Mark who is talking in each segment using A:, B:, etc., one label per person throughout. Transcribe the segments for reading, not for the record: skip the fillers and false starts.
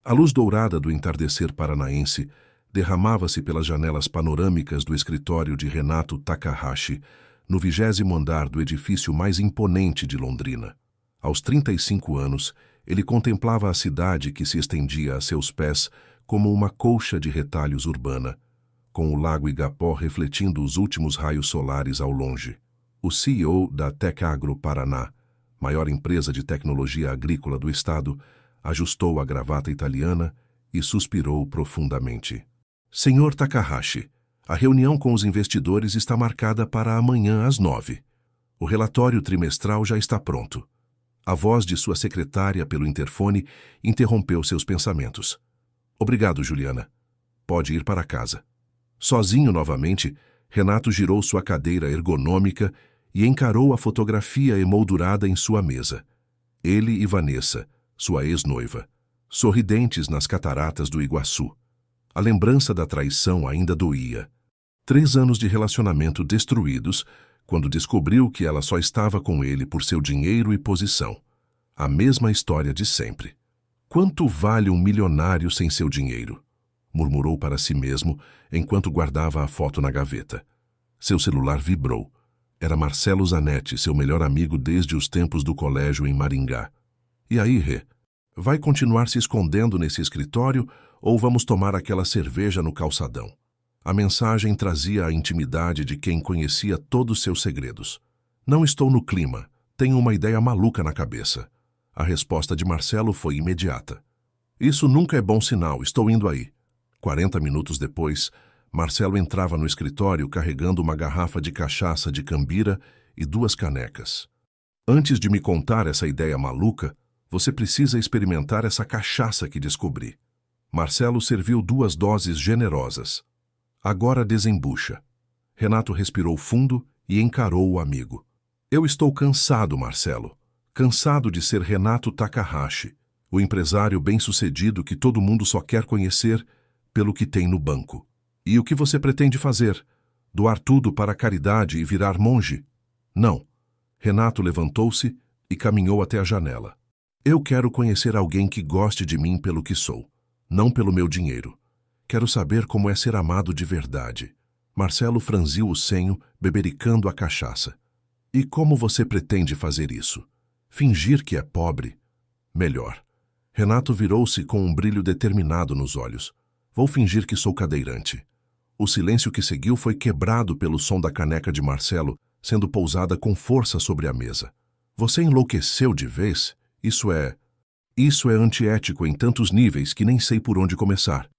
A: A luz dourada do entardecer paranaense derramava-se pelas janelas panorâmicas do escritório de Renato Takahashi, no 20º andar do edifício mais imponente de Londrina. Aos 35 anos, ele contemplava a cidade que se estendia a seus pés como uma colcha de retalhos urbana, com o lago Igapó refletindo os últimos raios solares ao longe. O CEO da Tecagro Paraná, maior empresa de tecnologia agrícola do estado, ajustou a gravata italiana e suspirou profundamente. Senhor Takahashi, a reunião com os investidores está marcada para amanhã às 9. O relatório trimestral já está pronto. A voz de sua secretária pelo interfone interrompeu seus pensamentos. Obrigado, Juliana. Pode ir para casa. Sozinho novamente, Renato girou sua cadeira ergonômica e encarou a fotografia emoldurada em sua mesa. Ele e Vanessa, sua ex-noiva, sorridentes nas cataratas do Iguaçu. A lembrança da traição ainda doía. 3 anos de relacionamento destruídos, quando descobriu que ela só estava com ele por seu dinheiro e posição. A mesma história de sempre. Quanto vale um milionário sem seu dinheiro? Murmurou para si mesmo, enquanto guardava a foto na gaveta. Seu celular vibrou. Era Marcelo Zanetti, seu melhor amigo desde os tempos do colégio em Maringá. E aí, Rê? Vai continuar se escondendo nesse escritório ou vamos tomar aquela cerveja no calçadão? A mensagem trazia a intimidade de quem conhecia todos seus segredos. Não estou no clima, tenho uma ideia maluca na cabeça. A resposta de Marcelo foi imediata. Isso nunca é bom sinal, estou indo aí. 40 minutos depois, Marcelo entrava no escritório carregando uma garrafa de cachaça de Cambira e 2 canecas. Antes de me contar essa ideia maluca, você precisa experimentar essa cachaça que descobri. Marcelo serviu 2 doses generosas. Agora desembucha. Renato respirou fundo e encarou o amigo. Eu estou cansado, Marcelo. Cansado de ser Renato Takahashi, o empresário bem-sucedido que todo mundo só quer conhecer pelo que tem no banco. E o que você pretende fazer? Doar tudo para a caridade e virar monge? Não. Renato levantou-se e caminhou até a janela. Eu quero conhecer alguém que goste de mim pelo que sou, não pelo meu dinheiro. Quero saber como é ser amado de verdade. Marcelo franziu o senho, bebericando a cachaça. E como você pretende fazer isso? Fingir que é pobre? Melhor. Renato virou-se com um brilho determinado nos olhos. Vou fingir que sou cadeirante. O silêncio que seguiu foi quebrado pelo som da caneca de Marcelo, sendo pousada com força sobre a mesa. Você enlouqueceu de vez? Isso é antiético em tantos níveis que nem sei por onde começar.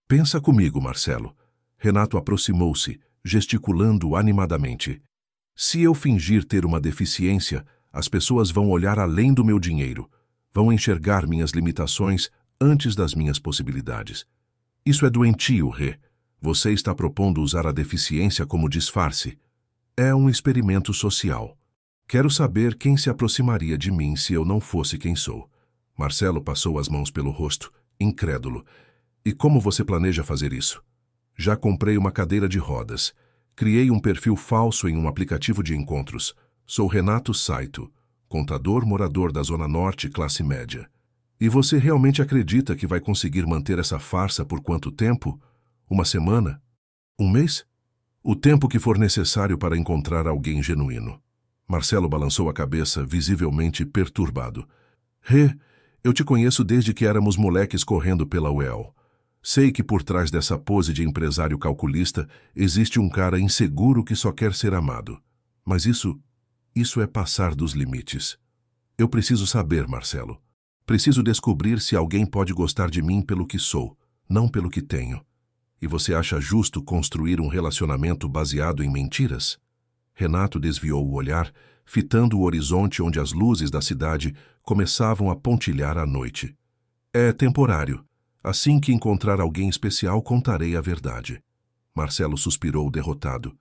A: Pensa comigo, Marcelo. Renato aproximou-se, gesticulando animadamente. Se eu fingir ter uma deficiência, as pessoas vão olhar além do meu dinheiro, vão enxergar minhas limitações antes das minhas possibilidades. Isso é doentio, Rê. Você está propondo usar a deficiência como disfarce. É um experimento social. Quero saber quem se aproximaria de mim se eu não fosse quem sou. Marcelo passou as mãos pelo rosto, incrédulo. E como você planeja fazer isso? Já comprei uma cadeira de rodas. Criei um perfil falso em um aplicativo de encontros. Sou Renato Saito, contador morador da Zona Norte, classe média. E você realmente acredita que vai conseguir manter essa farsa por quanto tempo? 1 semana? 1 mês? O tempo que for necessário para encontrar alguém genuíno. Marcelo balançou a cabeça, visivelmente perturbado. Rê, eu te conheço desde que éramos moleques correndo pela UEL. Sei que por trás dessa pose de empresário calculista existe um cara inseguro que só quer ser amado. Mas isso é passar dos limites. Eu preciso saber, Marcelo. Preciso descobrir se alguém pode gostar de mim pelo que sou, não pelo que tenho. E você acha justo construir um relacionamento baseado em mentiras? Renato desviou o olhar, fitando o horizonte onde as luzes da cidade começavam a pontilhar à noite. É temporário. Assim que encontrar alguém especial, contarei a verdade. Marcelo suspirou derrotado.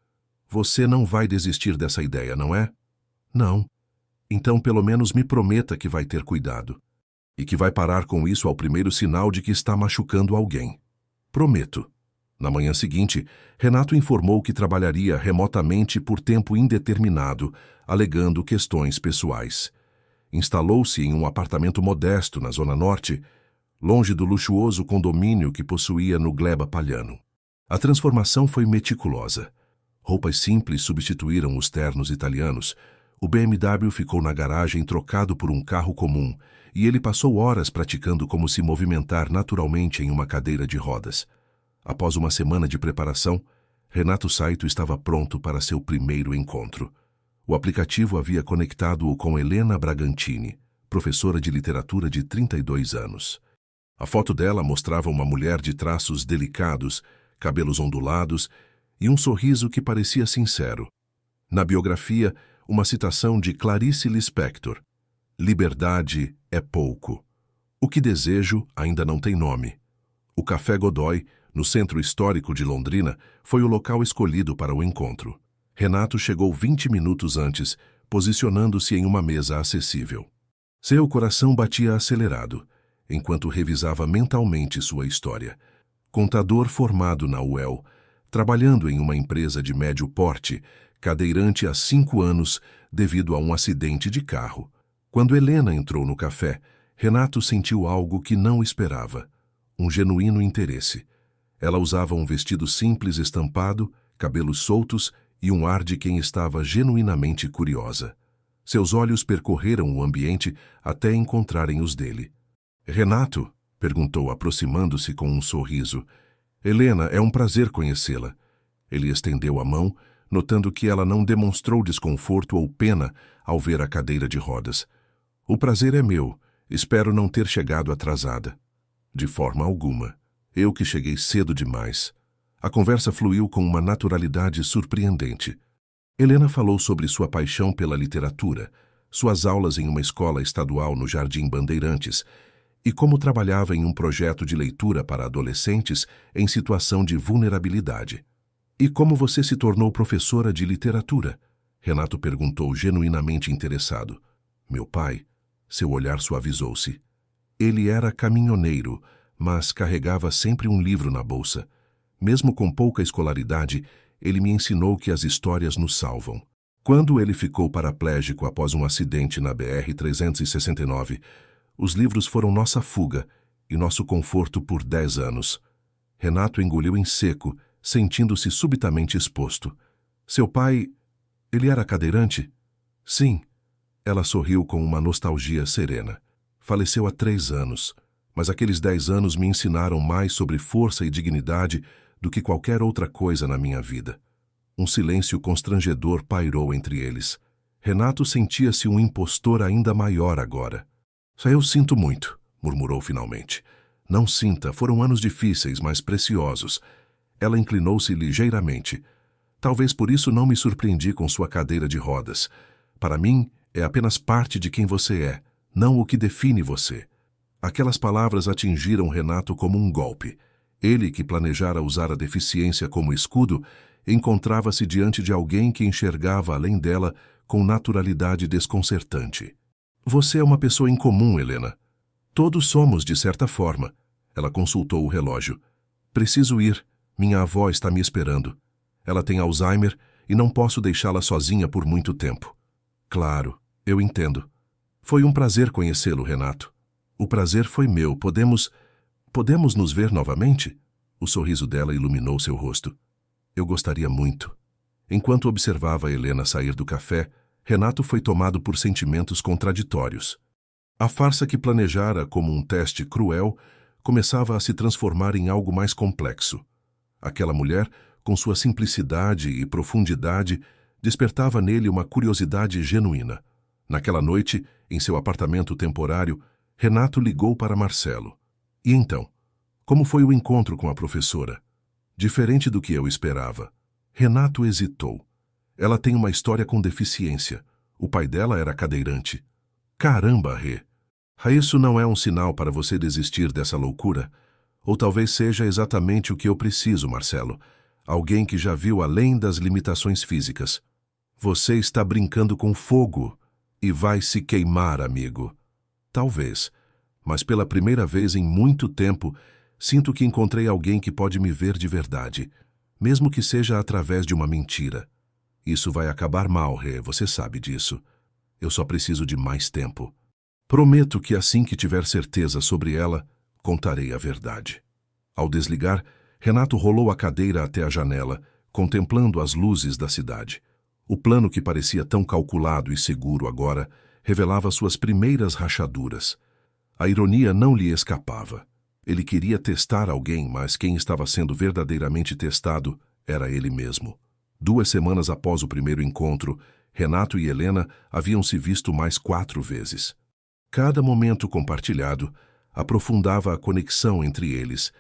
A: Você não vai desistir dessa ideia, não é? Não. Então pelo menos me prometa que vai ter cuidado. E que vai parar com isso ao primeiro sinal de que está machucando alguém. Prometo. Na manhã seguinte, Renato informou que trabalharia remotamente por tempo indeterminado, alegando questões pessoais. Instalou-se em um apartamento modesto na Zona Norte, longe do luxuoso condomínio que possuía no Gleba Palhano. A transformação foi meticulosa. Roupas simples substituíram os ternos italianos. O BMW ficou na garagem trocado por um carro comum, e ele passou horas praticando como se movimentar naturalmente em uma cadeira de rodas. Após uma semana de preparação, Renato Saito estava pronto para seu primeiro encontro. O aplicativo havia conectado-o com Helena Bragantini, professora de literatura de 32 anos. A foto dela mostrava uma mulher de traços delicados, cabelos ondulados e um sorriso que parecia sincero. Na biografia, uma citação de Clarice Lispector: "Liberdade é pouco. O que desejo ainda não tem nome." O Café Godoy, no centro histórico de Londrina, foi o local escolhido para o encontro. Renato chegou 20 minutos antes, posicionando-se em uma mesa acessível. Seu coração batia acelerado, enquanto revisava mentalmente sua história. Contador formado na UEL, trabalhando em uma empresa de médio porte, cadeirante há 5 anos devido a um acidente de carro. Quando Helena entrou no café, Renato sentiu algo que não esperava: um genuíno interesse. Ela usava um vestido simples estampado, cabelos soltos e um ar de quem estava genuinamente curiosa. Seus olhos percorreram o ambiente até encontrarem os dele. "Renato?" perguntou, aproximando-se com um sorriso. "Helena, é um prazer conhecê-la." Ele estendeu a mão, notando que ela não demonstrou desconforto ou pena ao ver a cadeira de rodas. "O prazer é meu. Espero não ter chegado atrasada." "De forma alguma. Eu que cheguei cedo demais." A conversa fluiu com uma naturalidade surpreendente. Helena falou sobre sua paixão pela literatura, suas aulas em uma escola estadual no Jardim Bandeirantes e como trabalhava em um projeto de leitura para adolescentes em situação de vulnerabilidade. "E como você se tornou professora de literatura?" Renato perguntou, genuinamente interessado. "Meu pai." Seu olhar suavizou-se. Ele era caminhoneiro, mas carregava sempre um livro na bolsa. Mesmo com pouca escolaridade, ele me ensinou que as histórias nos salvam. Quando ele ficou paraplégico após um acidente na BR-369, os livros foram nossa fuga e nosso conforto por 10 anos. Renato engoliu em seco, sentindo-se subitamente exposto. "Seu pai, ele era cadeirante?" "Sim." Ela sorriu com uma nostalgia serena. "Faleceu há 3 anos, mas aqueles 10 anos me ensinaram mais sobre força e dignidade do que qualquer outra coisa na minha vida." Um silêncio constrangedor pairou entre eles. Renato sentia-se um impostor ainda maior agora. "Só eu sinto muito", murmurou finalmente. "Não sinta, foram anos difíceis, mas preciosos." Ela inclinou-se ligeiramente. "Talvez por isso não me surpreendi com sua cadeira de rodas. Para mim, é apenas parte de quem você é, não o que define você." Aquelas palavras atingiram Renato como um golpe. Ele, que planejara usar a deficiência como escudo, encontrava-se diante de alguém que enxergava além dela com naturalidade desconcertante. "Você é uma pessoa incomum, Helena." "Todos somos, de certa forma." Ela consultou o relógio. "Preciso ir. Minha avó está me esperando. Ela tem Alzheimer e não posso deixá-la sozinha por muito tempo." "Claro, eu entendo." "Foi um prazer conhecê-lo, Renato." "O prazer foi meu. Podemos nos ver novamente?" O sorriso dela iluminou seu rosto. "Eu gostaria muito." Enquanto observava Helena sair do café, Renato foi tomado por sentimentos contraditórios. A farsa que planejara como um teste cruel começava a se transformar em algo mais complexo. Aquela mulher, com sua simplicidade e profundidade, despertava nele uma curiosidade genuína. Naquela noite, em seu apartamento temporário, Renato ligou para Marcelo. "E então? Como foi o encontro com a professora?" "Diferente do que eu esperava." Renato hesitou. "Ela tem uma história com deficiência. O pai dela era cadeirante." "Caramba, Rê! Isso não é um sinal para você desistir dessa loucura? Ou talvez seja exatamente o que eu preciso, Marcelo. Alguém que já viu além das limitações físicas." "Você está brincando com fogo e vai se queimar, amigo." "Talvez, mas pela primeira vez em muito tempo, sinto que encontrei alguém que pode me ver de verdade, mesmo que seja através de uma mentira. Isso vai acabar mal, Rê, você sabe disso. Eu só preciso de mais tempo. Prometo que assim que tiver certeza sobre ela, contarei a verdade. Ao desligar, Renato rolou a cadeira até a janela, contemplando as luzes da cidade. O plano que parecia tão calculado e seguro agora revelava suas primeiras rachaduras. A ironia não lhe escapava. Ele queria testar alguém, mas quem estava sendo verdadeiramente testado era ele mesmo. 2 semanas após o primeiro encontro, Renato e Helena haviam se visto mais 4 vezes. Cada momento compartilhado aprofundava a conexão entre eles,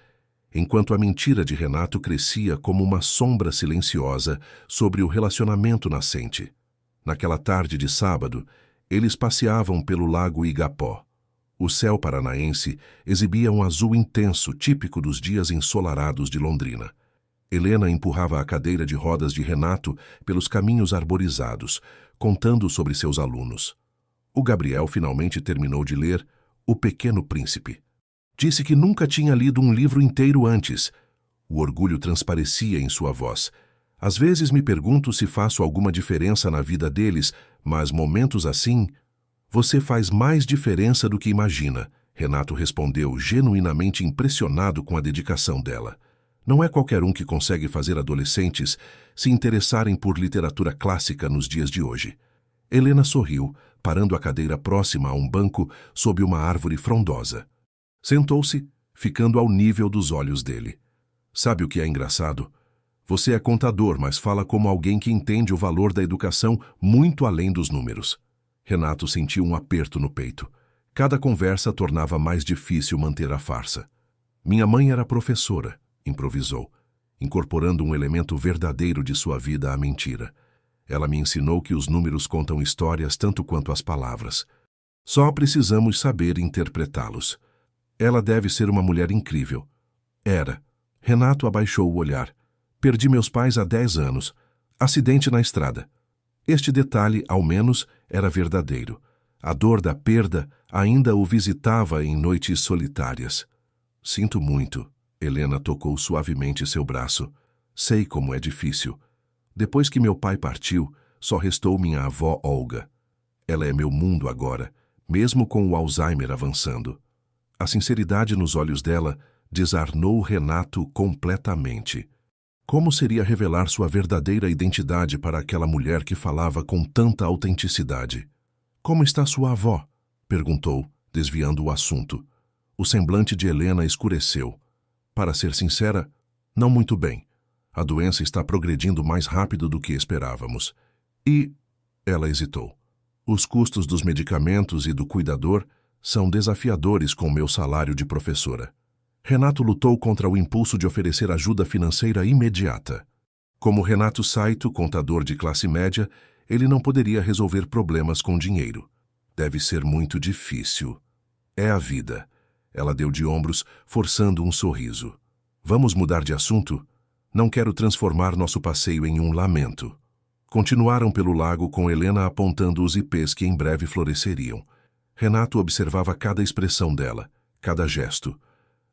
A: enquanto a mentira de Renato crescia como uma sombra silenciosa sobre o relacionamento nascente. Naquela tarde de sábado, eles passeavam pelo lago Igapó. O céu paranaense exibia um azul intenso, típico dos dias ensolarados de Londrina. Helena empurrava a cadeira de rodas de Renato pelos caminhos arborizados, contando sobre seus alunos. O Gabriel finalmente terminou de ler O Pequeno Príncipe. Disse que nunca tinha lido um livro inteiro antes. O orgulho transparecia em sua voz. Às vezes me pergunto se faço alguma diferença na vida deles, mas momentos assim... Você faz mais diferença do que imagina, Renato respondeu, genuinamente impressionado com a dedicação dela. Não é qualquer um que consegue fazer adolescentes se interessarem por literatura clássica nos dias de hoje. Helena sorriu, parando a cadeira próxima a um banco sob uma árvore frondosa. Sentou-se, ficando ao nível dos olhos dele. Sabe o que é engraçado? Você é contador, mas fala como alguém que entende o valor da educação muito além dos números. Renato sentiu um aperto no peito. Cada conversa tornava mais difícil manter a farsa. Minha mãe era professora, improvisou, incorporando um elemento verdadeiro de sua vida à mentira. Ela me ensinou que os números contam histórias tanto quanto as palavras. Só precisamos saber interpretá-los. Ela deve ser uma mulher incrível. Era. Renato abaixou o olhar. Perdi meus pais há 10 anos. Acidente na estrada. Este detalhe, ao menos, era verdadeiro. A dor da perda ainda o visitava em noites solitárias. Sinto muito. Helena tocou suavemente seu braço. Sei como é difícil. Depois que meu pai partiu, só restou minha avó Olga. Ela é meu mundo agora, mesmo com o Alzheimer avançando. A sinceridade nos olhos dela desarnou Renato completamente. Como seria revelar sua verdadeira identidade para aquela mulher que falava com tanta autenticidade? Como está sua avó? Perguntou, desviando o assunto. O semblante de Helena escureceu. Para ser sincera, não muito bem. A doença está progredindo mais rápido do que esperávamos. E... Ela hesitou. Os custos dos medicamentos e do cuidador são desafiadores com meu salário de professora. Renato lutou contra o impulso de oferecer ajuda financeira imediata. Como Renato Saito, contador de classe média, ele não poderia resolver problemas com dinheiro. Deve ser muito difícil. É a vida. Ela deu de ombros, forçando um sorriso. Vamos mudar de assunto? Não quero transformar nosso passeio em um lamento. Continuaram pelo lago com Helena apontando os ipês que em breve floresceriam. Renato observava cada expressão dela, cada gesto.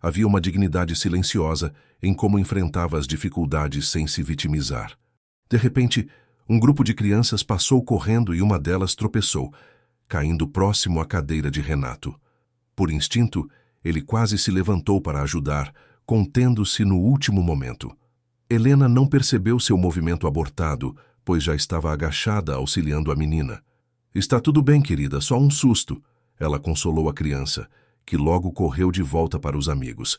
A: Havia uma dignidade silenciosa em como enfrentava as dificuldades sem se vitimizar. De repente, um grupo de crianças passou correndo e uma delas tropeçou, caindo próximo à cadeira de Renato. Por instinto, ele quase se levantou para ajudar, contendo-se no último momento. Helena não percebeu seu movimento abortado, pois já estava agachada auxiliando a menina. Está tudo bem, querida, só um susto. Ela consolou a criança, que logo correu de volta para os amigos.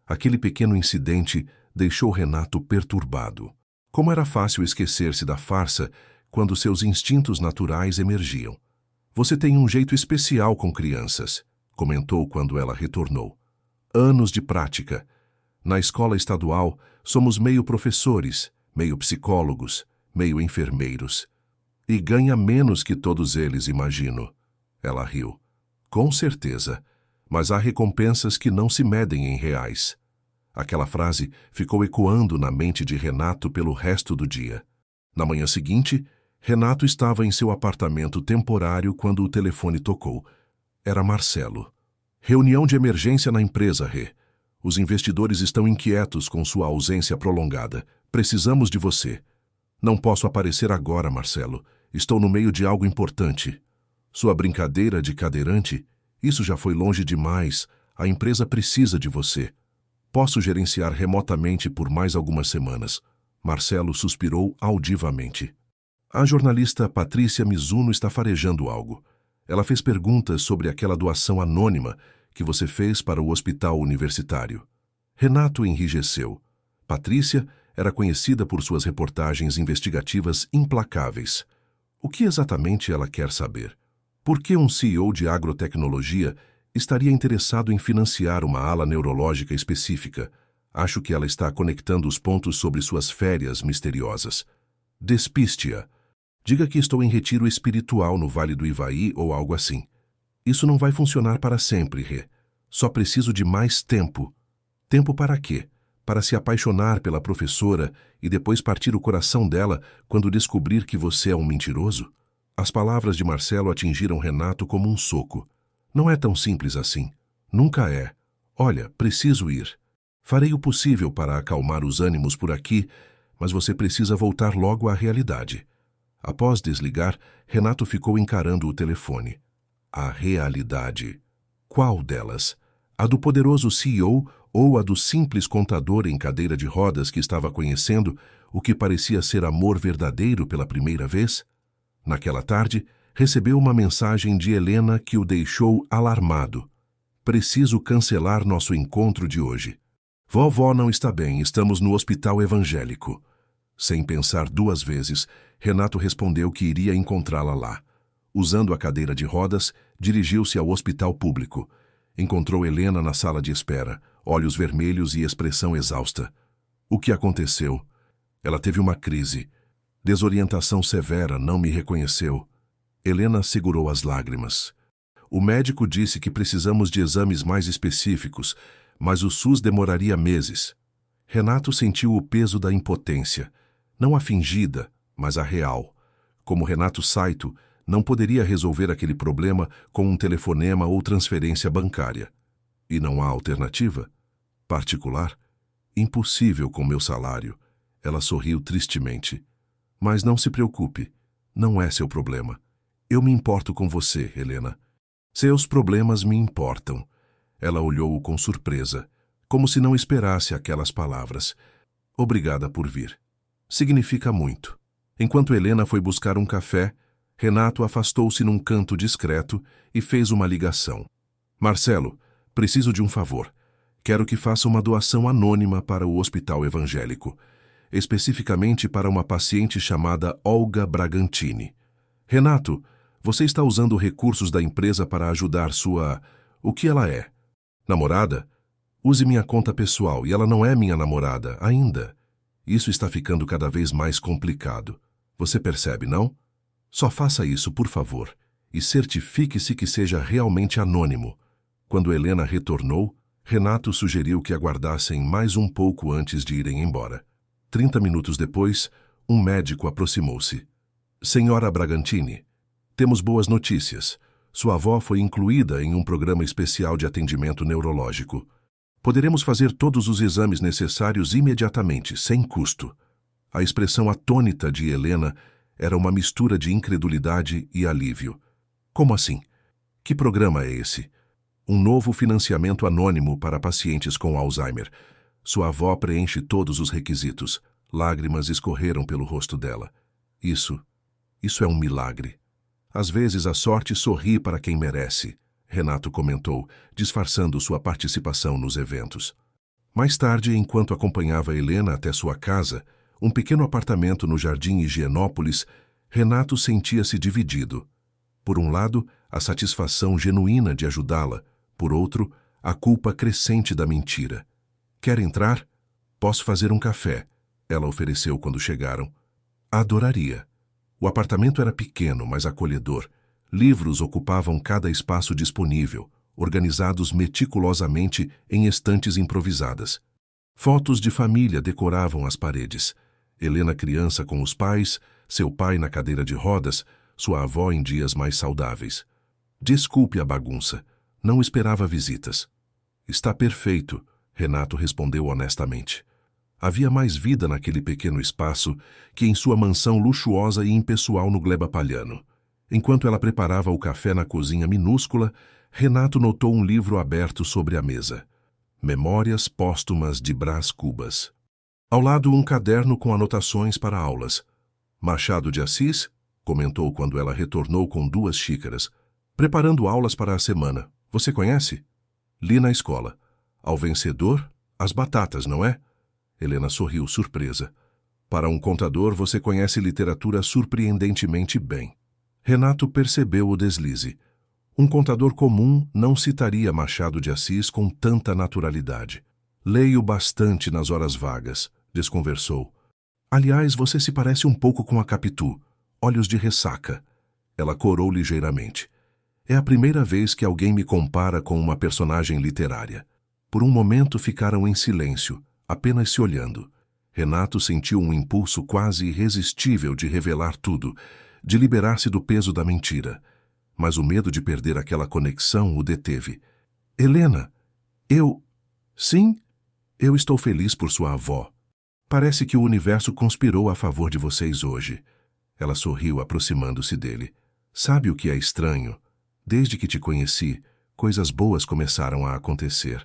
A: Aquele pequeno incidente deixou Renato perturbado. Como era fácil esquecer-se da farsa quando seus instintos naturais emergiam. Você tem um jeito especial com crianças, comentou quando ela retornou. Anos de prática. Na escola estadual, somos meio professores, meio psicólogos, meio enfermeiros. E ganha menos que todos eles, imagino. Ela riu. Com certeza. Mas há recompensas que não se medem em reais. Aquela frase ficou ecoando na mente de Renato pelo resto do dia. Na manhã seguinte, Renato estava em seu apartamento temporário quando o telefone tocou. Era Marcelo. Reunião de emergência na empresa, Rê. Os investidores estão inquietos com sua ausência prolongada. Precisamos de você. Não posso aparecer agora, Marcelo. Estou no meio de algo importante. Sua brincadeira de cadeirante? Isso já foi longe demais. A empresa precisa de você. Posso gerenciar remotamente por mais algumas semanas. Marcelo suspirou audivamente. A jornalista Patrícia Mizuno está farejando algo. Ela fez perguntas sobre aquela doação anônima que você fez para o hospital universitário. Renato enrijeceu. Patrícia era conhecida por suas reportagens investigativas implacáveis. O que exatamente ela quer saber? Por que um CEO de agrotecnologia estaria interessado em financiar uma ala neurológica específica? Acho que ela está conectando os pontos sobre suas férias misteriosas. Despiste-a. Diga que estou em retiro espiritual no Vale do Ivaí ou algo assim. Isso não vai funcionar para sempre, Rê. Só preciso de mais tempo. Tempo para quê? Para se apaixonar pela professora e depois partir o coração dela quando descobrir que você é um mentiroso? As palavras de Marcelo atingiram Renato como um soco. Não é tão simples assim. Nunca é. Olha, preciso ir. Farei o possível para acalmar os ânimos por aqui, mas você precisa voltar logo à realidade. Após desligar, Renato ficou encarando o telefone. A realidade. Qual delas? A do poderoso CEO ou a do simples contador em cadeira de rodas que estava conhecendo o que parecia ser amor verdadeiro pela primeira vez? Naquela tarde, recebeu uma mensagem de Helena que o deixou alarmado. Preciso cancelar nosso encontro de hoje. Vovó não está bem, estamos no hospital evangélico. Sem pensar duas vezes, Renato respondeu que iria encontrá-la lá. Usando a cadeira de rodas, dirigiu-se ao hospital público. Encontrou Helena na sala de espera, olhos vermelhos e expressão exausta. O que aconteceu? Ela teve uma crise. Desorientação severa, não me reconheceu. Helena segurou as lágrimas. O médico disse que precisamos de exames mais específicos, mas o SUS demoraria meses. Renato sentiu o peso da impotência, não a fingida, mas a real. Como Renato Saito, não poderia resolver aquele problema com um telefonema ou transferência bancária. E não há alternativa? Particular? Impossível com meu salário. Ela sorriu tristemente. Mas não se preocupe, não é seu problema. Eu me importo com você, Helena. Seus problemas me importam. Ela olhou-o com surpresa, como se não esperasse aquelas palavras. Obrigada por vir. Significa muito. Enquanto Helena foi buscar um café, Renato afastou-se num canto discreto e fez uma ligação. Marcelo, preciso de um favor. Quero que faça uma doação anônima para o hospital evangélico, especificamente para uma paciente chamada Olga Bragantini. Renato, você está usando recursos da empresa para ajudar sua... O que ela é? Namorada? Use minha conta pessoal e ela não é minha namorada ainda. Isso está ficando cada vez mais complicado. Você percebe, não? Só faça isso, por favor, e certifique-se que seja realmente anônimo. Quando Helena retornou, Renato sugeriu que aguardassem mais um pouco antes de irem embora. 30 minutos depois, um médico aproximou-se. Senhora Bragantini, temos boas notícias. Sua avó foi incluída em um programa especial de atendimento neurológico. Poderemos fazer todos os exames necessários imediatamente, sem custo. A expressão atônita de Helena era uma mistura de incredulidade e alívio. Como assim? Que programa é esse? Um novo financiamento anônimo para pacientes com Alzheimer. Sua avó preenche todos os requisitos. Lágrimas escorreram pelo rosto dela. Isso é um milagre. Às vezes a sorte sorri para quem merece, Renato comentou, disfarçando sua participação nos eventos. Mais tarde, enquanto acompanhava Helena até sua casa, um pequeno apartamento no Jardim Higienópolis, Renato sentia-se dividido. Por um lado, a satisfação genuína de ajudá-la. Por outro, a culpa crescente da mentira. Quer entrar? Posso fazer um café, ela ofereceu quando chegaram. Adoraria. O apartamento era pequeno, mas acolhedor. Livros ocupavam cada espaço disponível, organizados meticulosamente em estantes improvisadas. Fotos de família decoravam as paredes. Helena criança com os pais, seu pai na cadeira de rodas, sua avó em dias mais saudáveis. Desculpe a bagunça. Não esperava visitas. Está perfeito, Renato respondeu honestamente. Havia mais vida naquele pequeno espaço que em sua mansão luxuosa e impessoal no Gleba Palhano. Enquanto ela preparava o café na cozinha minúscula, Renato notou um livro aberto sobre a mesa. Memórias Póstumas de Brás Cubas. Ao lado, um caderno com anotações para aulas. Machado de Assis, comentou quando ela retornou com 2 xícaras. Preparando aulas para a semana. Você conhece? Li na escola. Ao vencedor, as batatas, não é? Helena sorriu, surpresa. Para um contador, você conhece literatura surpreendentemente bem. Renato percebeu o deslize. Um contador comum não citaria Machado de Assis com tanta naturalidade. Leio bastante nas horas vagas, desconversou. Aliás, você se parece um pouco com a Capitu. Olhos de ressaca. Ela corou ligeiramente. É a primeira vez que alguém me compara com uma personagem literária. Por um momento ficaram em silêncio, apenas se olhando. Renato sentiu um impulso quase irresistível de revelar tudo, de liberar-se do peso da mentira. Mas o medo de perder aquela conexão o deteve. Helena, Sim, eu estou feliz por sua avó. Parece que o universo conspirou a favor de vocês hoje. Ela sorriu, aproximando-se dele. Sabe o que é estranho? Desde que te conheci, coisas boas começaram a acontecer.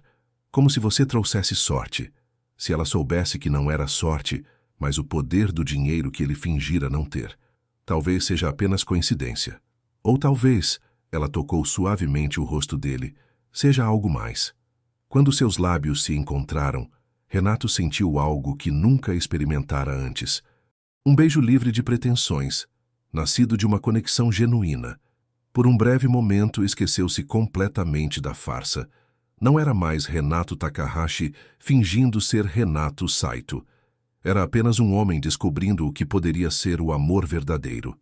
A: Como se você trouxesse sorte. Se ela soubesse que não era sorte, mas o poder do dinheiro que ele fingira não ter. Talvez seja apenas coincidência. Ou talvez, ela tocou suavemente o rosto dele, seja algo mais. Quando seus lábios se encontraram, Renato sentiu algo que nunca experimentara antes. Um beijo livre de pretensões, nascido de uma conexão genuína. Por um breve momento esqueceu-se completamente da farsa. Não era mais Renato Takahashi fingindo ser Renato Saito. Era apenas um homem descobrindo o que poderia ser o amor verdadeiro.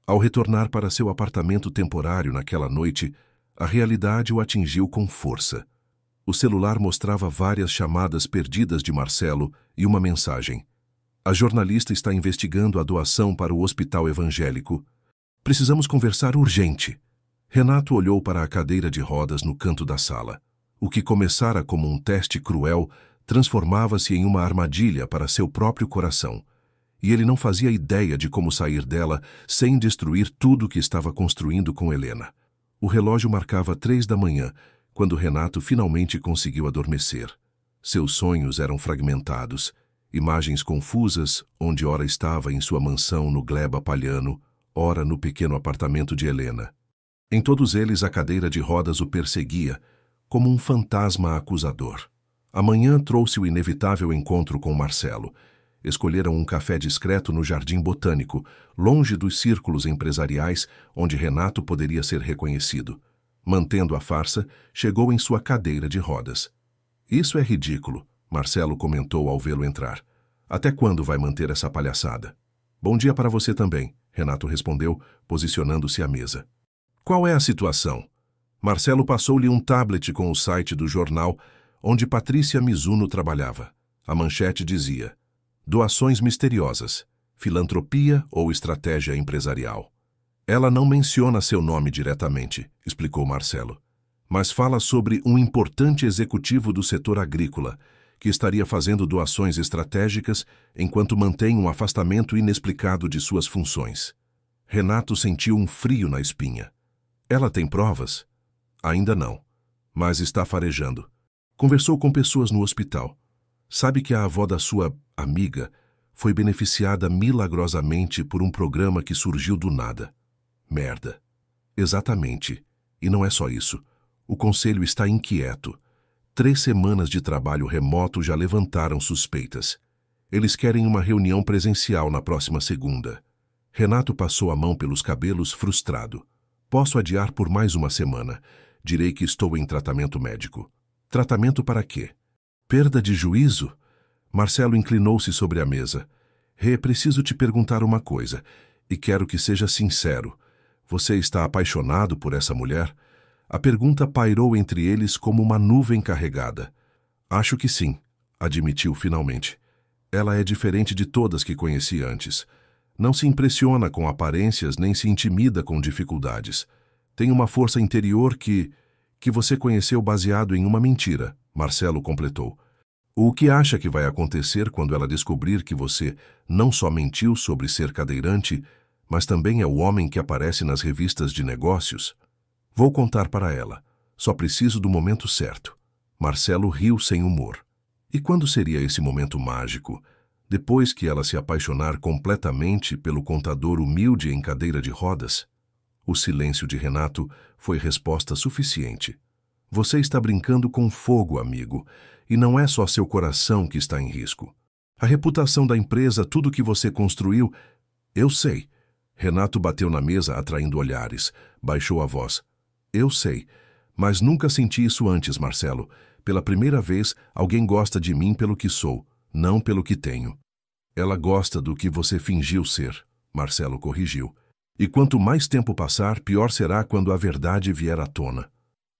A: Ao retornar para seu apartamento temporário naquela noite, a realidade o atingiu com força. O celular mostrava várias chamadas perdidas de Marcelo e uma mensagem. A jornalista está investigando a doação para o hospital evangélico. Precisamos conversar urgente. Renato olhou para a cadeira de rodas no canto da sala. O que começara como um teste cruel transformava-se em uma armadilha para seu próprio coração. E ele não fazia ideia de como sair dela sem destruir tudo que estava construindo com Helena. O relógio marcava 3 da manhã, quando Renato finalmente conseguiu adormecer. Seus sonhos eram fragmentados, imagens confusas, onde ora estava em sua mansão no Gleba Palhano, ora no pequeno apartamento de Helena. Em todos eles a cadeira de rodas o perseguia, como um fantasma acusador. Amanhã trouxe o inevitável encontro com Marcelo. Escolheram um café discreto no Jardim Botânico, longe dos círculos empresariais onde Renato poderia ser reconhecido. Mantendo a farsa, chegou em sua cadeira de rodas. Isso é ridículo, Marcelo comentou ao vê-lo entrar. Até quando vai manter essa palhaçada? Bom dia para você também, Renato respondeu, posicionando-se à mesa. Qual é a situação? Marcelo passou-lhe um tablet com o site do jornal onde Patrícia Mizuno trabalhava. A manchete dizia: doações misteriosas, filantropia ou estratégia empresarial. Ela não menciona seu nome diretamente, explicou Marcelo, mas fala sobre um importante executivo do setor agrícola que estaria fazendo doações estratégicas enquanto mantém um afastamento inexplicado de suas funções. Renato sentiu um frio na espinha. Ela tem provas? Ainda não, mas está farejando. Conversou com pessoas no hospital. Sabe que a avó da sua amiga foi beneficiada milagrosamente por um programa que surgiu do nada. Merda. Exatamente. E não é só isso. O conselho está inquieto. 3 semanas de trabalho remoto já levantaram suspeitas. Eles querem uma reunião presencial na próxima segunda. Renato passou a mão pelos cabelos, frustrado. Posso adiar por mais uma semana. Direi que estou em tratamento médico. Tratamento para quê? Perda de juízo? Marcelo inclinou-se sobre a mesa. Preciso te perguntar uma coisa, e quero que seja sincero. Você está apaixonado por essa mulher? A pergunta pairou entre eles como uma nuvem carregada. Acho que sim, admitiu finalmente. Ela é diferente de todas que conheci antes. Não se impressiona com aparências nem se intimida com dificuldades. Tem uma força interior que você conheceu baseado em uma mentira, Marcelo completou. O que acha que vai acontecer quando ela descobrir que você não só mentiu sobre ser cadeirante, mas também é o homem que aparece nas revistas de negócios? Vou contar para ela. Só preciso do momento certo. Marcelo riu sem humor. E quando seria esse momento mágico? Depois que ela se apaixonar completamente pelo contador humilde em cadeira de rodas? O silêncio de Renato foi resposta suficiente. Você está brincando com fogo, amigo, e não é só seu coração que está em risco. A reputação da empresa, tudo que você construiu... Eu sei. Renato bateu na mesa atraindo olhares. Baixou a voz. Eu sei. Mas nunca senti isso antes, Marcelo. Pela primeira vez, alguém gosta de mim pelo que sou, não pelo que tenho. Ela gosta do que você fingiu ser, Marcelo corrigiu. E quanto mais tempo passar, pior será quando a verdade vier à tona.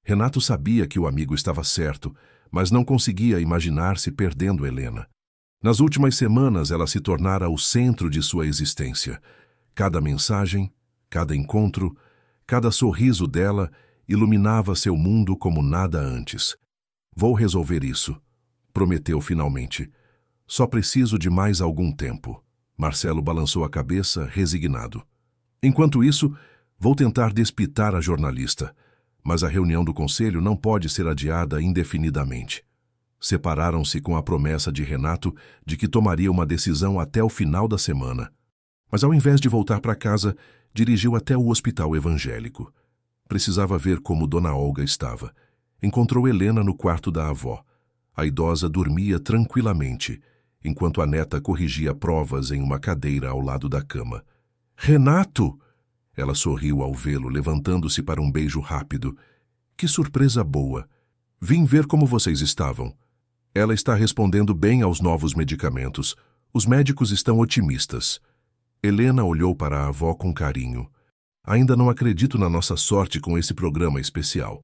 A: Renato sabia que o amigo estava certo, mas não conseguia imaginar-se perdendo Helena. Nas últimas semanas, ela se tornara o centro de sua existência. Cada mensagem, cada encontro, cada sorriso dela iluminava seu mundo como nada antes. Vou resolver isso, prometeu finalmente. Só preciso de mais algum tempo. Marcelo balançou a cabeça, resignado. Enquanto isso, vou tentar despitar a jornalista, mas a reunião do conselho não pode ser adiada indefinidamente. Separaram-se com a promessa de Renato de que tomaria uma decisão até o final da semana. Mas ao invés de voltar para casa, dirigiu até o hospital evangélico. Precisava ver como Dona Olga estava. Encontrou Helena no quarto da avó. A idosa dormia tranquilamente, enquanto a neta corrigia provas em uma cadeira ao lado da cama. Renato! Ela sorriu ao vê-lo, levantando-se para um beijo rápido. Que surpresa boa! Vim ver como vocês estavam. Ela está respondendo bem aos novos medicamentos. Os médicos estão otimistas. Helena olhou para a avó com carinho. Ainda não acredito na nossa sorte com esse programa especial.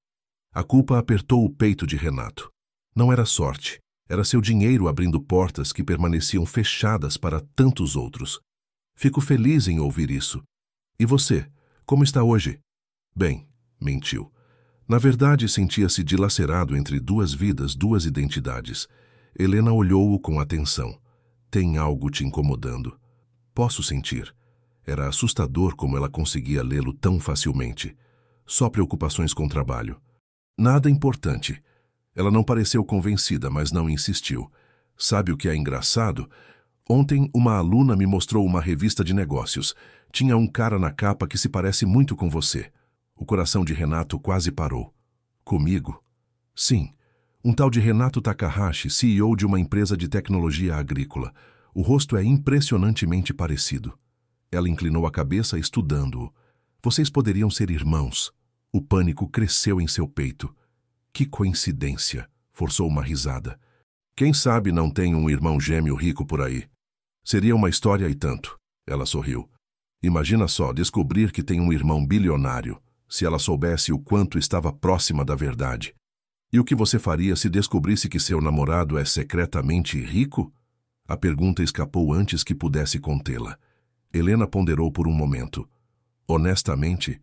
A: A culpa apertou o peito de Renato. Não era sorte. Era seu dinheiro abrindo portas que permaneciam fechadas para tantos outros. Fico feliz em ouvir isso. E você, como está hoje? Bem, mentiu. Na verdade, sentia-se dilacerado entre duas vidas, duas identidades. Helena olhou-o com atenção. Tem algo te incomodando. Posso sentir. Era assustador como ela conseguia lê-lo tão facilmente. Só preocupações com trabalho. Nada importante. Ela não pareceu convencida, mas não insistiu. Sabe o que é engraçado? Ontem, uma aluna me mostrou uma revista de negócios. Tinha um cara na capa que se parece muito com você. O coração de Renato quase parou. Comigo? Sim. Um tal de Renato Takahashi, CEO de uma empresa de tecnologia agrícola. O rosto é impressionantemente parecido. Ela inclinou a cabeça estudando-o. Vocês poderiam ser irmãos. O pânico cresceu em seu peito. Que coincidência! Forçou uma risada. Quem sabe não tem um irmão gêmeo rico por aí? Seria uma história e tanto. Ela sorriu. Imagina só descobrir que tem um irmão bilionário, se ela soubesse o quanto estava próxima da verdade. E o que você faria se descobrisse que seu namorado é secretamente rico? A pergunta escapou antes que pudesse contê-la. Helena ponderou por um momento. Honestamente,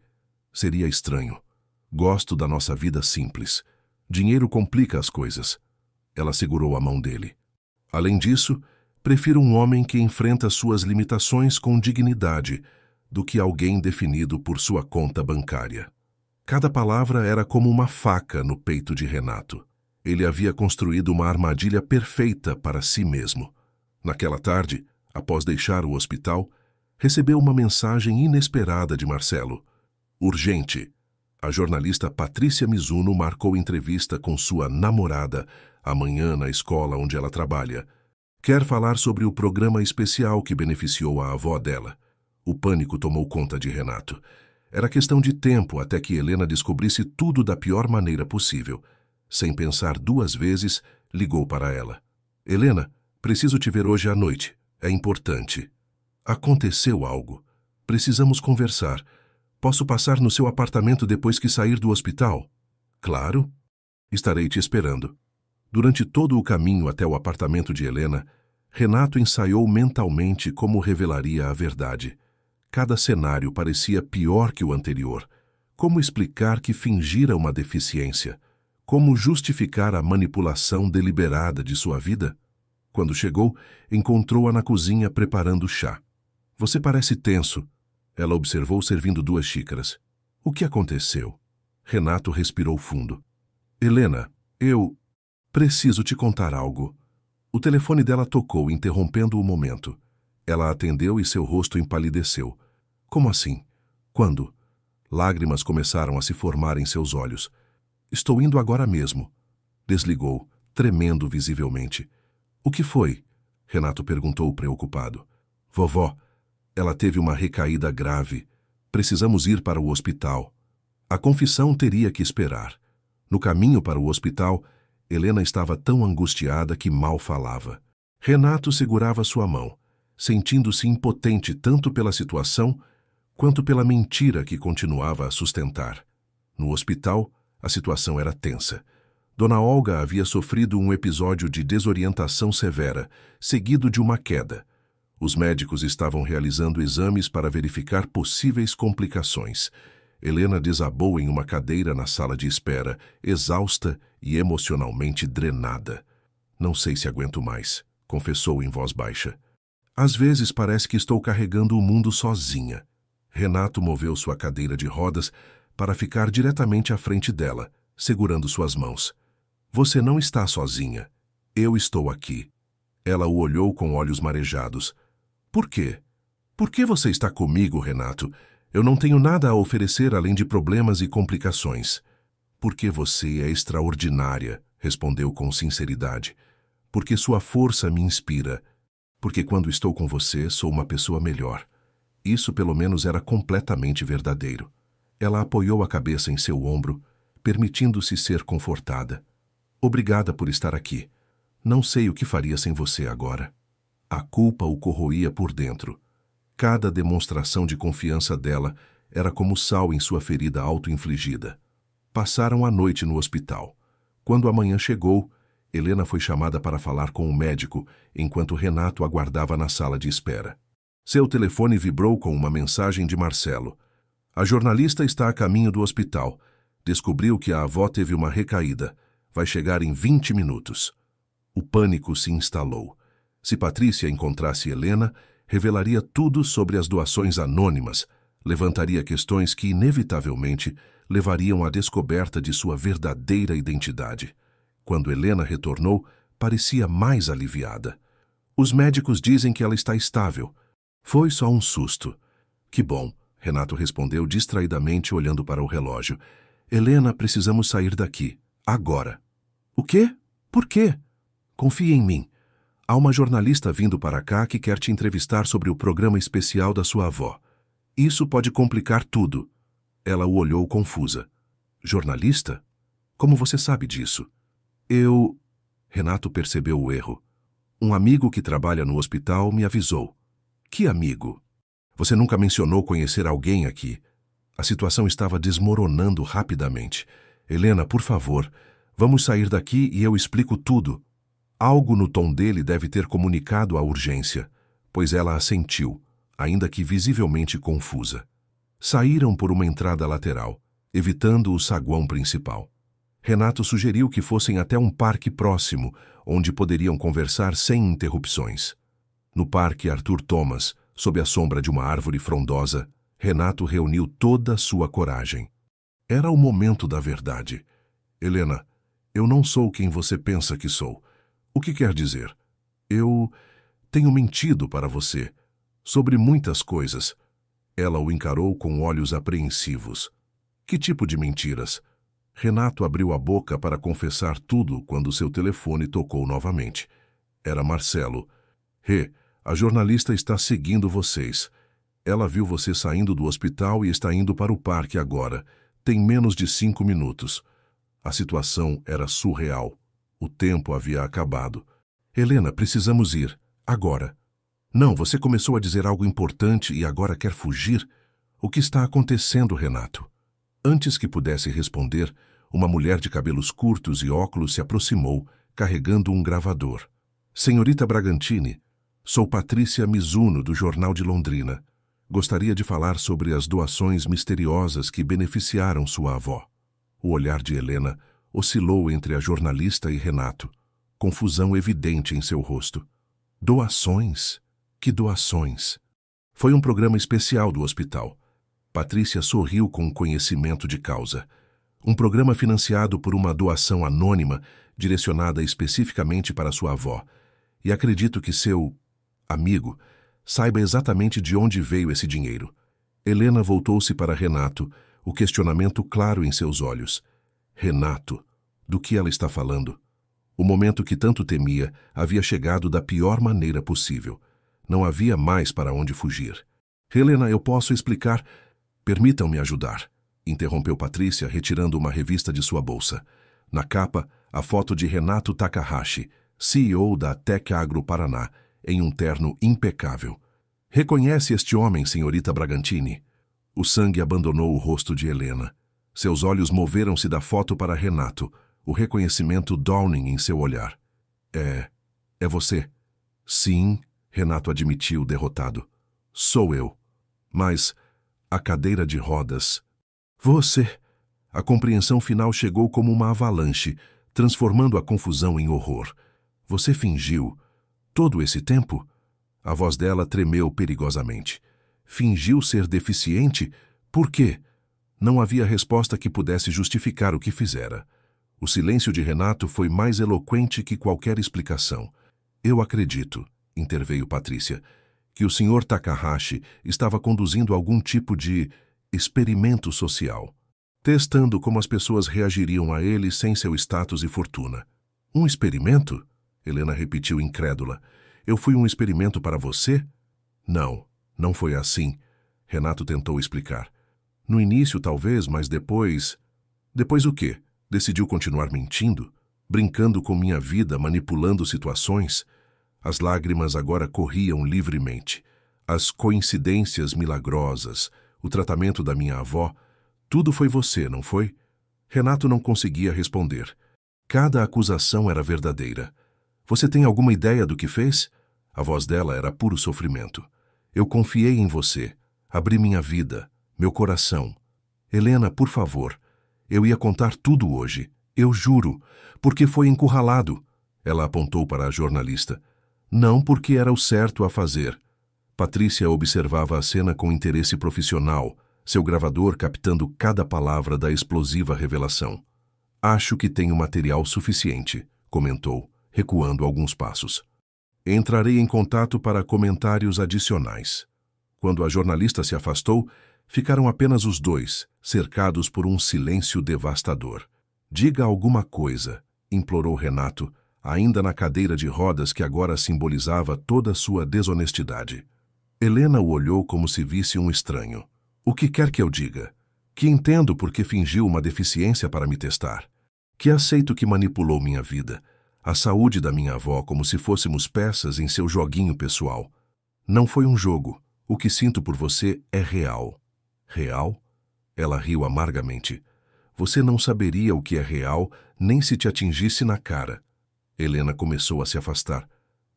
A: seria estranho. Gosto da nossa vida simples. Dinheiro complica as coisas. Ela segurou a mão dele. Além disso, prefiro um homem que enfrenta suas limitações com dignidade do que alguém definido por sua conta bancária. Cada palavra era como uma faca no peito de Renato. Ele havia construído uma armadilha perfeita para si mesmo. Naquela tarde, após deixar o hospital, recebeu uma mensagem inesperada de Marcelo. Urgente. A jornalista Patrícia Mizuno marcou entrevista com sua namorada amanhã na escola onde ela trabalha. Quer falar sobre o programa especial que beneficiou a avó dela. O pânico tomou conta de Renato. Era questão de tempo até que Helena descobrisse tudo da pior maneira possível. Sem pensar duas vezes, ligou para ela. Helena, preciso te ver hoje à noite. É importante. Aconteceu algo. Precisamos conversar. Posso passar no seu apartamento depois que sair do hospital? Claro. Estarei te esperando. Durante todo o caminho até o apartamento de Helena, Renato ensaiou mentalmente como revelaria a verdade. Cada cenário parecia pior que o anterior. Como explicar que fingira uma deficiência? Como justificar a manipulação deliberada de sua vida? Quando chegou, encontrou-a na cozinha preparando chá. Você parece tenso. Ela observou servindo 2 xícaras. O que aconteceu? Renato respirou fundo. Helena, eu preciso te contar algo. O telefone dela tocou, interrompendo o momento. Ela atendeu e seu rosto empalideceu. Como assim? Quando? Lágrimas começaram a se formar em seus olhos. Estou indo agora mesmo. Desligou, tremendo visivelmente. O que foi? Renato perguntou preocupado. Vovó, ela teve uma recaída grave. Precisamos ir para o hospital. A confissão teria que esperar. No caminho para o hospital, Helena estava tão angustiada que mal falava. Renato segurava sua mão, sentindo-se impotente tanto pela situação quanto pela mentira que continuava a sustentar. No hospital, a situação era tensa. Dona Olga havia sofrido um episódio de desorientação severa, seguido de uma queda. Os médicos estavam realizando exames para verificar possíveis complicações. Helena desabou em uma cadeira na sala de espera, exausta e emocionalmente drenada. Não sei se aguento mais, confessou em voz baixa. Às vezes parece que estou carregando o mundo sozinha. Renato moveu sua cadeira de rodas para ficar diretamente à frente dela, segurando suas mãos. Você não está sozinha. Eu estou aqui. Ela o olhou com olhos marejados. Por quê? Por que você está comigo, Renato? Eu não tenho nada a oferecer além de problemas e complicações. Porque você é extraordinária, respondeu com sinceridade. Porque sua força me inspira. Porque quando estou com você, sou uma pessoa melhor. Isso pelo menos era completamente verdadeiro. Ela apoiou a cabeça em seu ombro, permitindo-se ser confortada. Obrigada por estar aqui. Não sei o que faria sem você agora. A culpa o corroía por dentro. Cada demonstração de confiança dela era como sal em sua ferida auto-infligida. Passaram a noite no hospital. Quando a manhã chegou, Helena foi chamada para falar com o médico, enquanto Renato aguardava na sala de espera. Seu telefone vibrou com uma mensagem de Marcelo. A jornalista está a caminho do hospital. Descobriu que a avó teve uma recaída. Vai chegar em 20 minutos. O pânico se instalou. Se Patrícia encontrasse Helena, revelaria tudo sobre as doações anônimas, levantaria questões que, inevitavelmente, levariam à descoberta de sua verdadeira identidade. Quando Helena retornou, parecia mais aliviada. Os médicos dizem que ela está estável. Foi só um susto. Que bom, Renato respondeu distraidamente, olhando para o relógio. Helena, precisamos sair daqui. Agora. O quê? Por quê? Confie em mim. Há uma jornalista vindo para cá que quer te entrevistar sobre o programa especial da sua avó. Isso pode complicar tudo. Ela o olhou confusa. Jornalista? Como você sabe disso? Renato percebeu o erro. Um amigo que trabalha no hospital me avisou. Que amigo? Você nunca mencionou conhecer alguém aqui. A situação estava desmoronando rapidamente. Helena, por favor, vamos sair daqui e eu explico tudo. Algo no tom dele deve ter comunicado a urgência, pois ela assentiu, ainda que visivelmente confusa. Saíram por uma entrada lateral, evitando o saguão principal. Renato sugeriu que fossem até um parque próximo, onde poderiam conversar sem interrupções. No parque Arthur Thomas, sob a sombra de uma árvore frondosa, Renato reuniu toda a sua coragem. Era o momento da verdade. Helena, eu não sou quem você pensa que sou. O que quer dizer? Eu tenho mentido para você sobre muitas coisas. Ela o encarou com olhos apreensivos. Que tipo de mentiras? Renato abriu a boca para confessar tudo quando seu telefone tocou novamente. Era Marcelo. A jornalista está seguindo vocês. Ela viu você saindo do hospital e está indo para o parque agora. Tem menos de 5 minutos. A situação era surreal. O tempo havia acabado. Helena, precisamos ir. Agora. Não, você começou a dizer algo importante e agora quer fugir? O que está acontecendo, Renato? Antes que pudesse responder, uma mulher de cabelos curtos e óculos se aproximou, carregando um gravador. Senhorita Bragantini, sou Patrícia Mizuno, do Jornal de Londrina. Gostaria de falar sobre as doações misteriosas que beneficiaram sua avó. O olhar de Helena oscilou entre a jornalista e Renato, confusão evidente em seu rosto. Doações? Que doações? Foi um programa especial do hospital. Patrícia sorriu com conhecimento de causa. Um programa financiado por uma doação anônima direcionada especificamente para sua avó. E acredito que seu amigo saiba exatamente de onde veio esse dinheiro. Helena voltou-se para Renato, o questionamento claro em seus olhos. Renato, do que ela está falando? O momento que tanto temia havia chegado da pior maneira possível. Não havia mais para onde fugir. Helena, eu posso explicar? Permitam-me ajudar, interrompeu Patrícia, retirando uma revista de sua bolsa. Na capa, a foto de Renato Takahashi, CEO da Tec Agro Paraná, em um terno impecável. Reconhece este homem, senhorita Bragantini? O sangue abandonou o rosto de Helena. Seus olhos moveram-se da foto para Renato, o reconhecimento dawning em seu olhar. É você? Sim, Renato admitiu, derrotado. Sou eu. Mas a cadeira de rodas... Você... A compreensão final chegou como uma avalanche, transformando a confusão em horror. Você fingiu. Todo esse tempo? A voz dela tremeu perigosamente. Fingiu ser deficiente? Por quê? Não havia resposta que pudesse justificar o que fizera. O silêncio de Renato foi mais eloquente que qualquer explicação. Eu acredito, interveio Patrícia, que o Sr. Takahashi estava conduzindo algum tipo de experimento social, testando como as pessoas reagiriam a ele sem seu status e fortuna. Um experimento? Helena repetiu incrédula. Eu fui um experimento para você? Não, não foi assim. Renato tentou explicar. No início, talvez, mas depois... Depois o quê? Decidiu continuar mentindo? Brincando com minha vida, manipulando situações? As lágrimas agora corriam livremente. As coincidências milagrosas, o tratamento da minha avó... Tudo foi você, não foi? Renato não conseguia responder. Cada acusação era verdadeira. Você tem alguma ideia do que fez? A voz dela era puro sofrimento. Eu confiei em você. Abri minha vida, meu coração. Helena, por favor. Eu ia contar tudo hoje. Eu juro. Porque foi encurralado. Ela apontou para a jornalista. Não porque era o certo a fazer. Patrícia observava a cena com interesse profissional, seu gravador captando cada palavra da explosiva revelação. Acho que tenho material suficiente, comentou, recuando alguns passos. Entrarei em contato para comentários adicionais. Quando a jornalista se afastou, ficaram apenas os dois, cercados por um silêncio devastador. Diga alguma coisa, implorou Renato, ainda na cadeira de rodas que agora simbolizava toda sua desonestidade. Helena o olhou como se visse um estranho. O que quer que eu diga? Que entendo porque fingiu uma deficiência para me testar. Que aceito que manipulou minha vida, a saúde da minha avó como se fôssemos peças em seu joguinho pessoal. Não foi um jogo. O que sinto por você é real. Real? Ela riu amargamente. Você não saberia o que é real nem se te atingisse na cara. Helena começou a se afastar.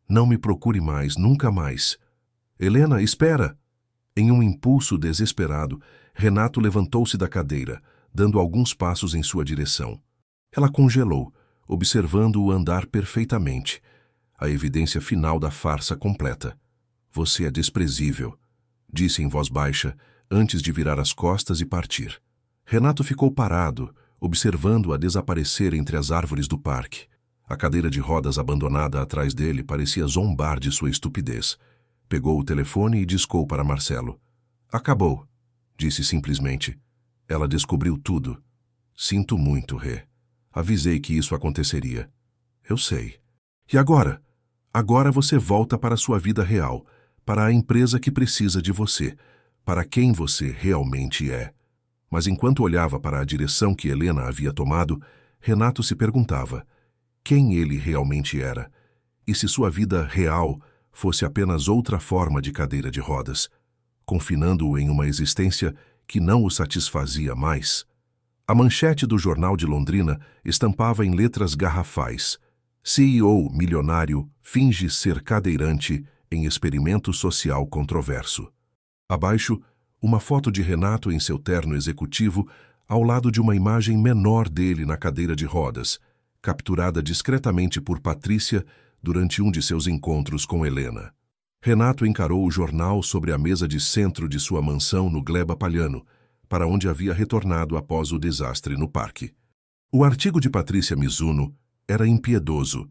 A: Não me procure mais, nunca mais. Helena, espera! Em um impulso desesperado, Renato levantou-se da cadeira, dando alguns passos em sua direção. Ela congelou, observando-o andar perfeitamente. A evidência final da farsa completa. Você é desprezível, disse em voz baixa, antes de virar as costas e partir. Renato ficou parado, observando-a desaparecer entre as árvores do parque. A cadeira de rodas abandonada atrás dele parecia zombar de sua estupidez. Pegou o telefone e discou para Marcelo. Acabou, disse simplesmente. Ela descobriu tudo. Sinto muito, Rê. Avisei que isso aconteceria. Eu sei. E agora? Agora você volta para a sua vida real, para a empresa que precisa de você, para quem você realmente é. Mas enquanto olhava para a direção que Helena havia tomado, Renato se perguntava quem ele realmente era, e se sua vida real fosse apenas outra forma de cadeira de rodas, confinando-o em uma existência que não o satisfazia mais. A manchete do jornal de Londrina estampava em letras garrafais: CEO milionário finge ser cadeirante em experimento social controverso. Abaixo, uma foto de Renato em seu terno executivo ao lado de uma imagem menor dele na cadeira de rodas, capturada discretamente por Patrícia durante um de seus encontros com Helena. Renato encarou o jornal sobre a mesa de centro de sua mansão no Gleba Palhano, para onde havia retornado após o desastre no parque. O artigo de Patrícia Mizuno era impiedoso.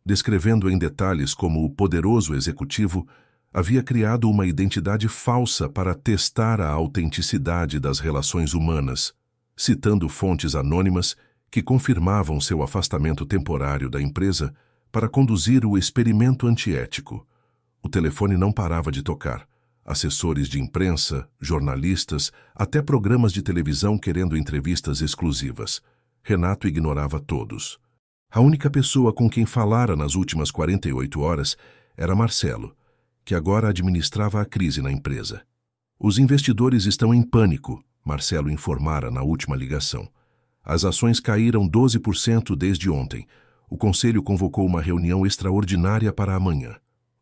A: Descrevendo em detalhes como o poderoso executivo havia criado uma identidade falsa para testar a autenticidade das relações humanas, citando fontes anônimas que confirmavam seu afastamento temporário da empresa para conduzir o experimento antiético. O telefone não parava de tocar. Assessores de imprensa, jornalistas, até programas de televisão querendo entrevistas exclusivas. Renato ignorava todos. A única pessoa com quem falara nas últimas 48 horas era Marcelo, que agora administrava a crise na empresa. Os investidores estão em pânico, Marcelo informara na última ligação. As ações caíram 12% desde ontem. O conselho convocou uma reunião extraordinária para amanhã.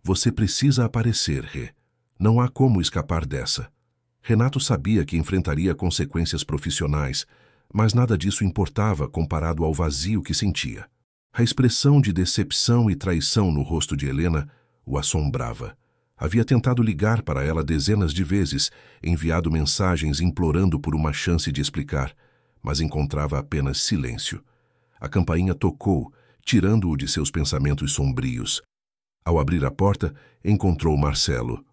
A: Você precisa aparecer, Rê. Não há como escapar dessa. Renato sabia que enfrentaria consequências profissionais, mas nada disso importava comparado ao vazio que sentia. A expressão de decepção e traição no rosto de Helena o assombrava. Havia tentado ligar para ela dezenas de vezes, enviado mensagens implorando por uma chance de explicar, mas encontrava apenas silêncio. A campainha tocou, tirando-o de seus pensamentos sombrios. Ao abrir a porta, encontrou Marcelo.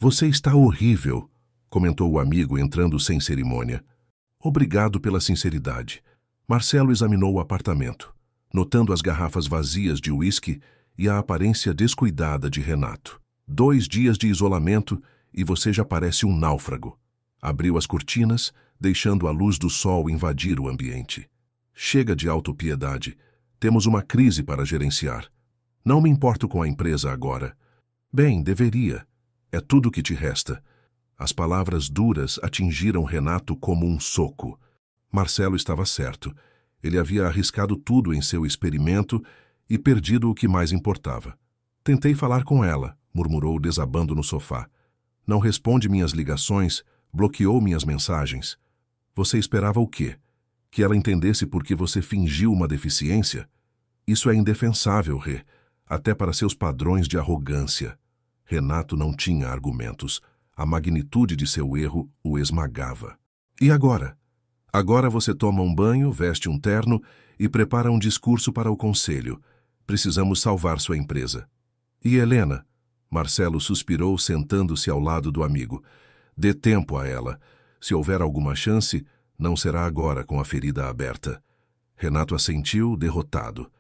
A: "Você está horrível", comentou o amigo entrando sem cerimônia. "Obrigado pela sinceridade." Marcelo examinou o apartamento, notando as garrafas vazias de uísque e a aparência descuidada de Renato. 2 dias de isolamento e você já parece um náufrago. Abriu as cortinas, deixando a luz do sol invadir o ambiente. Chega de autopiedade. Temos uma crise para gerenciar. Não me importo com a empresa agora. Bem, deveria. É tudo o que te resta. As palavras duras atingiram Renato como um soco. Marcelo estava certo. Ele havia arriscado tudo em seu experimento e perdido o que mais importava. Tentei falar com ela, murmurou desabando no sofá. Não responde minhas ligações, bloqueou minhas mensagens. Você esperava o quê? Que ela entendesse por que você fingiu uma deficiência? Isso é indefensável, Rê, até para seus padrões de arrogância. Renato não tinha argumentos. A magnitude de seu erro o esmagava. E agora? Agora você toma um banho, veste um terno e prepara um discurso para o conselho. Precisamos salvar sua empresa. E Helena? Marcelo suspirou, sentando-se ao lado do amigo. Dê tempo a ela. Se houver alguma chance, não será agora com a ferida aberta. Renato assentiu, derrotado.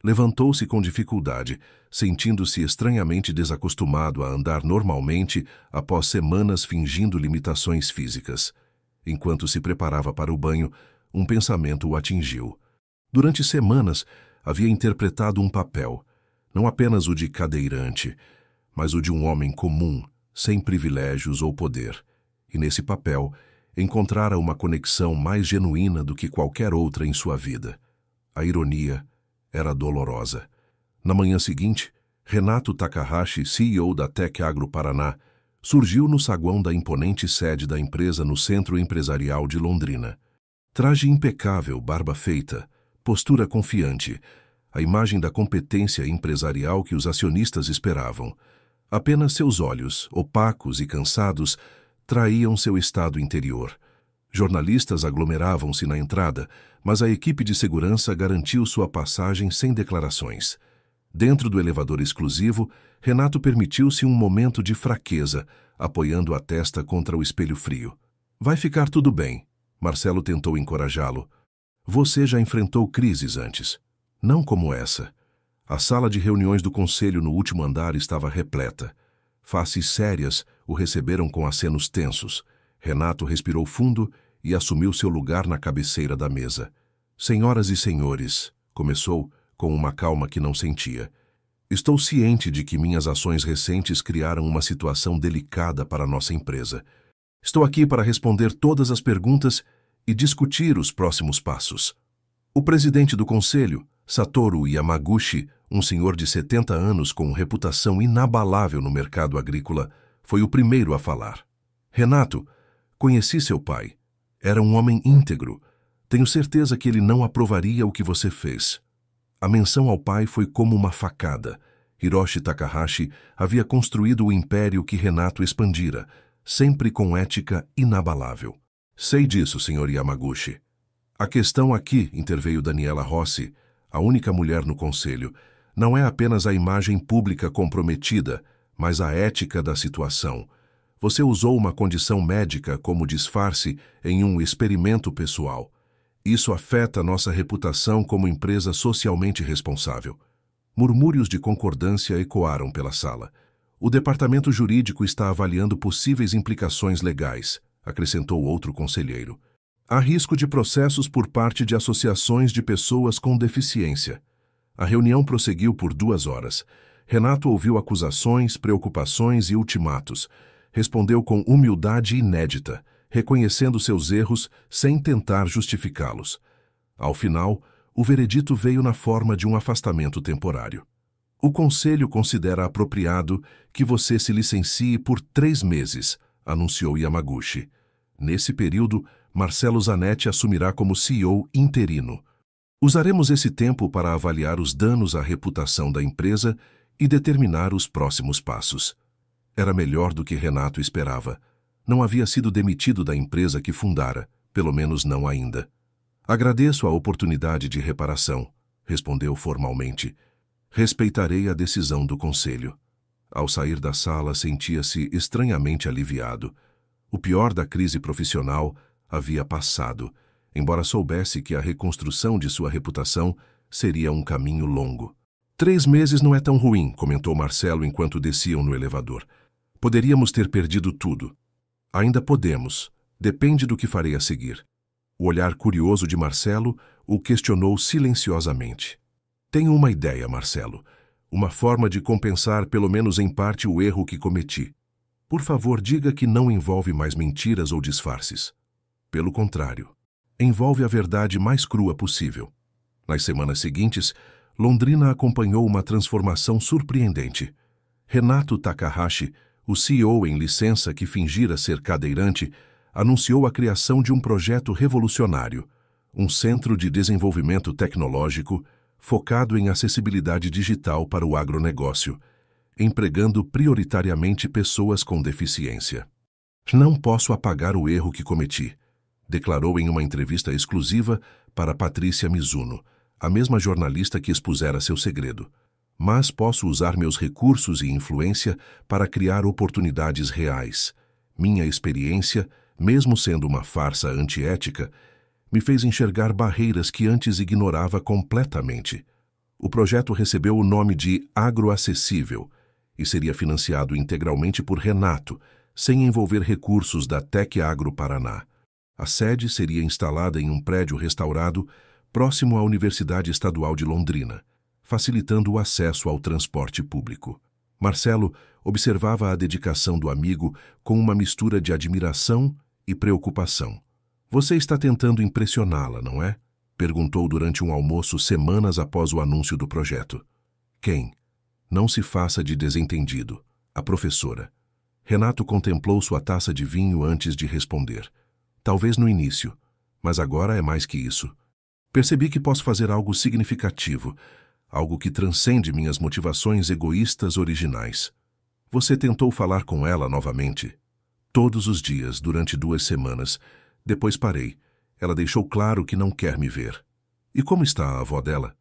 A: Levantou-se com dificuldade, sentindo-se estranhamente desacostumado a andar normalmente após semanas fingindo limitações físicas. Enquanto se preparava para o banho, um pensamento o atingiu. Durante semanas, havia interpretado um papel, não apenas o de cadeirante, mas o de um homem comum, sem privilégios ou poder. E nesse papel, encontrara uma conexão mais genuína do que qualquer outra em sua vida. A ironia era dolorosa. Na manhã seguinte, Renato Takahashi, CEO da Tec Agro Paraná, surgiu no saguão da imponente sede da empresa no Centro Empresarial de Londrina. Traje impecável, barba feita, postura confiante, a imagem da competência empresarial que os acionistas esperavam. Apenas seus olhos, opacos e cansados, traíam seu estado interior. Jornalistas aglomeravam-se na entrada, mas a equipe de segurança garantiu sua passagem sem declarações. Dentro do elevador exclusivo, Renato permitiu-se um momento de fraqueza, apoiando a testa contra o espelho frio. Vai ficar tudo bem, Marcelo tentou encorajá-lo. Você já enfrentou crises antes. Não como essa. A sala de reuniões do conselho no último andar estava repleta. Faces sérias o receberam com acenos tensos. Renato respirou fundo e assumiu seu lugar na cabeceira da mesa. Senhoras e senhores, começou com uma calma que não sentia. Estou ciente de que minhas ações recentes criaram uma situação delicada para nossa empresa. Estou aqui para responder todas as perguntas e discutir os próximos passos. O presidente do conselho, Satoru Yamaguchi, um senhor de 70 anos com reputação inabalável no mercado agrícola, foi o primeiro a falar. Renato, conheci seu pai. Era um homem íntegro. Tenho certeza que ele não aprovaria o que você fez. A menção ao pai foi como uma facada. Hiroshi Takahashi havia construído o império que Renato expandira, sempre com ética inabalável. Sei disso, Sr. Yamaguchi. A questão aqui, interveio Daniela Rossi, a única mulher no conselho, não é apenas a imagem pública comprometida, mas a ética da situação. Você usou uma condição médica como disfarce em um experimento pessoal. Isso afeta nossa reputação como empresa socialmente responsável. Murmúrios de concordância ecoaram pela sala. O departamento jurídico está avaliando possíveis implicações legais, acrescentou outro conselheiro. Há risco de processos por parte de associações de pessoas com deficiência. A reunião prosseguiu por 2 horas. Renato ouviu acusações, preocupações e ultimatos. Respondeu com humildade inédita, reconhecendo seus erros sem tentar justificá-los. Ao final, o veredito veio na forma de um afastamento temporário. O conselho considera apropriado que você se licencie por 3 meses, anunciou Yamaguchi. Nesse período, Marcelo Zanetti assumirá como CEO interino. Usaremos esse tempo para avaliar os danos à reputação da empresa e determinar os próximos passos. Era melhor do que Renato esperava. Não havia sido demitido da empresa que fundara, pelo menos não ainda. Agradeço a oportunidade de reparação, respondeu formalmente. Respeitarei a decisão do conselho. Ao sair da sala, sentia-se estranhamente aliviado. O pior da crise profissional havia passado, embora soubesse que a reconstrução de sua reputação seria um caminho longo. 3 meses não é tão ruim, comentou Marcelo enquanto desciam no elevador. Poderíamos ter perdido tudo. Ainda podemos. Depende do que farei a seguir. O olhar curioso de Marcelo o questionou silenciosamente. Tenho uma ideia, Marcelo. Uma forma de compensar pelo menos em parte o erro que cometi. Por favor, diga que não envolve mais mentiras ou disfarces. Pelo contrário, envolve a verdade mais crua possível. Nas semanas seguintes, Londrina acompanhou uma transformação surpreendente. Renato Takahashi, o CEO em licença que fingira ser cadeirante, anunciou a criação de um projeto revolucionário, um centro de desenvolvimento tecnológico focado em acessibilidade digital para o agronegócio, empregando prioritariamente pessoas com deficiência. Não posso apagar o erro que cometi, declarou em uma entrevista exclusiva para Patrícia Mizuno, a mesma jornalista que expusera seu segredo. Mas posso usar meus recursos e influência para criar oportunidades reais. Minha experiência, mesmo sendo uma farsa antiética, me fez enxergar barreiras que antes ignorava completamente. O projeto recebeu o nome de Agroacessível e seria financiado integralmente por Renato, sem envolver recursos da Tec Agro Paraná. A sede seria instalada em um prédio restaurado próximo à Universidade Estadual de Londrina, facilitando o acesso ao transporte público. Marcelo observava a dedicação do amigo com uma mistura de admiração e preocupação. Você está tentando impressioná-la, não é? Perguntou durante um almoço semanas após o anúncio do projeto. Quem? Não se faça de desentendido. A professora. Renato contemplou sua taça de vinho antes de responder. Talvez no início, mas agora é mais que isso. Percebi que posso fazer algo significativo, algo que transcende minhas motivações egoístas originais. Você tentou falar com ela novamente? Todos os dias, durante 2 semanas. Depois parei. Ela deixou claro que não quer me ver. E como está a avó dela?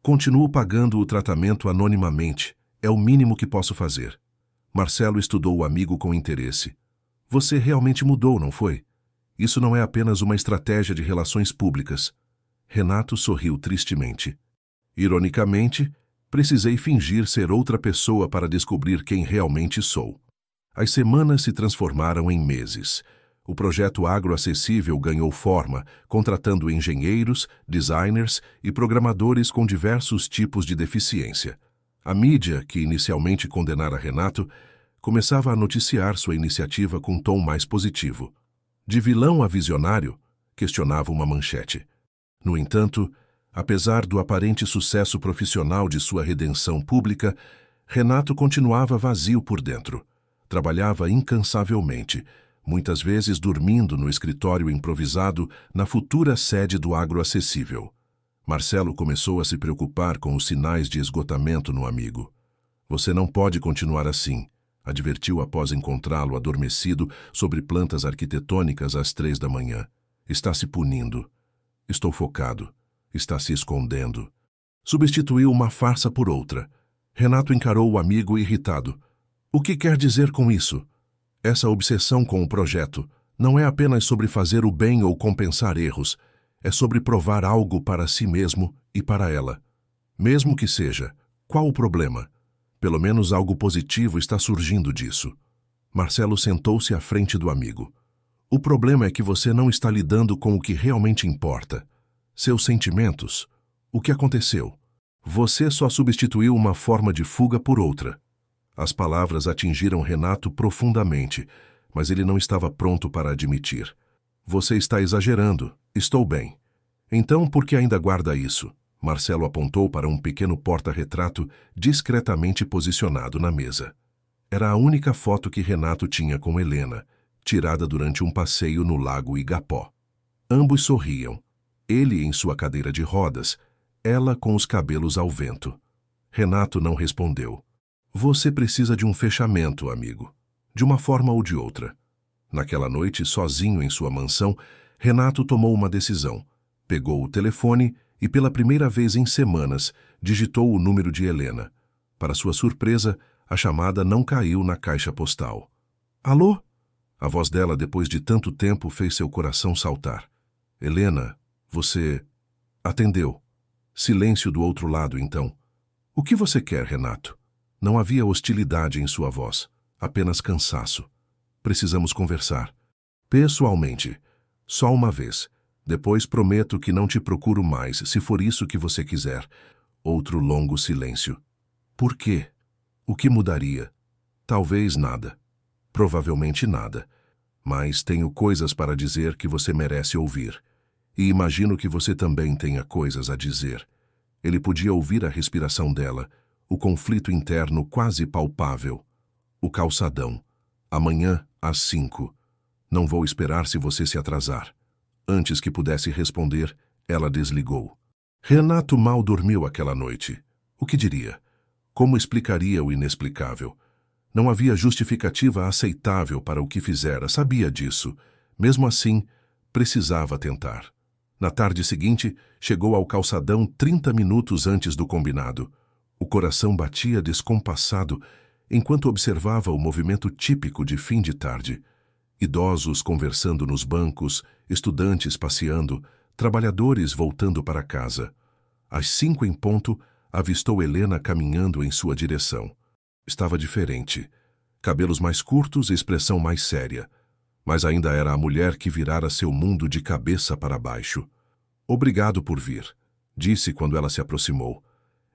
A: Continuo pagando o tratamento anonimamente. É o mínimo que posso fazer. Marcelo estudou o amigo com interesse. Você realmente mudou, não foi? Isso não é apenas uma estratégia de relações públicas. Renato sorriu tristemente. Ironicamente, precisei fingir ser outra pessoa para descobrir quem realmente sou. As semanas se transformaram em meses. O projeto Agroacessível ganhou forma, contratando engenheiros, designers e programadores com diversos tipos de deficiência. A mídia, que inicialmente condenara Renato, começava a noticiar sua iniciativa com tom mais positivo. De vilão a visionário, questionava uma manchete. No entanto, apesar do aparente sucesso profissional de sua redenção pública, Renato continuava vazio por dentro. Trabalhava incansavelmente, muitas vezes dormindo no escritório improvisado na futura sede do Agroacessível. Marcelo começou a se preocupar com os sinais de esgotamento no amigo. Você não pode continuar assim, advertiu após encontrá-lo adormecido sobre plantas arquitetônicas às 3 da manhã. Está se punindo. Estou focado. Está se escondendo. Substituiu uma farsa por outra. Renato encarou o amigo irritado. O que quer dizer com isso? Essa obsessão com o projeto não é apenas sobre fazer o bem ou compensar erros. É sobre provar algo para si mesmo e para ela. Mesmo que seja, qual o problema? Pelo menos algo positivo está surgindo disso. Marcelo sentou-se à frente do amigo. O problema é que você não está lidando com o que realmente importa. Seus sentimentos. O que aconteceu? Você só substituiu uma forma de fuga por outra. As palavras atingiram Renato profundamente, mas ele não estava pronto para admitir. Você está exagerando. Estou bem. Então, por que ainda guarda isso? Marcelo apontou para um pequeno porta-retrato discretamente posicionado na mesa. Era a única foto que Renato tinha com Helena, tirada durante um passeio no Lago Igapó. Ambos sorriam. Ele em sua cadeira de rodas, ela com os cabelos ao vento. Renato não respondeu. Você precisa de um fechamento, amigo. De uma forma ou de outra. Naquela noite, sozinho em sua mansão, Renato tomou uma decisão. Pegou o telefone e, pela primeira vez em semanas, digitou o número de Helena. Para sua surpresa, a chamada não caiu na caixa postal. Alô? A voz dela, depois de tanto tempo, fez seu coração saltar. Helena, você... Atendeu. Silêncio do outro lado, então. O que você quer, Renato? Não havia hostilidade em sua voz, apenas cansaço. Precisamos conversar. Pessoalmente. Só uma vez. Depois prometo que não te procuro mais, se for isso que você quiser. Outro longo silêncio. Por quê? O que mudaria? Talvez nada. Provavelmente nada. Mas tenho coisas para dizer que você merece ouvir. E imagino que você também tenha coisas a dizer. Ele podia ouvir a respiração dela, o conflito interno quase palpável. O calçadão. Amanhã, às 5. Não vou esperar se você se atrasar. Antes que pudesse responder, ela desligou. Renato mal dormiu aquela noite. O que diria? Como explicaria o inexplicável? Não havia justificativa aceitável para o que fizera, sabia disso. Mesmo assim, precisava tentar. Na tarde seguinte, chegou ao calçadão 30 minutos antes do combinado. O coração batia descompassado enquanto observava o movimento típico de fim de tarde. Idosos conversando nos bancos, estudantes passeando, trabalhadores voltando para casa. Às 5 em ponto, avistou Helena caminhando em sua direção. Estava diferente. Cabelos mais curtos e expressão mais séria. Mas ainda era a mulher que virara seu mundo de cabeça para baixo. Obrigado por vir, disse quando ela se aproximou.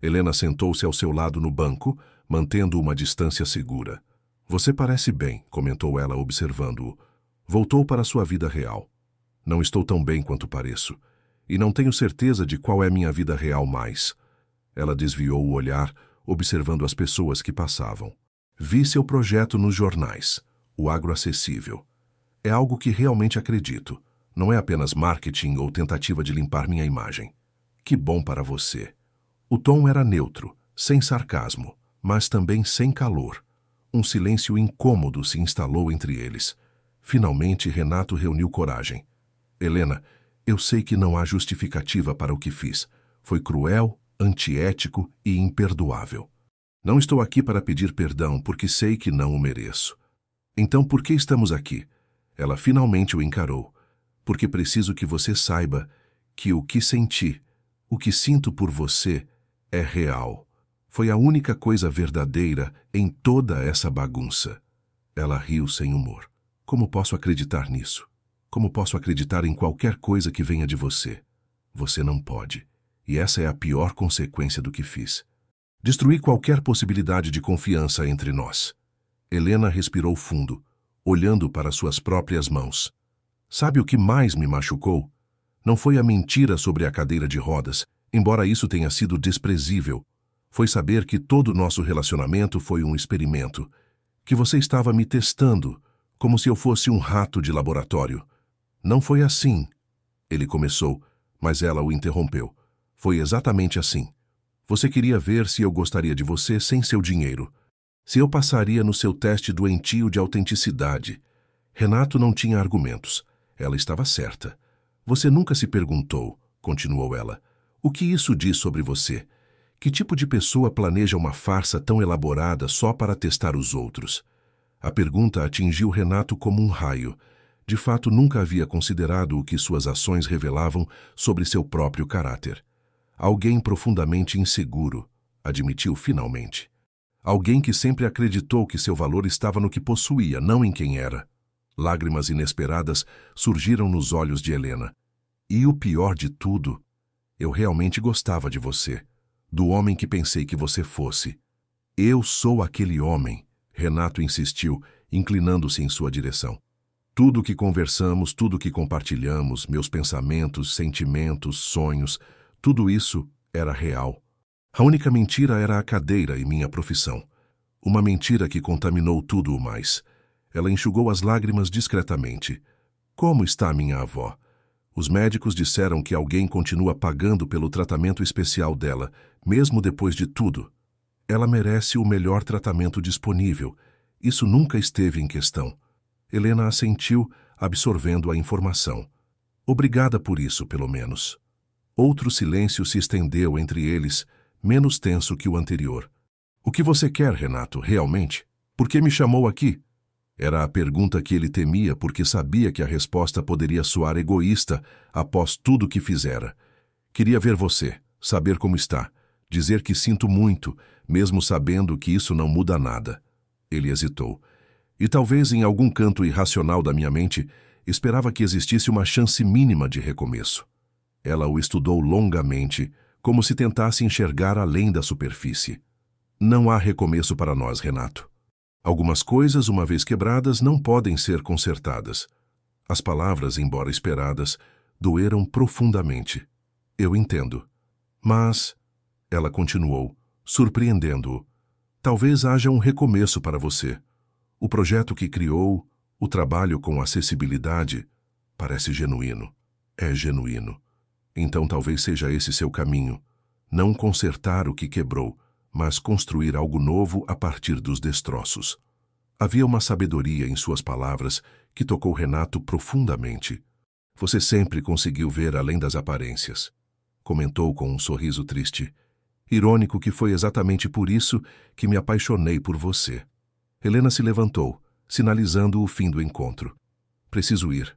A: Helena sentou-se ao seu lado no banco, mantendo uma distância segura. Você parece bem, comentou ela observando-o. Voltou para sua vida real. Não estou tão bem quanto pareço. E não tenho certeza de qual é minha vida real mais. Ela desviou o olhar, observando as pessoas que passavam. Vi seu projeto nos jornais, o agroacessível. É algo que realmente acredito. Não é apenas marketing ou tentativa de limpar minha imagem. Que bom para você. O tom era neutro, sem sarcasmo, mas também sem calor. Um silêncio incômodo se instalou entre eles. Finalmente, Renato reuniu coragem. Helena, eu sei que não há justificativa para o que fiz. Foi cruel, antiético e imperdoável. Não estou aqui para pedir perdão, porque sei que não o mereço. Então, por que estamos aqui? Ela finalmente o encarou. Porque preciso que você saiba que o que senti, o que sinto por você, é real. Foi a única coisa verdadeira em toda essa bagunça. Ela riu sem humor. Como posso acreditar nisso? Como posso acreditar em qualquer coisa que venha de você? Você não pode. E essa é a pior consequência do que fiz. Destruí qualquer possibilidade de confiança entre nós. Helena respirou fundo, olhando para suas próprias mãos. Sabe o que mais me machucou? Não foi a mentira sobre a cadeira de rodas, embora isso tenha sido desprezível. Foi saber que todo o nosso relacionamento foi um experimento, que você estava me testando, como se eu fosse um rato de laboratório. Não foi assim. Ele começou, mas ela o interrompeu. Foi exatamente assim. Você queria ver se eu gostaria de você sem seu dinheiro. Se eu passaria no seu teste doentio de autenticidade. Renato não tinha argumentos. Ela estava certa. Você nunca se perguntou, continuou ela, o que isso diz sobre você? Que tipo de pessoa planeja uma farsa tão elaborada só para testar os outros? A pergunta atingiu Renato como um raio. De fato, nunca havia considerado o que suas ações revelavam sobre seu próprio caráter. Alguém profundamente inseguro, admitiu finalmente. Alguém que sempre acreditou que seu valor estava no que possuía, não em quem era. Lágrimas inesperadas surgiram nos olhos de Helena. E o pior de tudo, eu realmente gostava de você, do homem que pensei que você fosse. Eu sou aquele homem, Renato insistiu, inclinando-se em sua direção. Tudo que conversamos, tudo que compartilhamos, meus pensamentos, sentimentos, sonhos, tudo isso era real. A única mentira era a cadeira e minha profissão. Uma mentira que contaminou tudo o mais. Ela enxugou as lágrimas discretamente. Como está minha avó? Os médicos disseram que alguém continua pagando pelo tratamento especial dela, mesmo depois de tudo. Ela merece o melhor tratamento disponível. Isso nunca esteve em questão. Helena assentiu, absorvendo a informação. Obrigada por isso, pelo menos. Outro silêncio se estendeu entre eles, menos tenso que o anterior. O que você quer, Renato, realmente? Por que me chamou aqui? Era a pergunta que ele temia porque sabia que a resposta poderia soar egoísta após tudo que fizera. Queria ver você, saber como está, dizer que sinto muito, mesmo sabendo que isso não muda nada. Ele hesitou. E talvez em algum canto irracional da minha mente, esperava que existisse uma chance mínima de recomeço. Ela o estudou longamente, como se tentasse enxergar além da superfície. Não há recomeço para nós, Renato. Algumas coisas, uma vez quebradas, não podem ser consertadas. As palavras, embora esperadas, doeram profundamente. Eu entendo. Mas, ela continuou, surpreendendo-o, talvez haja um recomeço para você. O projeto que criou, o trabalho com acessibilidade, parece genuíno. É genuíno. Então talvez seja esse seu caminho. Não consertar o que quebrou, mas construir algo novo a partir dos destroços. Havia uma sabedoria em suas palavras que tocou Renato profundamente. Você sempre conseguiu ver além das aparências, comentou com um sorriso triste. Irônico que foi exatamente por isso que me apaixonei por você. Helena se levantou, sinalizando o fim do encontro. Preciso ir.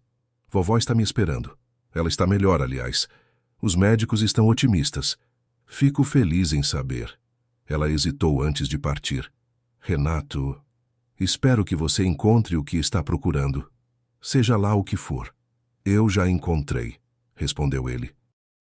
A: Vovó está me esperando. Ela está melhor, aliás. Os médicos estão otimistas. Fico feliz em saber. Ela hesitou antes de partir. Renato, espero que você encontre o que está procurando. Seja lá o que for. Eu já encontrei, respondeu ele.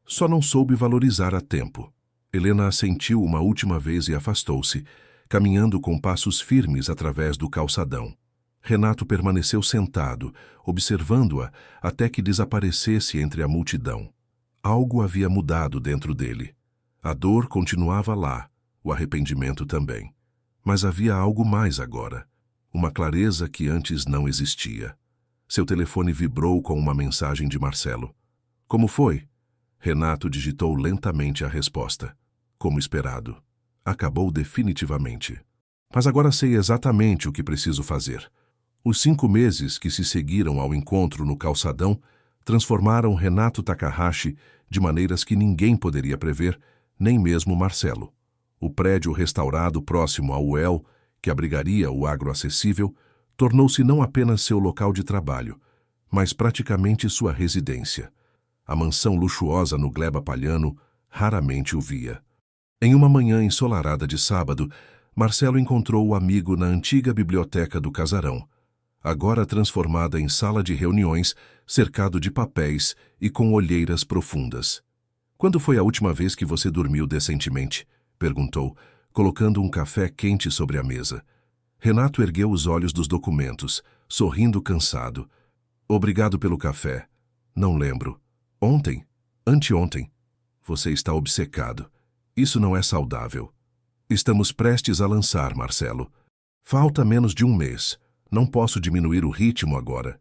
A: Só não soube valorizar a tempo. Helena assentiu uma última vez e afastou-se, caminhando com passos firmes através do calçadão. Renato permaneceu sentado, observando-a até que desaparecesse entre a multidão. Algo havia mudado dentro dele. A dor continuava lá, o arrependimento também. Mas havia algo mais agora, uma clareza que antes não existia. Seu telefone vibrou com uma mensagem de Marcelo. Como foi? Renato digitou lentamente a resposta. Como esperado. Acabou definitivamente. Mas agora sei exatamente o que preciso fazer. Os 5 meses que se seguiram ao encontro no calçadão transformaram Renato Takahashi de maneiras que ninguém poderia prever, nem mesmo Marcelo. O prédio restaurado próximo ao UEL, que abrigaria o agroacessível, tornou-se não apenas seu local de trabalho, mas praticamente sua residência. A mansão luxuosa no Gleba Palhano raramente o via. Em uma manhã ensolarada de sábado, Marcelo encontrou o amigo na antiga biblioteca do casarão, agora transformada em sala de reuniões, cercado de papéis e com olheiras profundas. Quando foi a última vez que você dormiu decentemente? Perguntou, colocando um café quente sobre a mesa. Renato ergueu os olhos dos documentos, sorrindo cansado. Obrigado pelo café. Não lembro. Ontem? Anteontem. Você está obcecado. Isso não é saudável. Estamos prestes a lançar, Marcelo. Falta menos de um mês. Não posso diminuir o ritmo agora.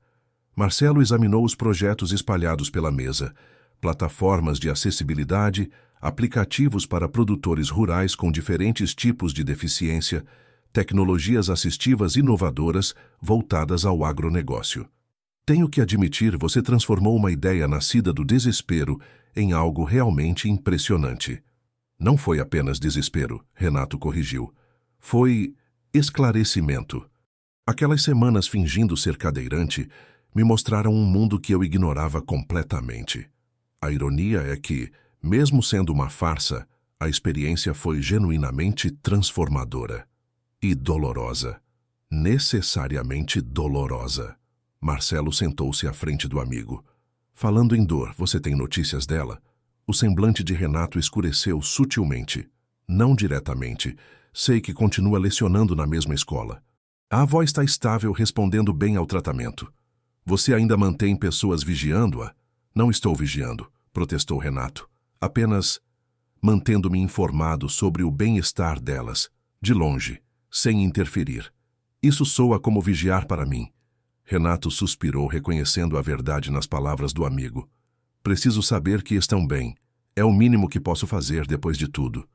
A: Marcelo examinou os projetos espalhados pela mesa. Plataformas de acessibilidade, aplicativos para produtores rurais com diferentes tipos de deficiência, tecnologias assistivas inovadoras voltadas ao agronegócio. Tenho que admitir, você transformou uma ideia nascida do desespero em algo realmente impressionante. Não foi apenas desespero, Renato corrigiu. Foi esclarecimento. Aquelas semanas fingindo ser cadeirante me mostraram um mundo que eu ignorava completamente. A ironia é que, mesmo sendo uma farsa, a experiência foi genuinamente transformadora. E dolorosa. Necessariamente dolorosa. Marcelo sentou-se à frente do amigo. Falando em dor, você tem notícias dela? O semblante de Renato escureceu sutilmente. Não diretamente. Sei que continua lecionando na mesma escola. A avó está estável, respondendo bem ao tratamento. Você ainda mantém pessoas vigiando-a? Não estou vigiando, protestou Renato. Apenas mantendo-me informado sobre o bem-estar delas, de longe, sem interferir. Isso soa como vigiar para mim. Renato suspirou, reconhecendo a verdade nas palavras do amigo. Preciso saber que estão bem. É o mínimo que posso fazer depois de tudo.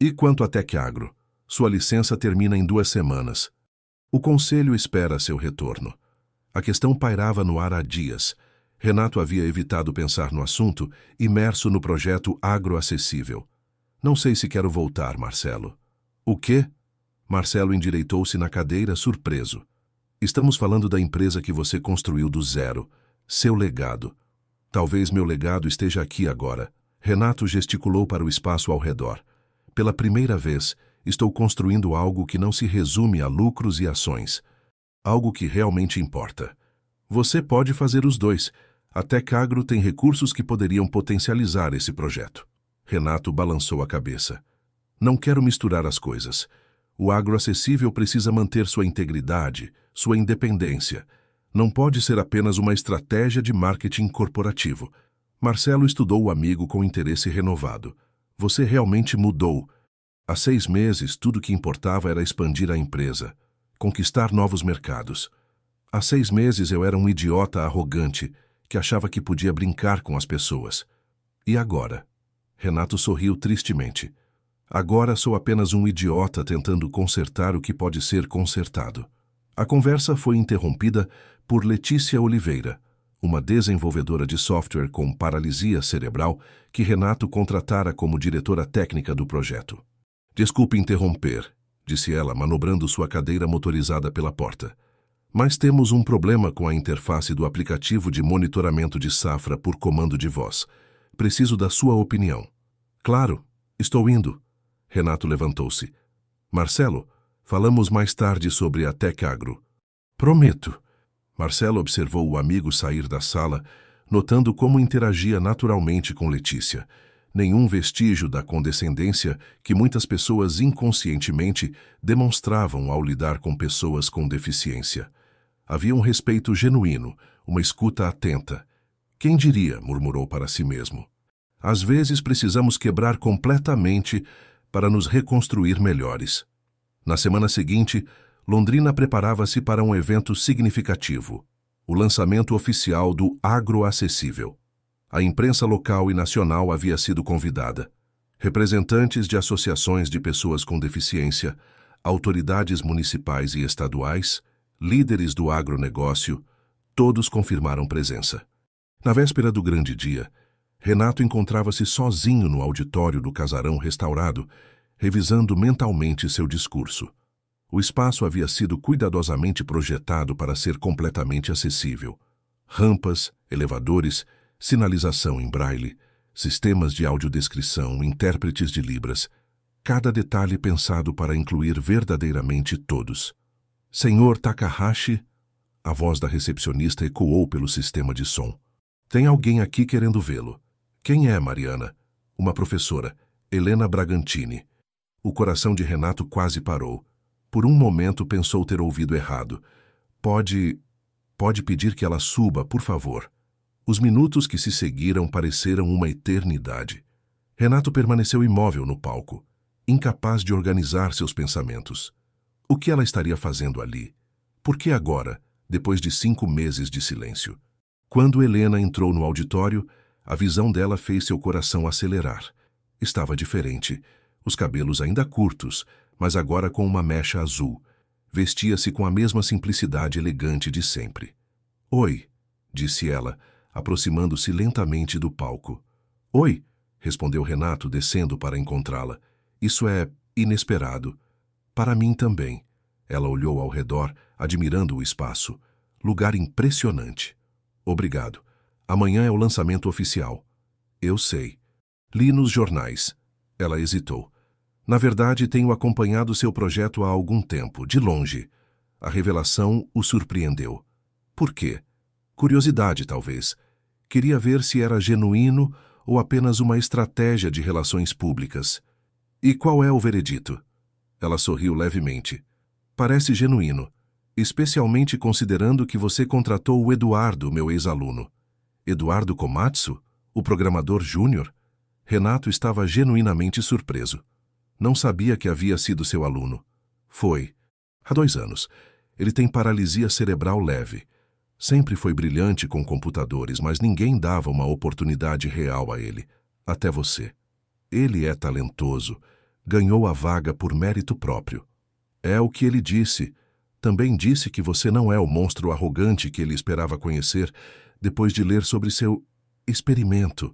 A: E quanto a Tecagro? Sua licença termina em 2 semanas. O conselho espera seu retorno. A questão pairava no ar há dias. Renato havia evitado pensar no assunto, imerso no projeto agroacessível. Não sei se quero voltar, Marcelo. O quê? Marcelo endireitou-se na cadeira, surpreso. Estamos falando da empresa que você construiu do zero. Seu legado. Talvez meu legado esteja aqui agora. Renato gesticulou para o espaço ao redor. Pela primeira vez, estou construindo algo que não se resume a lucros e ações. Algo que realmente importa. Você pode fazer os dois. A Tecagro tem recursos que poderiam potencializar esse projeto. Renato balançou a cabeça. Não quero misturar as coisas. O agroacessível precisa manter sua integridade, sua independência. Não pode ser apenas uma estratégia de marketing corporativo. Marcelo estudou o amigo com interesse renovado. Você realmente mudou. Há 6 meses, tudo que importava era expandir a empresa, conquistar novos mercados. Há 6 meses eu era um idiota arrogante que achava que podia brincar com as pessoas. E agora? Renato sorriu tristemente. Agora sou apenas um idiota tentando consertar o que pode ser consertado. A conversa foi interrompida por Letícia Oliveira, uma desenvolvedora de software com paralisia cerebral que Renato contratara como diretora técnica do projeto. Desculpe interromper, disse ela, manobrando sua cadeira motorizada pela porta. Mas temos um problema com a interface do aplicativo de monitoramento de safra por comando de voz. Preciso da sua opinião. Claro, estou indo. Renato levantou-se. Marcelo, falamos mais tarde sobre a Tecagro. Prometo. Marcelo observou o amigo sair da sala, notando como interagia naturalmente com Letícia. Nenhum vestígio da condescendência que muitas pessoas inconscientemente demonstravam ao lidar com pessoas com deficiência. Havia um respeito genuíno, uma escuta atenta. Quem diria, murmurou para si mesmo. Às vezes precisamos quebrar completamente para nos reconstruir melhores. Na semana seguinte, Londrina preparava-se para um evento significativo, o lançamento oficial do Agroacessível. A imprensa local e nacional havia sido convidada. Representantes de associações de pessoas com deficiência, autoridades municipais e estaduais, líderes do agronegócio, todos confirmaram presença. Na véspera do grande dia, Renato encontrava-se sozinho no auditório do casarão restaurado, revisando mentalmente seu discurso. O espaço havia sido cuidadosamente projetado para ser completamente acessível. Rampas, elevadores, sinalização em braille, sistemas de audiodescrição, intérpretes de libras, cada detalhe pensado para incluir verdadeiramente todos. Senhor Takahashi, a voz da recepcionista ecoou pelo sistema de som. Tem alguém aqui querendo vê-lo. Quem é, Mariana? Uma professora, Helena Bragantini. O coração de Renato quase parou. Por um momento pensou ter ouvido errado. Pode pedir que ela suba, por favor. Os minutos que se seguiram pareceram uma eternidade. Renato permaneceu imóvel no palco, incapaz de organizar seus pensamentos. O que ela estaria fazendo ali? Por que agora, depois de 5 meses de silêncio? Quando Helena entrou no auditório, a visão dela fez seu coração acelerar. Estava diferente. Os cabelos ainda curtos, mas agora com uma mecha azul. Vestia-se com a mesma simplicidade elegante de sempre. Oi, disse ela, aproximando-se lentamente do palco. Oi, respondeu Renato, descendo para encontrá-la. Isso é inesperado. Para mim também. Ela olhou ao redor, admirando o espaço. Lugar impressionante. Obrigado. Amanhã é o lançamento oficial. Eu sei. Li nos jornais. Ela hesitou. Na verdade, tenho acompanhado seu projeto há algum tempo, de longe. A revelação o surpreendeu. Por quê? Curiosidade, talvez. Queria ver se era genuíno ou apenas uma estratégia de relações públicas. E qual é o veredito? Ela sorriu levemente. Parece genuíno, especialmente considerando que você contratou o Eduardo, meu ex-aluno. Eduardo Komatsu? O programador júnior? Renato estava genuinamente surpreso. Não sabia que havia sido seu aluno. Foi. Há 2 anos. Ele tem paralisia cerebral leve. Sempre foi brilhante com computadores, mas ninguém dava uma oportunidade real a ele. Até você. Ele é talentoso. Ganhou a vaga por mérito próprio. É o que ele disse. Também disse que você não é o monstro arrogante que ele esperava conhecer depois de ler sobre seu experimento.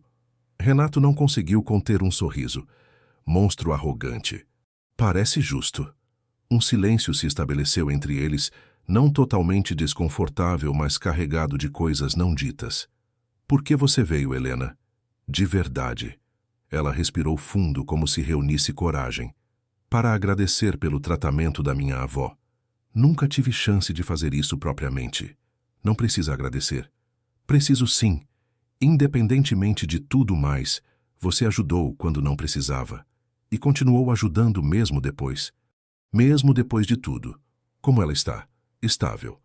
A: Renato não conseguiu conter um sorriso. Monstro arrogante. Parece justo. Um silêncio se estabeleceu entre eles, não totalmente desconfortável, mas carregado de coisas não ditas. Por que você veio, Helena? De verdade. Ela respirou fundo, como se reunisse coragem. Para agradecer pelo tratamento da minha avó. Nunca tive chance de fazer isso propriamente. Não precisa agradecer. Preciso sim. Independentemente de tudo mais, você ajudou quando não precisava. E continuou ajudando mesmo depois. Mesmo depois de tudo. Como ela está? Estável.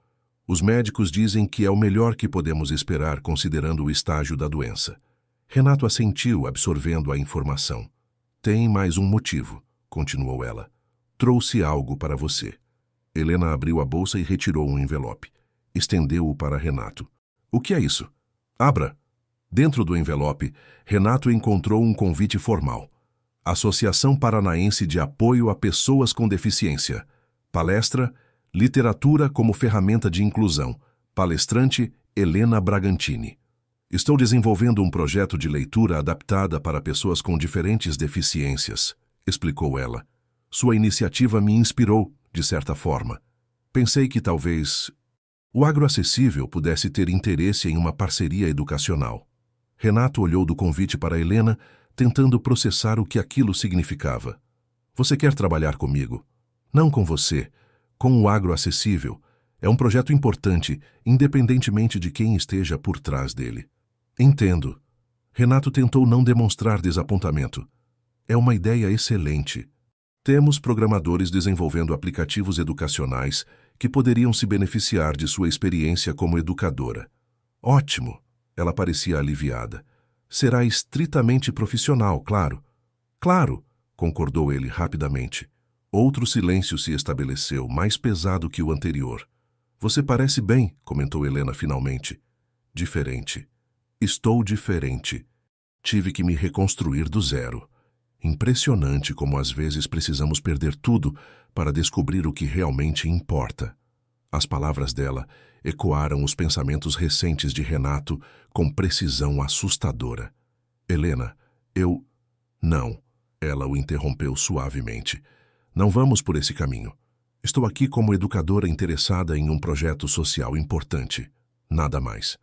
A: Os médicos dizem que é o melhor que podemos esperar considerando o estágio da doença. Renato assentiu, absorvendo a informação. Tem mais um motivo, continuou ela. Trouxe algo para você. Helena abriu a bolsa e retirou um envelope. Estendeu-o para Renato. O que é isso? Abra. Dentro do envelope, Renato encontrou um convite formal. Associação Paranaense de Apoio a Pessoas com Deficiência. Palestra, Literatura como Ferramenta de Inclusão. Palestrante, Helena Bragantini. Estou desenvolvendo um projeto de leitura adaptada para pessoas com diferentes deficiências, explicou ela. Sua iniciativa me inspirou, de certa forma. Pensei que talvez o agroacessível pudesse ter interesse em uma parceria educacional. Renato olhou do convite para Helena, tentando processar o que aquilo significava. Você quer trabalhar comigo? Não com você, com o agroacessível. É um projeto importante, independentemente de quem esteja por trás dele. Entendo. Renato tentou não demonstrar desapontamento. É uma ideia excelente. Temos programadores desenvolvendo aplicativos educacionais que poderiam se beneficiar de sua experiência como educadora. Ótimo! Ela parecia aliviada. Será estritamente profissional, claro. Claro, concordou ele rapidamente. Outro silêncio se estabeleceu, mais pesado que o anterior. Você parece bem, comentou Helena finalmente. Diferente. Estou diferente. Tive que me reconstruir do zero. Impressionante como às vezes precisamos perder tudo para descobrir o que realmente importa. As palavras dela ecoaram os pensamentos recentes de Renato com precisão assustadora. Helena, eu... Não, ela o interrompeu suavemente. Não vamos por esse caminho. Estou aqui como educadora interessada em um projeto social importante. Nada mais.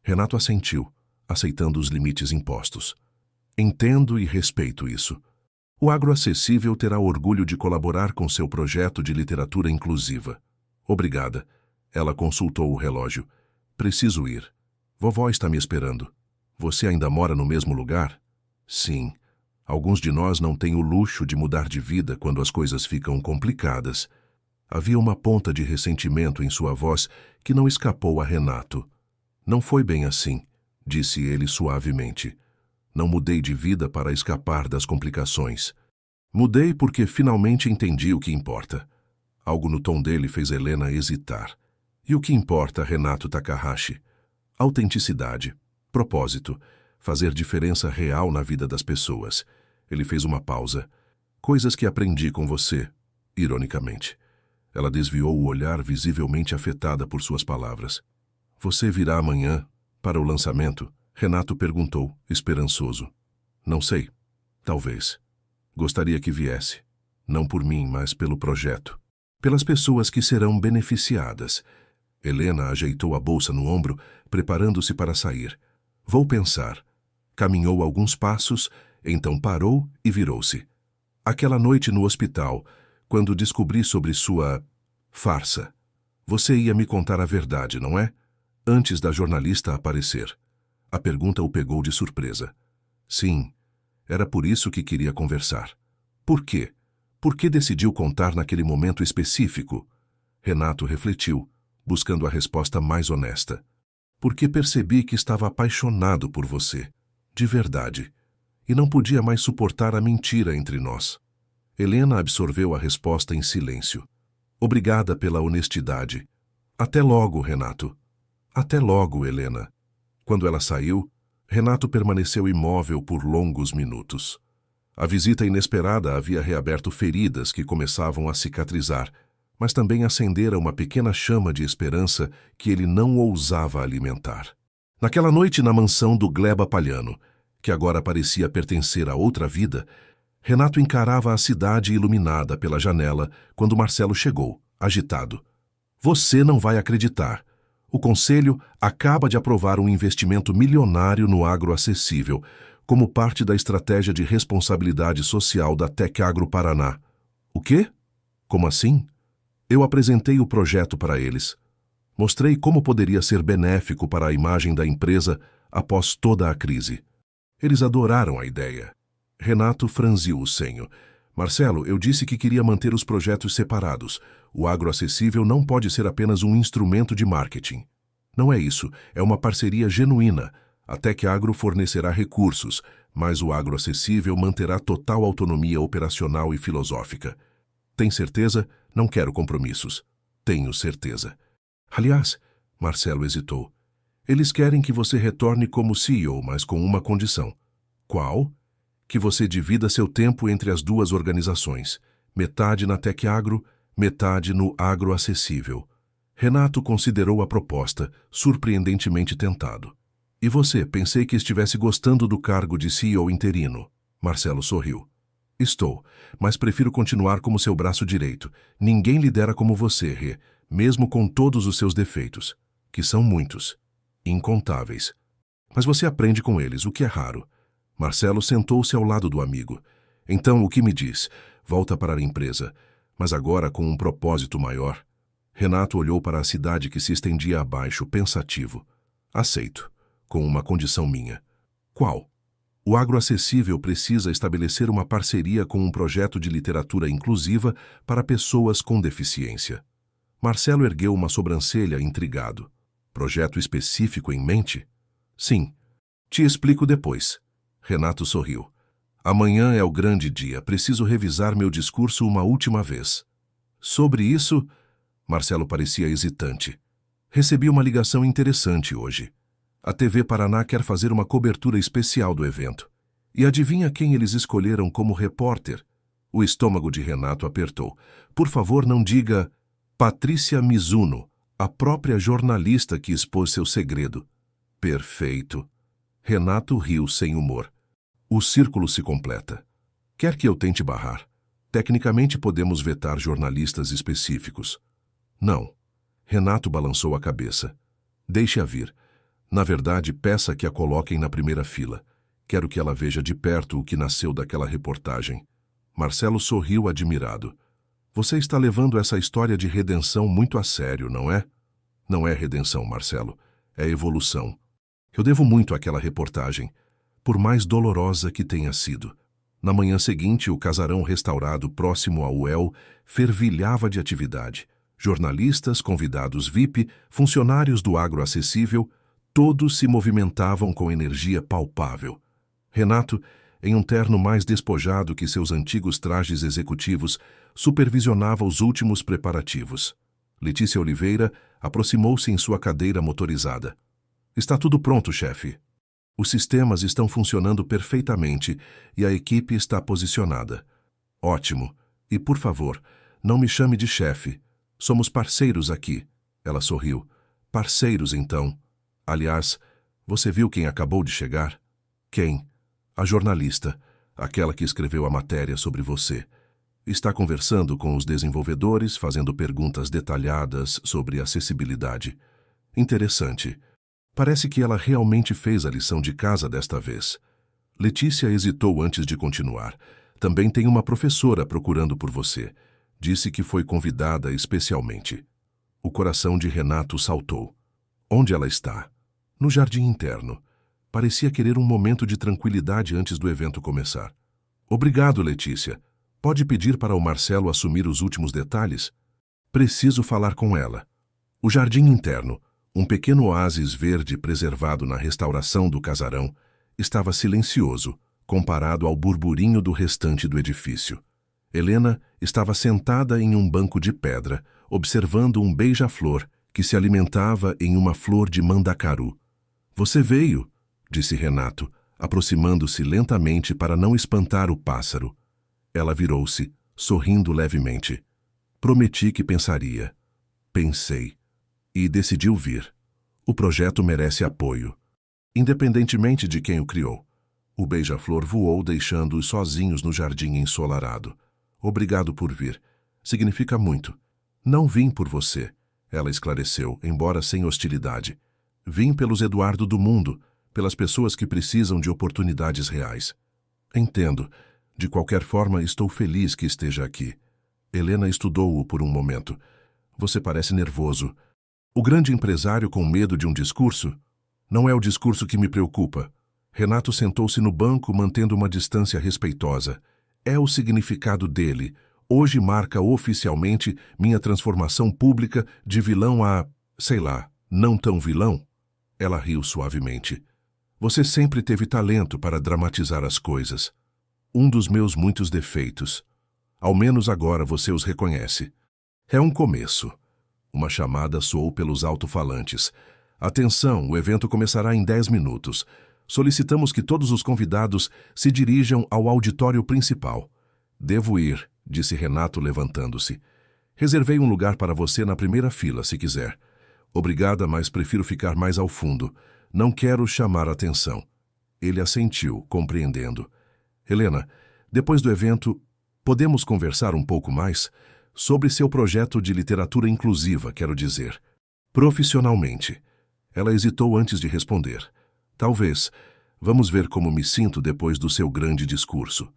A: Renato assentiu, aceitando os limites impostos. Entendo e respeito isso. O Agroacessível terá orgulho de colaborar com seu projeto de literatura inclusiva. Obrigada. Ela consultou o relógio. Preciso ir. Vovó está me esperando. Você ainda mora no mesmo lugar? Sim. Alguns de nós não têm o luxo de mudar de vida quando as coisas ficam complicadas. Havia uma ponta de ressentimento em sua voz que não escapou a Renato. Não foi bem assim, disse ele suavemente. Não mudei de vida para escapar das complicações. Mudei porque finalmente entendi o que importa. Algo no tom dele fez Helena hesitar. E o que importa, Renato Takahashi? Autenticidade, propósito, fazer diferença real na vida das pessoas. Ele fez uma pausa. Coisas que aprendi com você. ironicamente. Ela desviou o olhar, visivelmente afetada por suas palavras. Você virá amanhã para o lançamento? Renato perguntou, esperançoso. Não sei. Talvez. Gostaria que viesse. Não por mim, mas pelo projeto. Pelas pessoas que serão beneficiadas. Helena ajeitou a bolsa no ombro, preparando-se para sair. Vou pensar. Caminhou alguns passos, então parou e virou-se. Aquela noite no hospital, quando descobri sobre sua farsa. Você ia me contar a verdade, não é? Antes da jornalista aparecer. A pergunta o pegou de surpresa. Sim, era por isso que queria conversar. Por quê? Por que decidiu contar naquele momento específico? Renato refletiu, buscando a resposta mais honesta. Porque percebi que estava apaixonado por você, de verdade, e não podia mais suportar a mentira entre nós. Helena absorveu a resposta em silêncio. Obrigada pela honestidade. Até logo, Renato. Até logo, Helena. Quando ela saiu, Renato permaneceu imóvel por longos minutos. A visita inesperada havia reaberto feridas que começavam a cicatrizar, mas também acendera uma pequena chama de esperança que ele não ousava alimentar. Naquela noite na mansão do Gleba Palhano, que agora parecia pertencer a outra vida, Renato encarava a cidade iluminada pela janela quando Marcelo chegou, agitado. Você não vai acreditar. O Conselho acaba de aprovar um investimento milionário no agroacessível, como parte da estratégia de responsabilidade social da Tec Agro Paraná. O quê? Como assim? Eu apresentei o projeto para eles. Mostrei como poderia ser benéfico para a imagem da empresa após toda a crise. Eles adoraram a ideia. Renato franziu o senho. Marcelo, eu disse que queria manter os projetos separados. O agroacessível não pode ser apenas um instrumento de marketing. Não é isso, é uma parceria genuína. A Tec Agro fornecerá recursos, mas o agroacessível manterá total autonomia operacional e filosófica. Tem certeza? Não quero compromissos. Tenho certeza. Aliás, Marcelo hesitou. Eles querem que você retorne como CEO, mas com uma condição. Qual? Que você divida seu tempo entre as duas organizações. Metade na Tec Agro, metade no agroacessível. Renato considerou a proposta, surpreendentemente tentado. E você, pensei que estivesse gostando do cargo de CEO interino. Marcelo sorriu. Estou, mas prefiro continuar como seu braço direito. Ninguém lidera como você, Rê, mesmo com todos os seus defeitos, que são muitos, incontáveis. Mas você aprende com eles, o que é raro. Marcelo sentou-se ao lado do amigo. Então, o que me diz? Volta para a empresa, mas agora com um propósito maior. Renato olhou para a cidade que se estendia abaixo, pensativo. Aceito, com uma condição minha. Qual? O agroacessível precisa estabelecer uma parceria com um projeto de literatura inclusiva para pessoas com deficiência. Marcelo ergueu uma sobrancelha intrigado. Projeto específico em mente? Sim. Te explico depois. Renato sorriu. Amanhã é o grande dia. Preciso revisar meu discurso uma última vez. Sobre isso, Marcelo parecia hesitante. Recebi uma ligação interessante hoje. A TV Paraná quer fazer uma cobertura especial do evento. E adivinha quem eles escolheram como repórter? O estômago de Renato apertou. Por favor, não diga Patrícia Mizuno, a própria jornalista que expôs seu segredo. Perfeito. Renato riu sem humor. O círculo se completa. Quer que eu tente barrar? Tecnicamente podemos vetar jornalistas específicos. Não. Renato balançou a cabeça. Deixe-a vir. Na verdade, peça que a coloquem na primeira fila. Quero que ela veja de perto o que nasceu daquela reportagem. Marcelo sorriu admirado. Você está levando essa história de redenção muito a sério, não é? Não é redenção, Marcelo. É evolução. Eu devo muito àquela reportagem, por mais dolorosa que tenha sido. Na manhã seguinte, o casarão restaurado próximo ao UEL fervilhava de atividade. Jornalistas, convidados VIP, funcionários do agroacessível, todos se movimentavam com energia palpável. Renato, em um terno mais despojado que seus antigos trajes executivos, supervisionava os últimos preparativos. Letícia Oliveira aproximou-se em sua cadeira motorizada. Está tudo pronto, chefe. Os sistemas estão funcionando perfeitamente e a equipe está posicionada. Ótimo. E, por favor, Não me chame de chefe. Somos parceiros aqui. Ela sorriu. Parceiros, então. Aliás, você viu quem acabou de chegar? Quem? A jornalista, aquela que escreveu a matéria sobre você. Está conversando com os desenvolvedores, fazendo perguntas detalhadas sobre acessibilidade. Interessante. Parece que ela realmente fez a lição de casa desta vez. Letícia hesitou antes de continuar. Também tem uma professora procurando por você. Disse que foi convidada especialmente. O coração de Renato saltou. Onde ela está? No jardim interno. Parecia querer um momento de tranquilidade antes do evento começar. Obrigado, Letícia. Pode pedir para o Marcelo assumir os últimos detalhes? Preciso falar com ela. O jardim interno, um pequeno oásis verde preservado na restauração do casarão, estava silencioso, comparado ao burburinho do restante do edifício. Helena estava sentada em um banco de pedra, observando um beija-flor que se alimentava em uma flor de mandacaru. Você veio, disse Renato, aproximando-se lentamente para não espantar o pássaro. Ela virou-se, sorrindo levemente. Prometi que pensaria. Pensei. E decidiu vir. O projeto merece apoio, independentemente de quem o criou. O beija-flor voou, deixando-os sozinhos no jardim ensolarado. Obrigado por vir. Significa muito. Não vim por você, ela esclareceu, embora sem hostilidade. Vim pelos Eduardo do mundo, pelas pessoas que precisam de oportunidades reais. Entendo. De qualquer forma, estou feliz que esteja aqui. Helena estudou-o por um momento. Você parece nervoso. O grande empresário com medo de um discurso? Não é o discurso que me preocupa. Renato sentou-se no banco, mantendo uma distância respeitosa. É o significado dele. Hoje marca oficialmente minha transformação pública de vilão a, sei lá, não tão vilão? Ela riu suavemente. Você sempre teve talento para dramatizar as coisas. Um dos meus muitos defeitos. Ao menos agora você os reconhece. É um começo. Uma chamada soou pelos alto-falantes. Atenção, o evento começará em 10 minutos. Solicitamos que todos os convidados se dirijam ao auditório principal. Devo ir, disse Renato levantando-se. Reservei um lugar para você na primeira fila, se quiser. Obrigada, mas prefiro ficar mais ao fundo. Não quero chamar a atenção. Ele assentiu, compreendendo. Helena, depois do evento, podemos conversar um pouco mais? Sobre seu projeto de literatura inclusiva, quero dizer. Profissionalmente. Ela hesitou antes de responder. Talvez. Vamos ver como me sinto depois do seu grande discurso.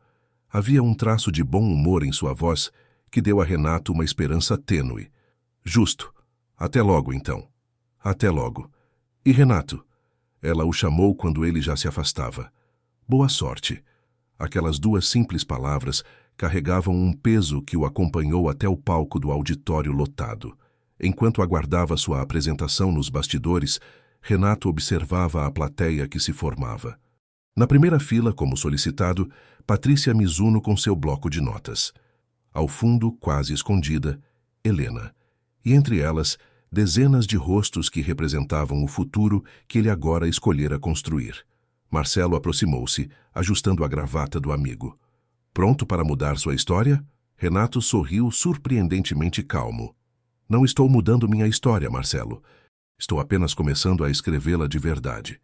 A: Havia um traço de bom humor em sua voz que deu a Renato uma esperança tênue. Justo. Até logo, então. Até logo. E Renato? Ela o chamou quando ele já se afastava. Boa sorte. Aquelas duas simples palavras carregavam um peso que o acompanhou até o palco do auditório lotado. Enquanto aguardava sua apresentação nos bastidores, Renato observava a plateia que se formava. Na primeira fila, como solicitado, Patrícia Mizuno com seu bloco de notas. Ao fundo, quase escondida, Helena. E entre elas, dezenas de rostos que representavam o futuro que ele agora escolhera construir. Marcelo aproximou-se, ajustando a gravata do amigo. Pronto para mudar sua história? Renato sorriu surpreendentemente calmo. Não estou mudando minha história, Marcelo. Estou apenas começando a escrevê-la de verdade.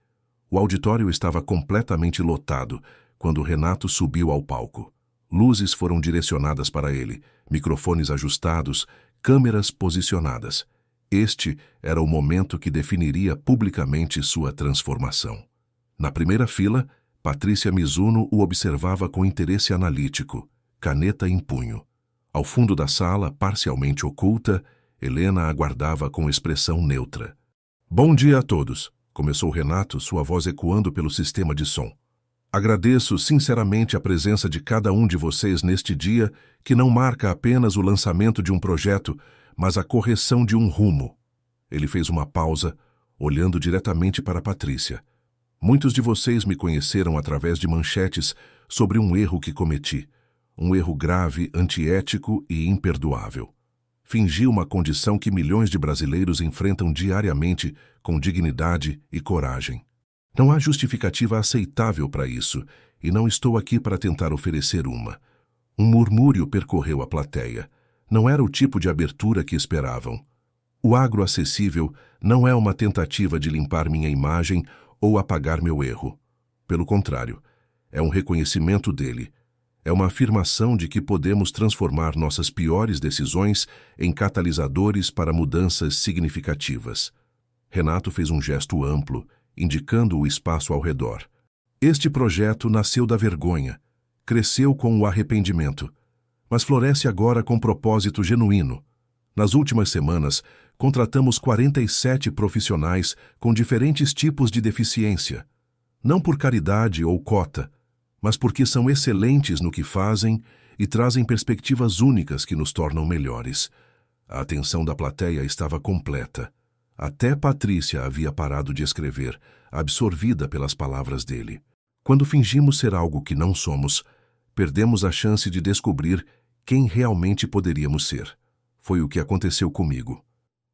A: O auditório estava completamente lotado quando Renato subiu ao palco. Luzes foram direcionadas para ele, microfones ajustados, câmeras posicionadas. Este era o momento que definiria publicamente sua transformação. Na primeira fila, Patrícia Mizuno o observava com interesse analítico, caneta em punho. Ao fundo da sala, parcialmente oculta, Helena aguardava com expressão neutra. Bom dia a todos, começou Renato, sua voz ecoando pelo sistema de som. Agradeço sinceramente a presença de cada um de vocês neste dia que não marca apenas o lançamento de um projeto, mas a correção de um rumo. Ele fez uma pausa, olhando diretamente para Patrícia. Muitos de vocês me conheceram através de manchetes sobre um erro que cometi. Um erro grave, antiético e imperdoável. Fingi uma condição que milhões de brasileiros enfrentam diariamente com dignidade e coragem. Não há justificativa aceitável para isso, e não estou aqui para tentar oferecer uma. Um murmúrio percorreu a plateia. Não era o tipo de abertura que esperavam. O agroacessível não é uma tentativa de limpar minha imagem ou apagar meu erro. Pelo contrário, é um reconhecimento dele. É uma afirmação de que podemos transformar nossas piores decisões em catalisadores para mudanças significativas. Renato fez um gesto amplo, indicando o espaço ao redor. Este projeto nasceu da vergonha, cresceu com o arrependimento, mas floresce agora com propósito genuíno. Nas últimas semanas, contratamos 47 profissionais com diferentes tipos de deficiência, não por caridade ou cota, mas porque são excelentes no que fazem e trazem perspectivas únicas que nos tornam melhores. A atenção da plateia estava completa. Até Patrícia havia parado de escrever, absorvida pelas palavras dele. Quando fingimos ser algo que não somos, perdemos a chance de descobrir quem realmente poderíamos ser. Foi o que aconteceu comigo.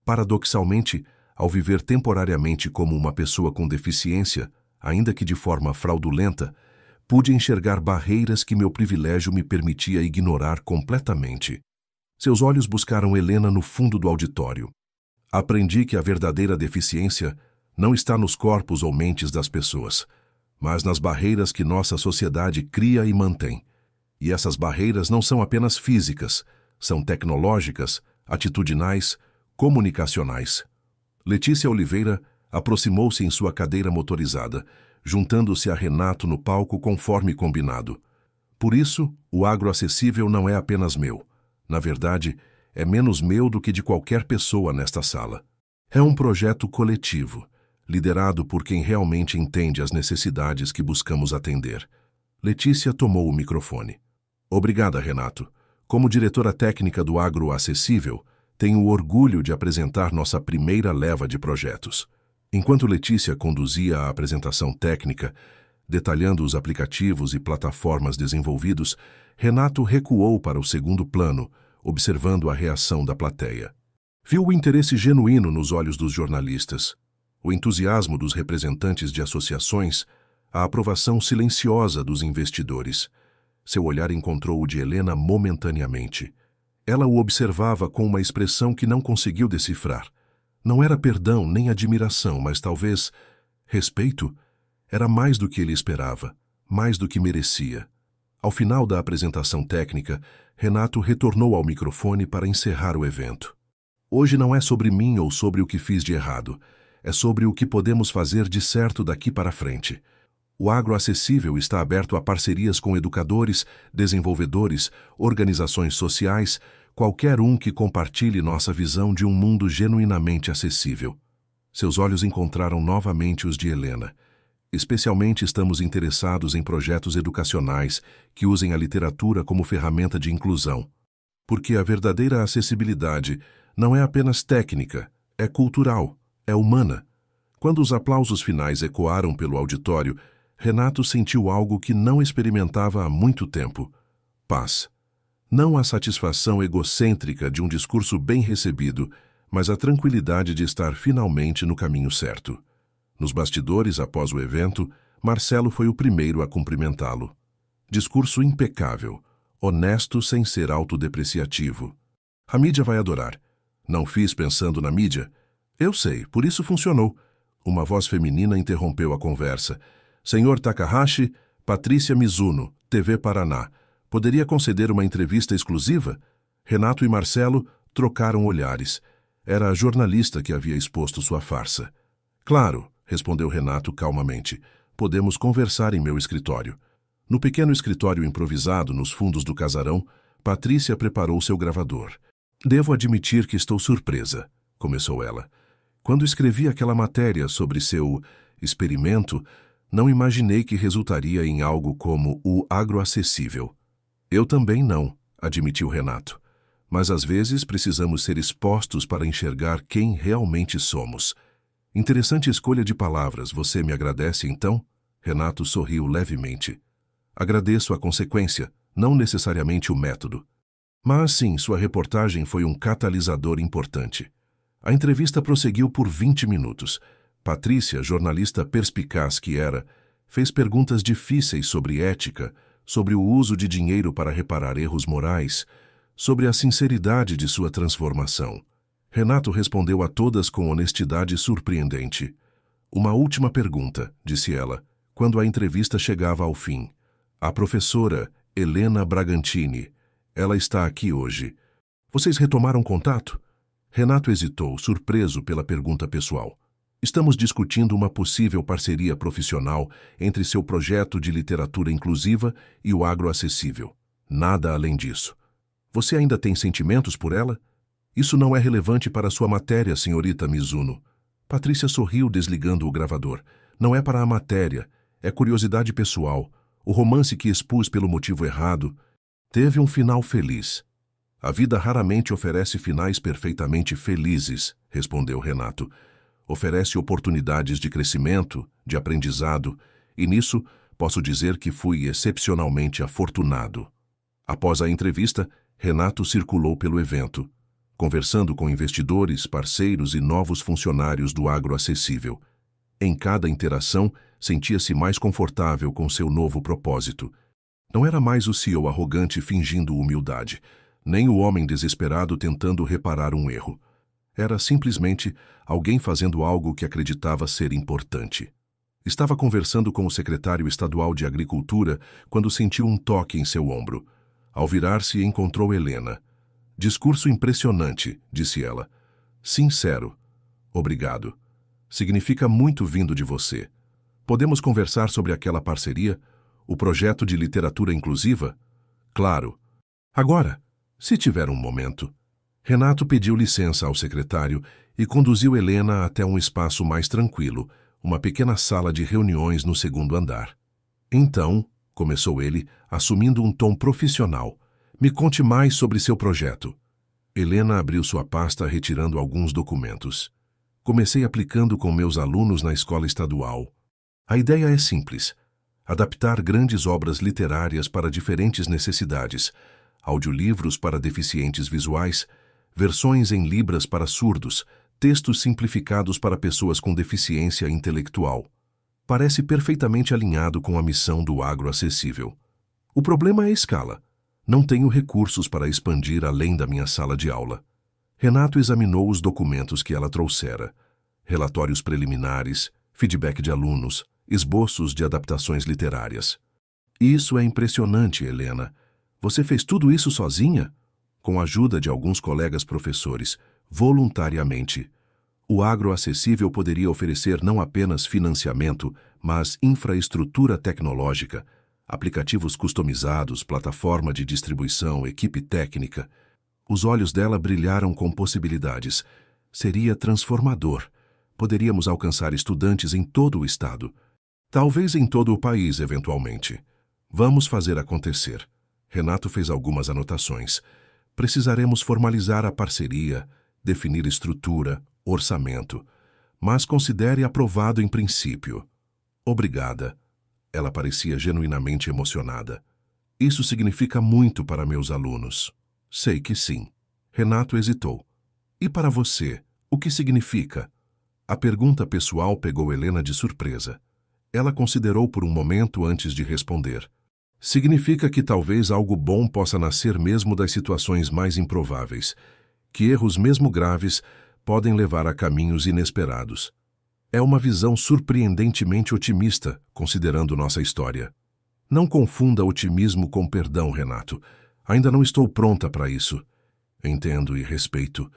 A: Paradoxalmente, ao viver temporariamente como uma pessoa com deficiência, ainda que de forma fraudulenta, pude enxergar barreiras que meu privilégio me permitia ignorar completamente. Seus olhos buscaram Helena no fundo do auditório. Aprendi que a verdadeira deficiência não está nos corpos ou mentes das pessoas, mas nas barreiras que nossa sociedade cria e mantém. E essas barreiras não são apenas físicas, são tecnológicas, atitudinais, comunicacionais. Letícia Oliveira aproximou-se em sua cadeira motorizada, juntando-se a Renato no palco conforme combinado. Por isso, o agroacessível não é apenas meu. Na verdade, é menos meu do que de qualquer pessoa nesta sala. É um projeto coletivo, liderado por quem realmente entende as necessidades que buscamos atender. Letícia tomou o microfone. Obrigada, Renato. Como diretora técnica do Agroacessível, tenho o orgulho de apresentar nossa primeira leva de projetos. Enquanto Letícia conduzia a apresentação técnica, detalhando os aplicativos e plataformas desenvolvidos, Renato recuou para o segundo plano, observando a reação da plateia. Viu o interesse genuíno nos olhos dos jornalistas, o entusiasmo dos representantes de associações, a aprovação silenciosa dos investidores. Seu olhar encontrou o de Helena momentaneamente. Ela o observava com uma expressão que não conseguiu decifrar. Não era perdão nem admiração, mas talvez respeito. Era mais do que ele esperava, mais do que merecia. Ao final da apresentação técnica, Renato retornou ao microfone para encerrar o evento. Hoje não é sobre mim ou sobre o que fiz de errado. É sobre o que podemos fazer de certo daqui para frente. O Agroacessível está aberto a parcerias com educadores, desenvolvedores, organizações sociais, qualquer um que compartilhe nossa visão de um mundo genuinamente acessível. Seus olhos encontraram novamente os de Helena. Especialmente estamos interessados em projetos educacionais que usem a literatura como ferramenta de inclusão. Porque a verdadeira acessibilidade não é apenas técnica, é cultural, é humana. Quando os aplausos finais ecoaram pelo auditório, Renato sentiu algo que não experimentava há muito tempo: paz. Não a satisfação egocêntrica de um discurso bem recebido, mas a tranquilidade de estar finalmente no caminho certo. Nos bastidores, após o evento, Marcelo foi o primeiro a cumprimentá-lo. Discurso impecável, honesto sem ser autodepreciativo. A mídia vai adorar. Não fiz pensando na mídia? Eu sei, por isso funcionou. Uma voz feminina interrompeu a conversa. Senhor Takahashi, Patrícia Mizuno, TV Paraná. Poderia conceder uma entrevista exclusiva? Renato e Marcelo trocaram olhares. Era a jornalista que havia exposto sua farsa. Claro, respondeu Renato calmamente. Podemos conversar em meu escritório. No pequeno escritório improvisado nos fundos do casarão, Patrícia preparou seu gravador. Devo admitir que estou surpresa, começou ela. Quando escrevi aquela matéria sobre seu experimento, não imaginei que resultaria em algo como o agroacessível. Eu também não, admitiu Renato. Mas às vezes precisamos ser expostos para enxergar quem realmente somos. Interessante escolha de palavras. Você me agradece, então? Renato sorriu levemente. Agradeço a consequência, não necessariamente o método. Mas sim, sua reportagem foi um catalisador importante. A entrevista prosseguiu por 20 minutos. Patrícia, jornalista perspicaz que era, fez perguntas difíceis sobre ética, sobre o uso de dinheiro para reparar erros morais, sobre a sinceridade de sua transformação. Renato respondeu a todas com honestidade surpreendente. Uma última pergunta, disse ela, quando a entrevista chegava ao fim. A professora Helena Bragantini. Ela está aqui hoje. Vocês retomaram contato? Renato hesitou, surpreso pela pergunta pessoal. Estamos discutindo uma possível parceria profissional entre seu projeto de literatura inclusiva e o agroacessível. Nada além disso. Você ainda tem sentimentos por ela? Isso não é relevante para sua matéria, senhorita Mizuno. Patrícia sorriu, desligando o gravador. Não é para a matéria, é curiosidade pessoal. O romance que expus pelo motivo errado teve um final feliz. A vida raramente oferece finais perfeitamente felizes, respondeu Renato. Oferece oportunidades de crescimento, de aprendizado, e nisso posso dizer que fui excepcionalmente afortunado. Após a entrevista, Renato circulou pelo evento, conversando com investidores, parceiros e novos funcionários do agroacessível. Em cada interação, sentia-se mais confortável com seu novo propósito. Não era mais o CEO arrogante fingindo humildade, nem o homem desesperado tentando reparar um erro. Era simplesmente alguém fazendo algo que acreditava ser importante. Estava conversando com o secretário estadual de Agricultura quando sentiu um toque em seu ombro. Ao virar-se, encontrou Helena. Discurso impressionante, disse ela. Sincero. Obrigado. Significa muito vindo de você. Podemos conversar sobre aquela parceria? O projeto de literatura inclusiva? Claro. Agora, se tiver um momento. Renato pediu licença ao secretário e conduziu Helena até um espaço mais tranquilo, uma pequena sala de reuniões no segundo andar. Então, começou ele, assumindo um tom profissional, me conte mais sobre seu projeto. Helena abriu sua pasta retirando alguns documentos. Comecei aplicando com meus alunos na escola estadual. A ideia é simples: adaptar grandes obras literárias para diferentes necessidades, audiolivros para deficientes visuais, versões em libras para surdos, textos simplificados para pessoas com deficiência intelectual. Parece perfeitamente alinhado com a missão do agroacessível. O problema é a escala. Não tenho recursos para expandir além da minha sala de aula. Renato examinou os documentos que ela trouxera. Relatórios preliminares, feedback de alunos, esboços de adaptações literárias. Isso é impressionante, Helena. Você fez tudo isso sozinha? Com a ajuda de alguns colegas professores, voluntariamente. O agroacessível poderia oferecer não apenas financiamento, mas infraestrutura tecnológica, aplicativos customizados, plataforma de distribuição, equipe técnica. Os olhos dela brilharam com possibilidades. Seria transformador. Poderíamos alcançar estudantes em todo o estado. Talvez em todo o país, eventualmente. Vamos fazer acontecer. Renato fez algumas anotações. Precisaremos formalizar a parceria, definir estrutura, orçamento. Mas considere aprovado em princípio. Obrigada. Ela parecia genuinamente emocionada. Isso significa muito para meus alunos. Sei que sim. Renato hesitou. E para você, o que significa? A pergunta pessoal pegou Helena de surpresa. Ela considerou por um momento antes de responder. Significa que talvez algo bom possa nascer mesmo das situações mais improváveis, que erros mesmo graves podem levar a caminhos inesperados. É uma visão surpreendentemente otimista, considerando nossa história. Não confunda otimismo com perdão, Renato. Ainda não estou pronta para isso. Entendo e respeito.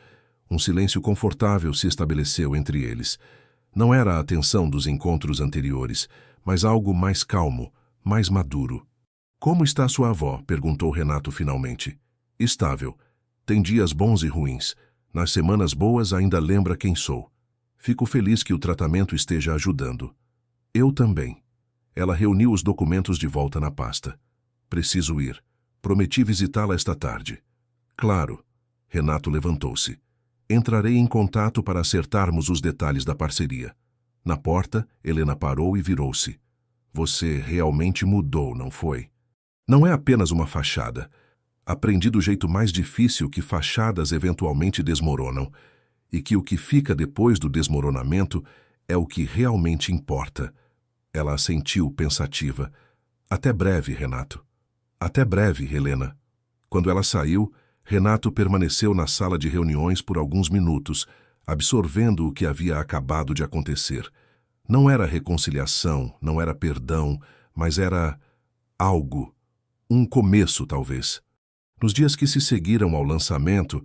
A: Um silêncio confortável se estabeleceu entre eles. Não era a tensão dos encontros anteriores, mas algo mais calmo, mais maduro. Como está sua avó? Perguntou Renato finalmente. Estável. Tem dias bons e ruins. Nas semanas boas ainda lembra quem sou. Fico feliz que o tratamento esteja ajudando. Eu também. Ela reuniu os documentos de volta na pasta. Preciso ir. Prometi visitá-la esta tarde. Claro. Renato levantou-se. Entrarei em contato para acertarmos os detalhes da parceria. Na porta, Helena parou e virou-se. Você realmente mudou, não foi? Não é apenas uma fachada. Aprendi do jeito mais difícil que fachadas eventualmente desmoronam, e que o que fica depois do desmoronamento é o que realmente importa. Ela assentiu pensativa. Até breve, Renato. Até breve, Helena. Quando ela saiu, Renato permaneceu na sala de reuniões por alguns minutos, absorvendo o que havia acabado de acontecer. Não era reconciliação, não era perdão, mas era algo. Um começo, talvez. Nos dias que se seguiram ao lançamento,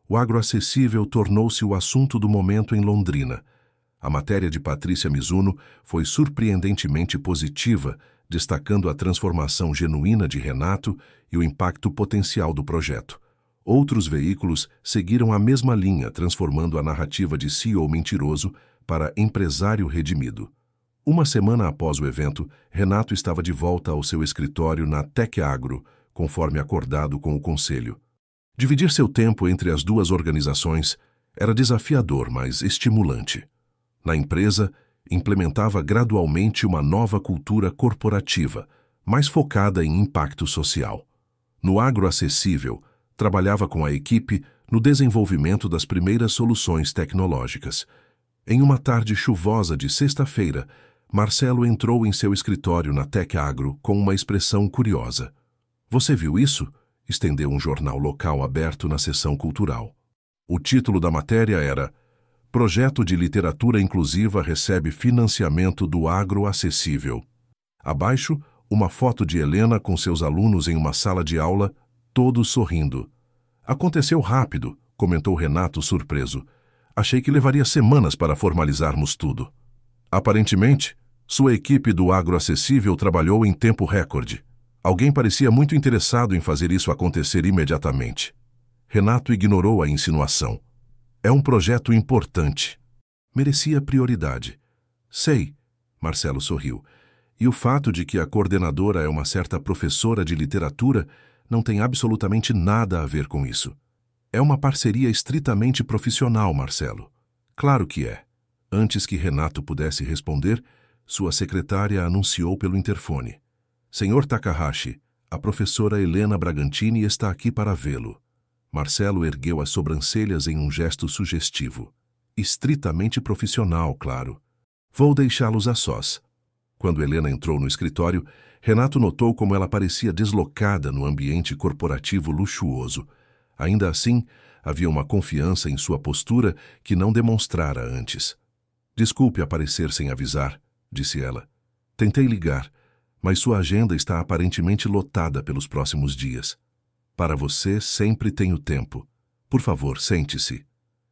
A: o agroacessível tornou-se o assunto do momento em Londrina. A matéria de Patrícia Mizuno foi surpreendentemente positiva, destacando a transformação genuína de Renato e o impacto potencial do projeto. Outros veículos seguiram a mesma linha, transformando a narrativa de CEO mentiroso para empresário redimido. Uma semana após o evento, Renato estava de volta ao seu escritório na Tec Agro, conforme acordado com o conselho. Dividir seu tempo entre as duas organizações era desafiador, mas estimulante. Na empresa, implementava gradualmente uma nova cultura corporativa, mais focada em impacto social. No agroacessível, trabalhava com a equipe no desenvolvimento das primeiras soluções tecnológicas. Em uma tarde chuvosa de sexta-feira, Marcelo entrou em seu escritório na Tec Agro com uma expressão curiosa. "Você viu isso?" estendeu um jornal local aberto na seção cultural. O título da matéria era "Projeto de Literatura Inclusiva recebe financiamento do Agroacessível". Abaixo, uma foto de Helena com seus alunos em uma sala de aula, todos sorrindo. "Aconteceu rápido", comentou Renato surpreso. "Achei que levaria semanas para formalizarmos tudo." Aparentemente, sua equipe do Agroacessível trabalhou em tempo recorde. Alguém parecia muito interessado em fazer isso acontecer imediatamente. Renato ignorou a insinuação. "É um projeto importante. Merecia prioridade." "Sei", Marcelo sorriu. "E o fato de que a coordenadora é uma certa professora de literatura não tem absolutamente nada a ver com isso. É uma parceria estritamente profissional, Marcelo." "Claro que é." Antes que Renato pudesse responder, sua secretária anunciou pelo interfone. "Senhor Takahashi, a professora Helena Bragantini está aqui para vê-lo." Marcelo ergueu as sobrancelhas em um gesto sugestivo. Estritamente profissional, claro. "Vou deixá-los a sós." Quando Helena entrou no escritório, Renato notou como ela parecia deslocada no ambiente corporativo luxuoso. Ainda assim, havia uma confiança em sua postura que não demonstrara antes. "Desculpe aparecer sem avisar", disse ela. "Tentei ligar, mas sua agenda está aparentemente lotada pelos próximos dias. Para você, sempre tenho tempo. Por favor, sente-se."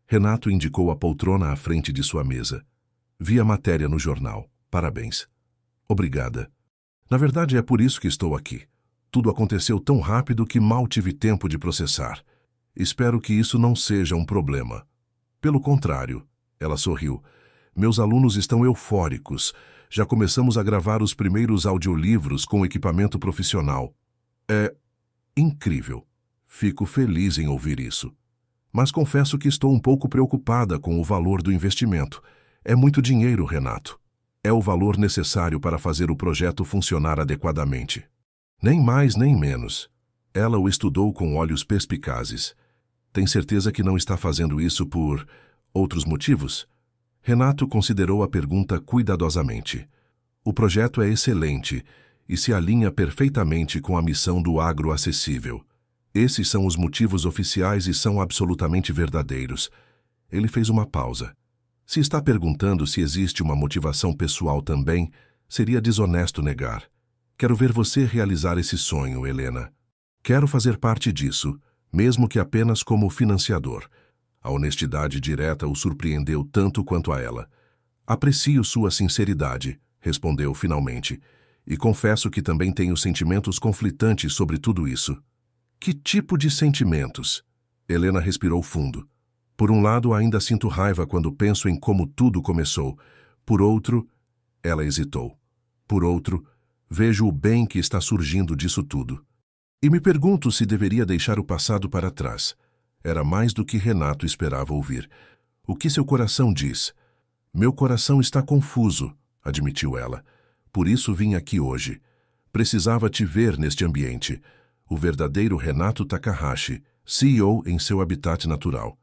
A: Renato indicou a poltrona à frente de sua mesa. "Vi a matéria no jornal. Parabéns." "Obrigada. Na verdade, é por isso que estou aqui. Tudo aconteceu tão rápido que mal tive tempo de processar. Espero que isso não seja um problema." "Pelo contrário", ela sorriu. "Meus alunos estão eufóricos. Já começamos a gravar os primeiros audiolivros com equipamento profissional. É incrível. Fico feliz em ouvir isso. Mas confesso que estou um pouco preocupada com o valor do investimento. É muito dinheiro, Renato. É o valor necessário para fazer o projeto funcionar adequadamente." "Nem mais nem menos." Ela o estudou com olhos perspicazes. "Tem certeza que não está fazendo isso por outros motivos?" Renato considerou a pergunta cuidadosamente. "O projeto é excelente e se alinha perfeitamente com a missão do Agroacessível. Esses são os motivos oficiais e são absolutamente verdadeiros." Ele fez uma pausa. "Se está perguntando se existe uma motivação pessoal também, seria desonesto negar. Quero ver você realizar esse sonho, Helena. Quero fazer parte disso, mesmo que apenas como financiador." A honestidade direta o surpreendeu tanto quanto a ela. "Aprecio sua sinceridade", respondeu finalmente, "e confesso que também tenho sentimentos conflitantes sobre tudo isso." "Que tipo de sentimentos?" Helena respirou fundo. "Por um lado, ainda sinto raiva quando penso em como tudo começou. Por outro..." Ela hesitou. "Por outro, vejo o bem que está surgindo disso tudo. E me pergunto se deveria deixar o passado para trás." Era mais do que Renato esperava ouvir. "O que seu coração diz?" "Meu coração está confuso", admitiu ela. "Por isso vim aqui hoje. Precisava te ver neste ambiente. O verdadeiro Renato Takahashi, CEO em seu habitat natural.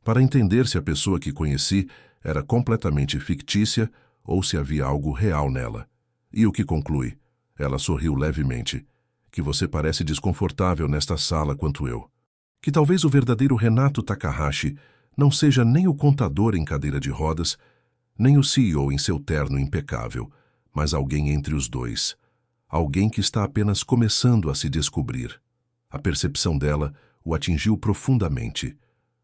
A: Para entender se a pessoa que conheci era completamente fictícia ou se havia algo real nela. E o que conclui?" Ela sorriu levemente. "Que você parece desconfortável nesta sala quanto eu." Que talvez o verdadeiro Renato Takahashi não seja nem o contador em cadeira de rodas, nem o CEO em seu terno impecável, mas alguém entre os dois. Alguém que está apenas começando a se descobrir. A percepção dela o atingiu profundamente.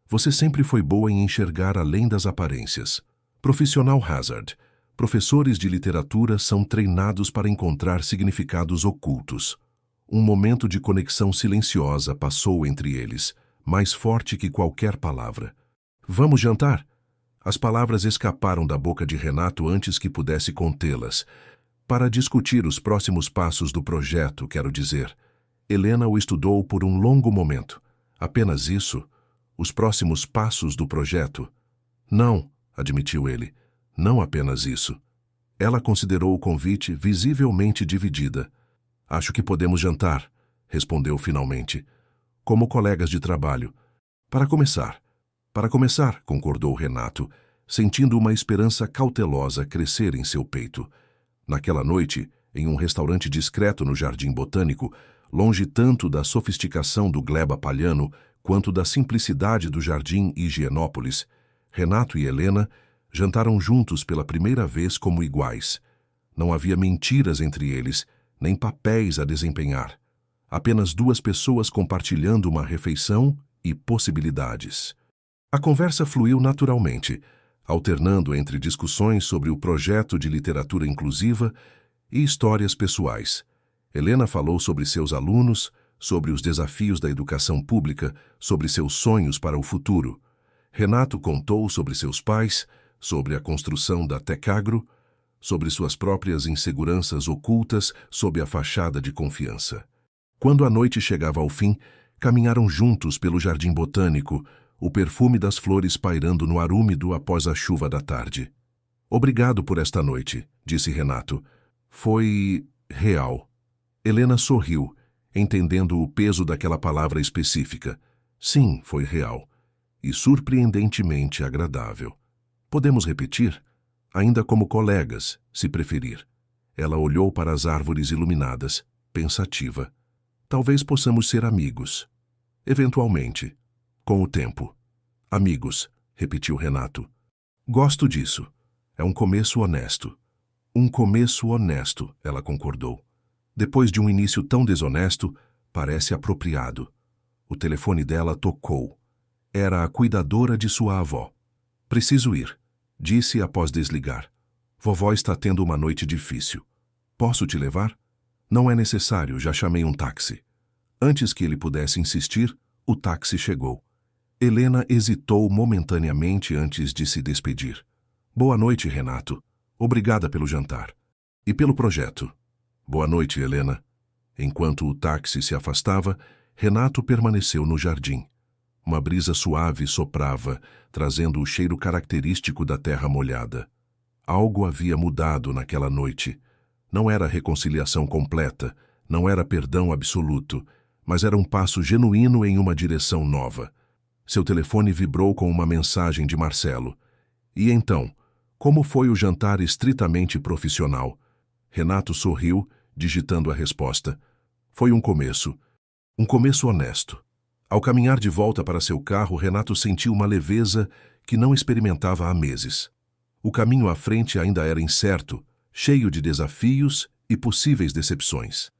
A: Você sempre foi boa em enxergar além das aparências. Profissional Hazard. Professores de literatura são treinados para encontrar significados ocultos. Um momento de conexão silenciosa passou entre eles, mais forte que qualquer palavra. Vamos jantar? As palavras escaparam da boca de Renato antes que pudesse contê-las. Para discutir os próximos passos do projeto, quero dizer. Helena o estudou por um longo momento. Apenas isso? Os próximos passos do projeto? Não, admitiu ele. Não apenas isso. Ela considerou o convite visivelmente dividida. Acho que podemos jantar, respondeu finalmente. Como colegas de trabalho. Para começar, concordou Renato, sentindo uma esperança cautelosa crescer em seu peito. Naquela noite, em um restaurante discreto no Jardim Botânico, longe tanto da sofisticação do Gleba Palhano quanto da simplicidade do Jardim Higienópolis, Renato e Helena jantaram juntos pela primeira vez como iguais. Não havia mentiras entre eles, nem papéis a desempenhar. Apenas duas pessoas compartilhando uma refeição e possibilidades. A conversa fluiu naturalmente, alternando entre discussões sobre o projeto de literatura inclusiva e histórias pessoais. Helena falou sobre seus alunos, sobre os desafios da educação pública, sobre seus sonhos para o futuro. Renato contou sobre seus pais, sobre a construção da Tecagro, sobre suas próprias inseguranças ocultas sob a fachada de confiança. Quando a noite chegava ao fim, caminharam juntos pelo Jardim Botânico, o perfume das flores pairando no ar úmido após a chuva da tarde. Obrigado por esta noite, disse Renato. Foi real. Helena sorriu, entendendo o peso daquela palavra específica. Sim, foi real. E surpreendentemente agradável. Podemos repetir? Ainda como colegas, se preferir. Ela olhou para as árvores iluminadas, pensativa. Talvez possamos ser amigos. Eventualmente. Com o tempo. Amigos, repetiu Renato. Gosto disso. É um começo honesto. Um começo honesto, ela concordou. Depois de um início tão desonesto, parece apropriado. O telefone dela tocou. Era a cuidadora de sua avó. Preciso ir, disse após desligar. Vovó está tendo uma noite difícil. Posso te levar? Não é necessário, já chamei um táxi. Antes que ele pudesse insistir, o táxi chegou. Helena hesitou momentaneamente antes de se despedir. Boa noite, Renato. Obrigada pelo jantar. E pelo projeto. Boa noite, Helena. Enquanto o táxi se afastava, Renato permaneceu no jardim. Uma brisa suave soprava, trazendo o cheiro característico da terra molhada. Algo havia mudado naquela noite. Não era reconciliação completa, não era perdão absoluto, mas era um passo genuíno em uma direção nova. Seu telefone vibrou com uma mensagem de Marcelo. E então, como foi o jantar estritamente profissional? Renato sorriu, digitando a resposta. Foi um começo honesto. Ao caminhar de volta para seu carro, Renato sentiu uma leveza que não experimentava há meses. O caminho à frente ainda era incerto, cheio de desafios e possíveis decepções.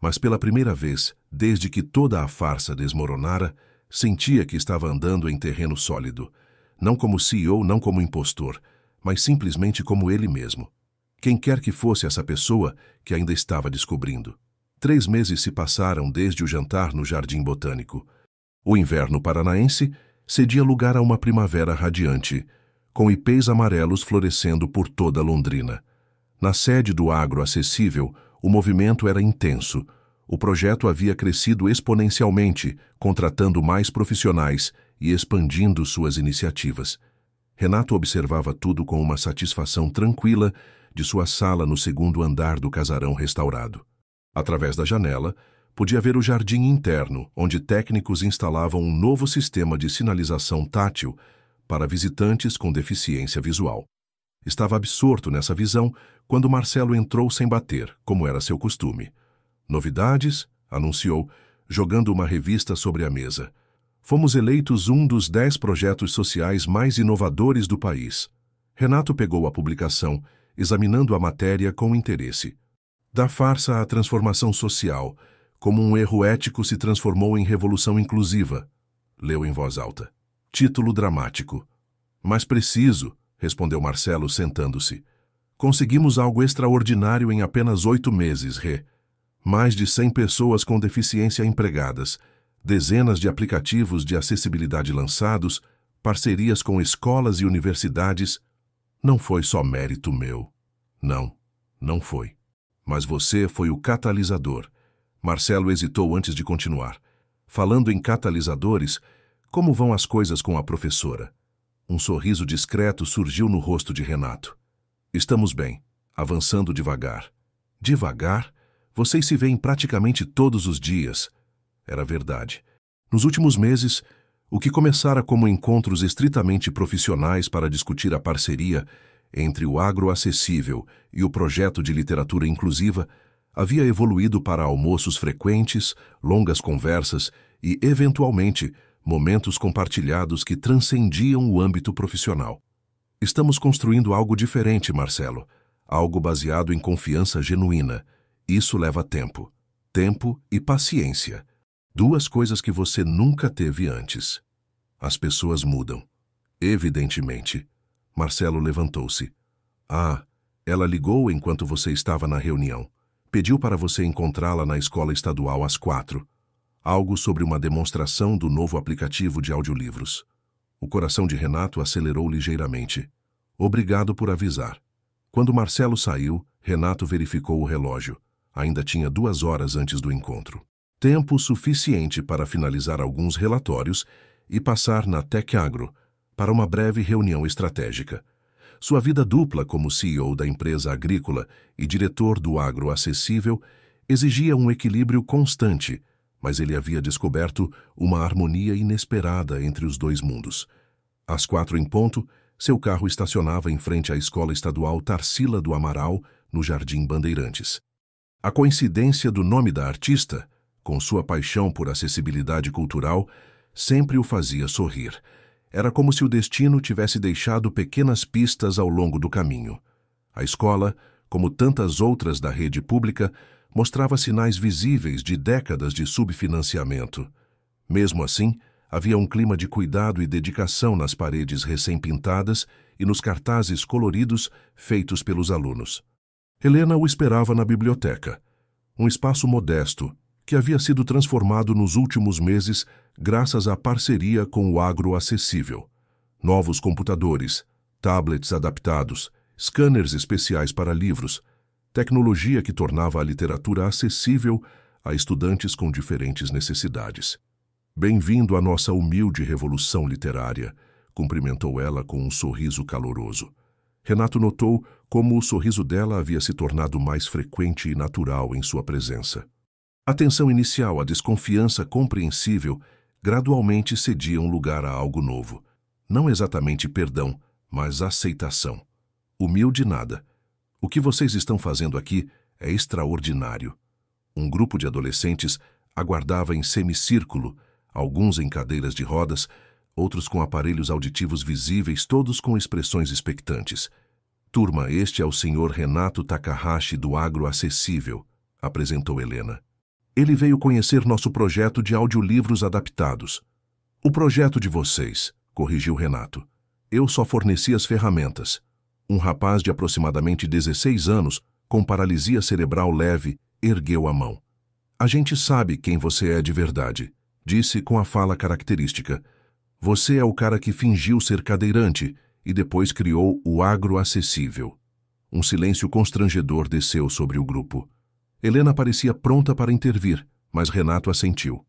A: Mas pela primeira vez, desde que toda a farsa desmoronara, sentia que estava andando em terreno sólido. Não como CEO, não como impostor, mas simplesmente como ele mesmo. Quem quer que fosse essa pessoa que ainda estava descobrindo. 3 meses se passaram desde o jantar no Jardim Botânico. O inverno paranaense cedia lugar a uma primavera radiante, com ipês amarelos florescendo por toda Londrina. Na sede do Agro Acessível, o movimento era intenso. O projeto havia crescido exponencialmente, contratando mais profissionais e expandindo suas iniciativas. Renato observava tudo com uma satisfação tranquila de sua sala no 2º andar do casarão restaurado. Através da janela, podia ver o jardim interno, onde técnicos instalavam um novo sistema de sinalização tátil para visitantes com deficiência visual. Estava absorto nessa visão quando Marcelo entrou sem bater, como era seu costume. Novidades? Anunciou, jogando uma revista sobre a mesa. Fomos eleitos um dos 10 projetos sociais mais inovadores do país. Renato pegou a publicação, examinando a matéria com interesse. Da farsa à transformação social, como um erro ético se transformou em revolução inclusiva. Leu em voz alta. Título dramático. Mais preciso, respondeu Marcelo, sentando-se. Conseguimos algo extraordinário em apenas 8 meses, Rê. Mais de 100 pessoas com deficiência empregadas, dezenas de aplicativos de acessibilidade lançados, parcerias com escolas e universidades. Não foi só mérito meu. Não foi. Mas você foi o catalisador. Marcelo hesitou antes de continuar. Falando em catalisadores, como vão as coisas com a professora? Um sorriso discreto surgiu no rosto de Renato. Estamos bem, avançando devagar. Devagar? Vocês se veem praticamente todos os dias. Era verdade. Nos últimos meses, o que começara como encontros estritamente profissionais para discutir a parceria entre o agroacessível e o projeto de literatura inclusiva havia evoluído para almoços frequentes, longas conversas e, eventualmente, momentos compartilhados que transcendiam o âmbito profissional. Estamos construindo algo diferente, Marcelo. Algo baseado em confiança genuína. Isso leva tempo. Tempo e paciência. 2 coisas que você nunca teve antes. As pessoas mudam. Evidentemente. Marcelo levantou-se. Ela ligou enquanto você estava na reunião. Pediu para você encontrá-la na escola estadual às 4. Algo sobre uma demonstração do novo aplicativo de audiolivros. O coração de Renato acelerou ligeiramente. Obrigado por avisar. Quando Marcelo saiu, Renato verificou o relógio. Ainda tinha 2 horas antes do encontro. Tempo suficiente para finalizar alguns relatórios e passar na TecAgro para uma breve reunião estratégica. Sua vida dupla como CEO da empresa agrícola e diretor do agroacessível exigia um equilíbrio constante, mas ele havia descoberto uma harmonia inesperada entre os 2 mundos. Às 4 em ponto, seu carro estacionava em frente à Escola Estadual Tarsila do Amaral, no Jardim Bandeirantes. A coincidência do nome da artista, com sua paixão por acessibilidade cultural, sempre o fazia sorrir. Era como se o destino tivesse deixado pequenas pistas ao longo do caminho. A escola, como tantas outras da rede pública, mostrava sinais visíveis de décadas de subfinanciamento. Mesmo assim, havia um clima de cuidado e dedicação nas paredes recém-pintadas e nos cartazes coloridos feitos pelos alunos. Helena o esperava na biblioteca, um espaço modesto que havia sido transformado nos últimos meses graças à parceria com o agroacessível. Novos computadores, tablets adaptados, scanners especiais para livros, tecnologia que tornava a literatura acessível a estudantes com diferentes necessidades. Bem-vindo à nossa humilde revolução literária, cumprimentou ela com um sorriso caloroso. Renato notou como o sorriso dela havia se tornado mais frequente e natural em sua presença. A tensão inicial, a desconfiança compreensível, gradualmente cediam lugar a algo novo. Não exatamente perdão, mas aceitação. Humilde nada. O que vocês estão fazendo aqui é extraordinário. Um grupo de adolescentes aguardava em semicírculo, alguns em cadeiras de rodas, outros com aparelhos auditivos visíveis, todos com expressões expectantes. Turma, este é o senhor Renato Takahashi do Agroacessível, apresentou Helena. Ele veio conhecer nosso projeto de audiolivros adaptados. O projeto de vocês, corrigiu Renato. Eu só forneci as ferramentas. Um rapaz de aproximadamente 16 anos, com paralisia cerebral leve, ergueu a mão. A gente sabe quem você é de verdade, disse com a fala característica. Você é o cara que fingiu ser cadeirante e depois criou o agroacessível. Um silêncio constrangedor desceu sobre o grupo. Helena parecia pronta para intervir, mas Renato assentiu.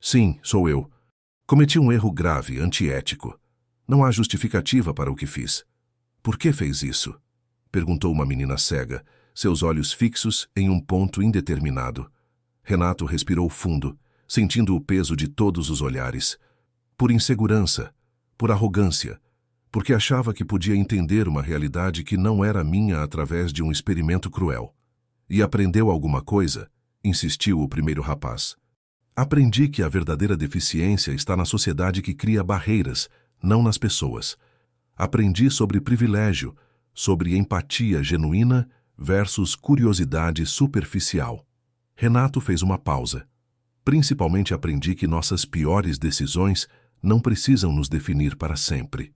A: Sim, sou eu. Cometi um erro grave, antiético. Não há justificativa para o que fiz. Por que fez isso? Perguntou uma menina cega, seus olhos fixos em um ponto indeterminado. Renato respirou fundo, sentindo o peso de todos os olhares. Por insegurança, por arrogância, porque achava que podia entender uma realidade que não era minha através de um experimento cruel. E aprendeu alguma coisa? Insistiu o primeiro rapaz. Aprendi que a verdadeira deficiência está na sociedade que cria barreiras, não nas pessoas. Aprendi sobre privilégio, sobre empatia genuína versus curiosidade superficial. Renato fez uma pausa. Principalmente aprendi que nossas piores decisões não precisam nos definir para sempre.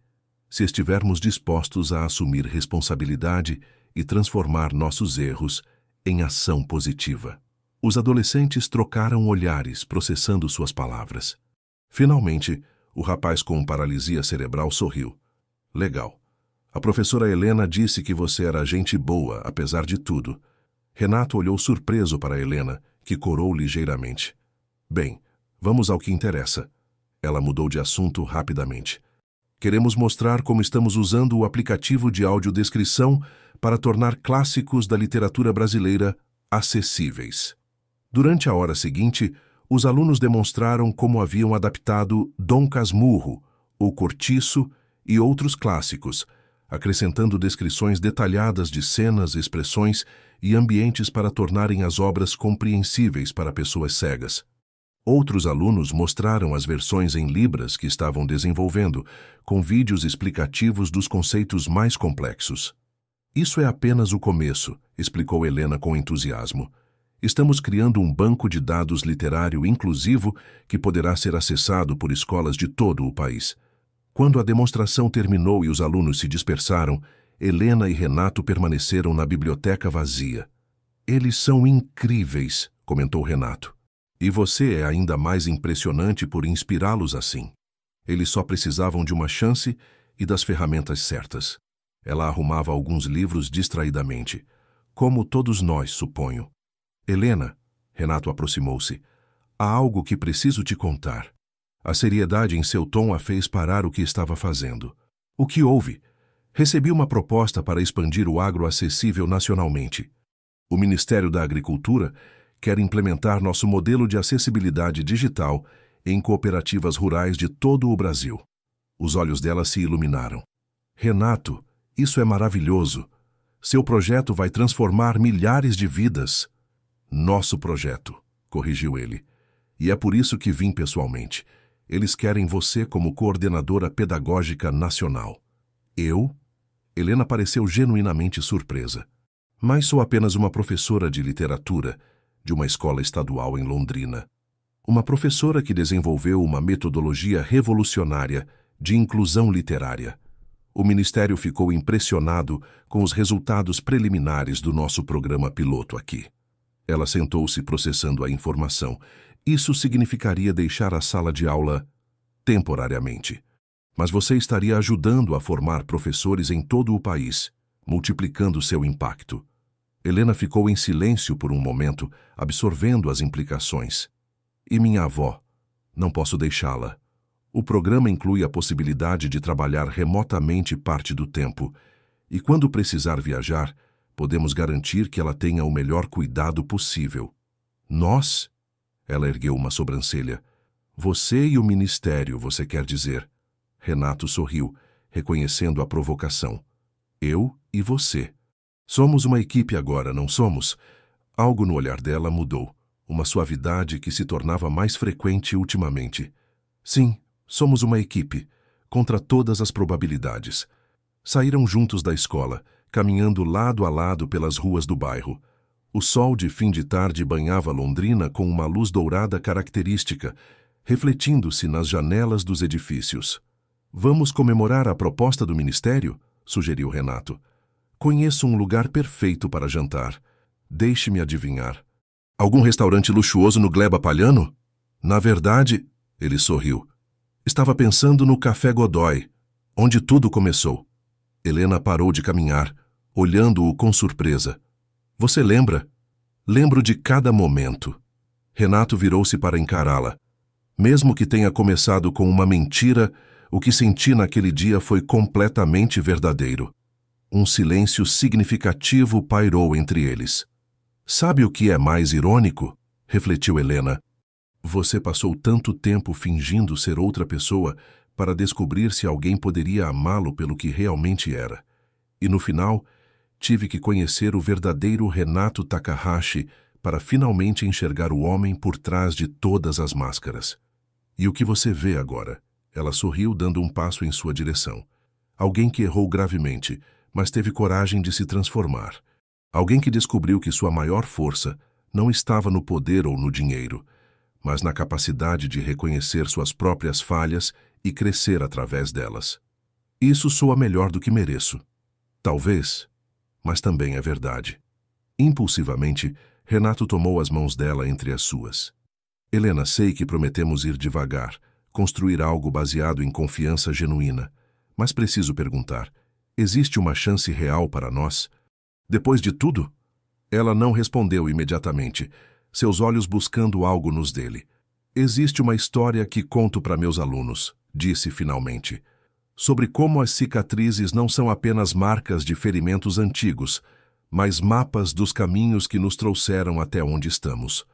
A: Se estivermos dispostos a assumir responsabilidade e transformar nossos erros em ação positiva. Os adolescentes trocaram olhares, processando suas palavras. Finalmente, o rapaz com paralisia cerebral sorriu. Legal. A professora Helena disse que você era gente boa, apesar de tudo. Renato olhou surpreso para Helena, que corou ligeiramente. Bem, vamos ao que interessa. Ela mudou de assunto rapidamente. Queremos mostrar como estamos usando o aplicativo de audiodescrição para tornar clássicos da literatura brasileira acessíveis. Durante a hora seguinte, os alunos demonstraram como haviam adaptado Dom Casmurro, O Cortiço e outros clássicos, acrescentando descrições detalhadas de cenas, expressões e ambientes para tornarem as obras compreensíveis para pessoas cegas. Outros alunos mostraram as versões em Libras que estavam desenvolvendo, com vídeos explicativos dos conceitos mais complexos. Isso é apenas o começo, explicou Helena com entusiasmo. Estamos criando um banco de dados literário inclusivo que poderá ser acessado por escolas de todo o país. Quando a demonstração terminou e os alunos se dispersaram, Helena e Renato permaneceram na biblioteca vazia. Eles são incríveis, comentou Renato. E você é ainda mais impressionante por inspirá-los assim. Eles só precisavam de uma chance e das ferramentas certas. Ela arrumava alguns livros distraidamente. Como todos nós, suponho. Helena, Renato aproximou-se. Há algo que preciso te contar. A seriedade em seu tom a fez parar o que estava fazendo. O que houve? Recebi uma proposta para expandir o agro acessível nacionalmente. O Ministério da Agricultura quer implementar nosso modelo de acessibilidade digital em cooperativas rurais de todo o Brasil. Os olhos dela se iluminaram. Renato, isso é maravilhoso. Seu projeto vai transformar milhares de vidas. Nosso projeto, corrigiu ele. E é por isso que vim pessoalmente. Eles querem você como coordenadora pedagógica nacional. Eu? Helena pareceu genuinamente surpresa. Mas sou apenas uma professora de literatura de uma escola estadual em Londrina. Uma professora que desenvolveu uma metodologia revolucionária de inclusão literária. O Ministério ficou impressionado com os resultados preliminares do nosso programa piloto aqui. Ela sentou-se processando a informação. Isso significaria deixar a sala de aula temporariamente. Mas você estaria ajudando a formar professores em todo o país, multiplicando seu impacto. Helena ficou em silêncio por um momento, absorvendo as implicações. E minha avó? Não posso deixá-la. O programa inclui a possibilidade de trabalhar remotamente parte do tempo, e quando precisar viajar, podemos garantir que ela tenha o melhor cuidado possível. Nós? Ela ergueu uma sobrancelha. Você e o Ministério, você quer dizer? Renato sorriu, reconhecendo a provocação. Eu e você. Somos uma equipe agora, não somos? Algo no olhar dela mudou, uma suavidade que se tornava mais frequente ultimamente. Sim, somos uma equipe, contra todas as probabilidades. Saíram juntos da escola, caminhando lado a lado pelas ruas do bairro. O sol de fim de tarde banhava Londrina com uma luz dourada característica, refletindo-se nas janelas dos edifícios. Vamos comemorar a proposta do Ministério? Sugeriu Renato. Conheço um lugar perfeito para jantar. Deixe-me adivinhar. Algum restaurante luxuoso no Gleba Palhano? Na verdade, ele sorriu. Estava pensando no Café Godoy, onde tudo começou. Helena parou de caminhar, olhando-o com surpresa. Você lembra? Lembro de cada momento. Renato virou-se para encará-la. Mesmo que tenha começado com uma mentira, o que senti naquele dia foi completamente verdadeiro. Um silêncio significativo pairou entre eles. Sabe o que é mais irônico? Refletiu Helena. Você passou tanto tempo fingindo ser outra pessoa para descobrir se alguém poderia amá-lo pelo que realmente era. E no final, tive que conhecer o verdadeiro Renato Takahashi para finalmente enxergar o homem por trás de todas as máscaras. E o que você vê agora? Ela sorriu, dando um passo em sua direção. Alguém que errou gravemente, mas teve coragem de se transformar. Alguém que descobriu que sua maior força não estava no poder ou no dinheiro, mas na capacidade de reconhecer suas próprias falhas e crescer através delas. Isso soa melhor do que mereço. Talvez, mas também é verdade. Impulsivamente, Renato tomou as mãos dela entre as suas. Helena, sei que prometemos ir devagar, construir algo baseado em confiança genuína, mas preciso perguntar, existe uma chance real para nós? Depois de tudo? Ela não respondeu imediatamente, seus olhos buscando algo nos dele. Existe uma história que conto para meus alunos, disse finalmente, sobre como as cicatrizes não são apenas marcas de ferimentos antigos, mas mapas dos caminhos que nos trouxeram até onde estamos.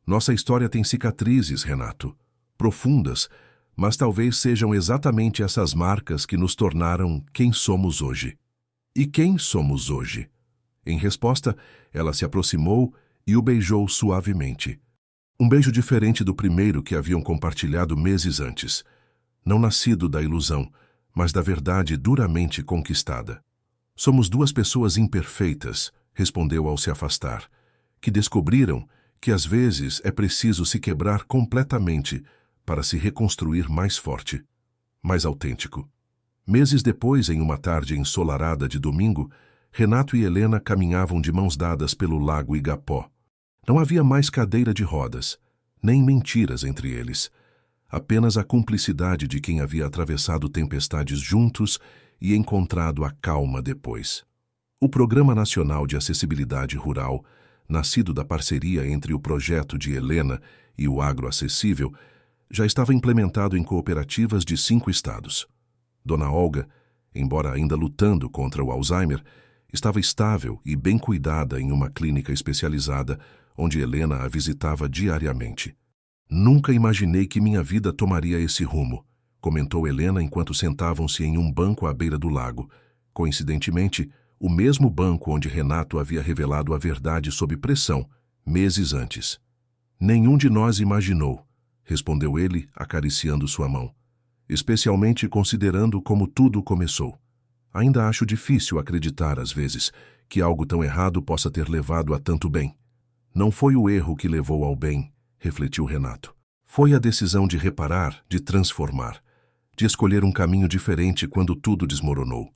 A: Nossa história tem cicatrizes, Renato, profundas, mas talvez sejam exatamente essas marcas que nos tornaram quem somos hoje. E quem somos hoje? Em resposta, ela se aproximou e o beijou suavemente. Um beijo diferente do primeiro que haviam compartilhado meses antes. Não nascido da ilusão, mas da verdade duramente conquistada. Somos duas pessoas imperfeitas, respondeu ao se afastar, que descobriram que às vezes é preciso se quebrar completamente para se reconstruir mais forte, mais autêntico. Meses depois, em uma tarde ensolarada de domingo, Renato e Helena caminhavam de mãos dadas pelo lago Igapó. Não havia mais cadeira de rodas, nem mentiras entre eles. Apenas a cumplicidade de quem havia atravessado tempestades juntos e encontrado a calma depois. O Programa Nacional de Acessibilidade Rural, nascido da parceria entre o projeto de Helena e o Agroacessível, já estava implementado em cooperativas de 5 estados. Dona Olga, embora ainda lutando contra o Alzheimer, estava estável e bem cuidada em uma clínica especializada, onde Helena a visitava diariamente. Nunca imaginei que minha vida tomaria esse rumo, comentou Helena enquanto sentavam-se em um banco à beira do lago. Coincidentemente, o mesmo banco onde Renato havia revelado a verdade sob pressão, meses antes. Nenhum de nós imaginou, respondeu ele, acariciando sua mão. Especialmente considerando como tudo começou. Ainda acho difícil acreditar, às vezes, que algo tão errado possa ter levado a tanto bem. Não foi o erro que levou ao bem, refletiu Renato. Foi a decisão de reparar, de transformar, de escolher um caminho diferente quando tudo desmoronou.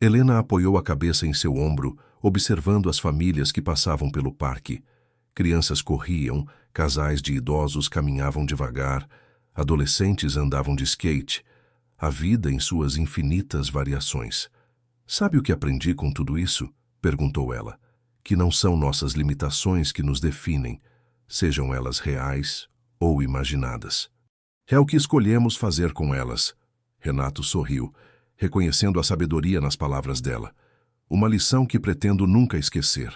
A: Helena apoiou a cabeça em seu ombro, observando as famílias que passavam pelo parque. Crianças corriam, casais de idosos caminhavam devagar, adolescentes andavam de skate. A vida em suas infinitas variações. Sabe o que aprendi com tudo isso? Perguntou ela. Que não são nossas limitações que nos definem, sejam elas reais ou imaginadas. É o que escolhemos fazer com elas. Renato sorriu, reconhecendo a sabedoria nas palavras dela. Uma lição que pretendo nunca esquecer.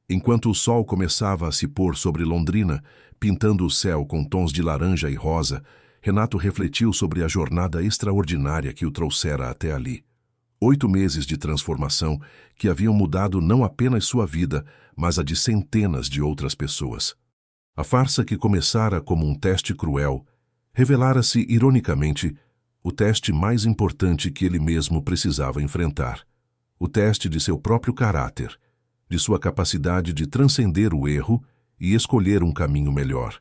A: Enquanto o sol começava a se pôr sobre Londrina, pintando o céu com tons de laranja e rosa, Renato refletiu sobre a jornada extraordinária que o trouxera até ali. 8 meses de transformação que haviam mudado não apenas sua vida, mas a de centenas de outras pessoas. A farsa que começara como um teste cruel, revelara-se, ironicamente, o teste mais importante que ele mesmo precisava enfrentar. O teste de seu próprio caráter, de sua capacidade de transcender o erro e escolher um caminho melhor.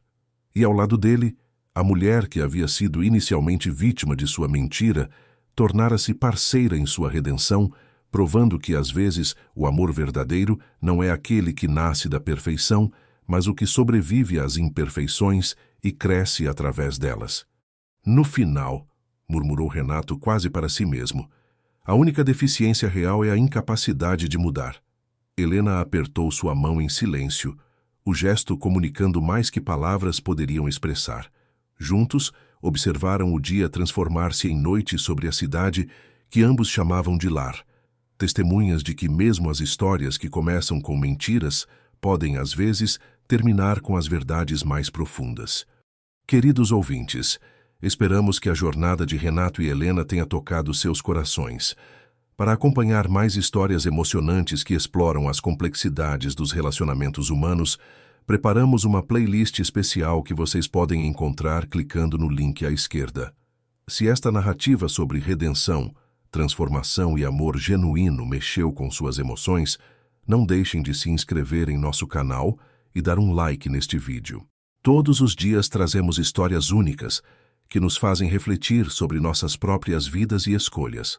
A: E ao lado dele, a mulher que havia sido inicialmente vítima de sua mentira tornara-se parceira em sua redenção, provando que, às vezes, o amor verdadeiro não é aquele que nasce da perfeição, mas o que sobrevive às imperfeições e cresce através delas. No final, murmurou Renato quase para si mesmo, a única deficiência real é a incapacidade de mudar. Helena apertou sua mão em silêncio, o gesto comunicando mais que palavras poderiam expressar. Juntos, observaram o dia transformar-se em noite sobre a cidade que ambos chamavam de lar, testemunhas de que mesmo as histórias que começam com mentiras podem, às vezes, terminar com as verdades mais profundas. Queridos ouvintes, esperamos que a jornada de Renato e Helena tenha tocado seus corações. Para acompanhar mais histórias emocionantes que exploram as complexidades dos relacionamentos humanos, preparamos uma playlist especial que vocês podem encontrar clicando no link à esquerda. Se esta narrativa sobre redenção, transformação e amor genuíno mexeu com suas emoções, não deixem de se inscrever em nosso canal e dar um like neste vídeo. Todos os dias trazemos histórias únicas que nos fazem refletir sobre nossas próprias vidas e escolhas.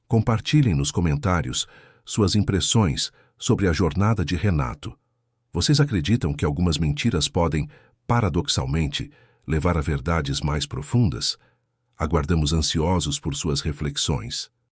A: Compartilhem nos comentários suas impressões sobre a jornada de Renato. Vocês acreditam que algumas mentiras podem, paradoxalmente, levar a verdades mais profundas? Aguardamos ansiosos por suas reflexões.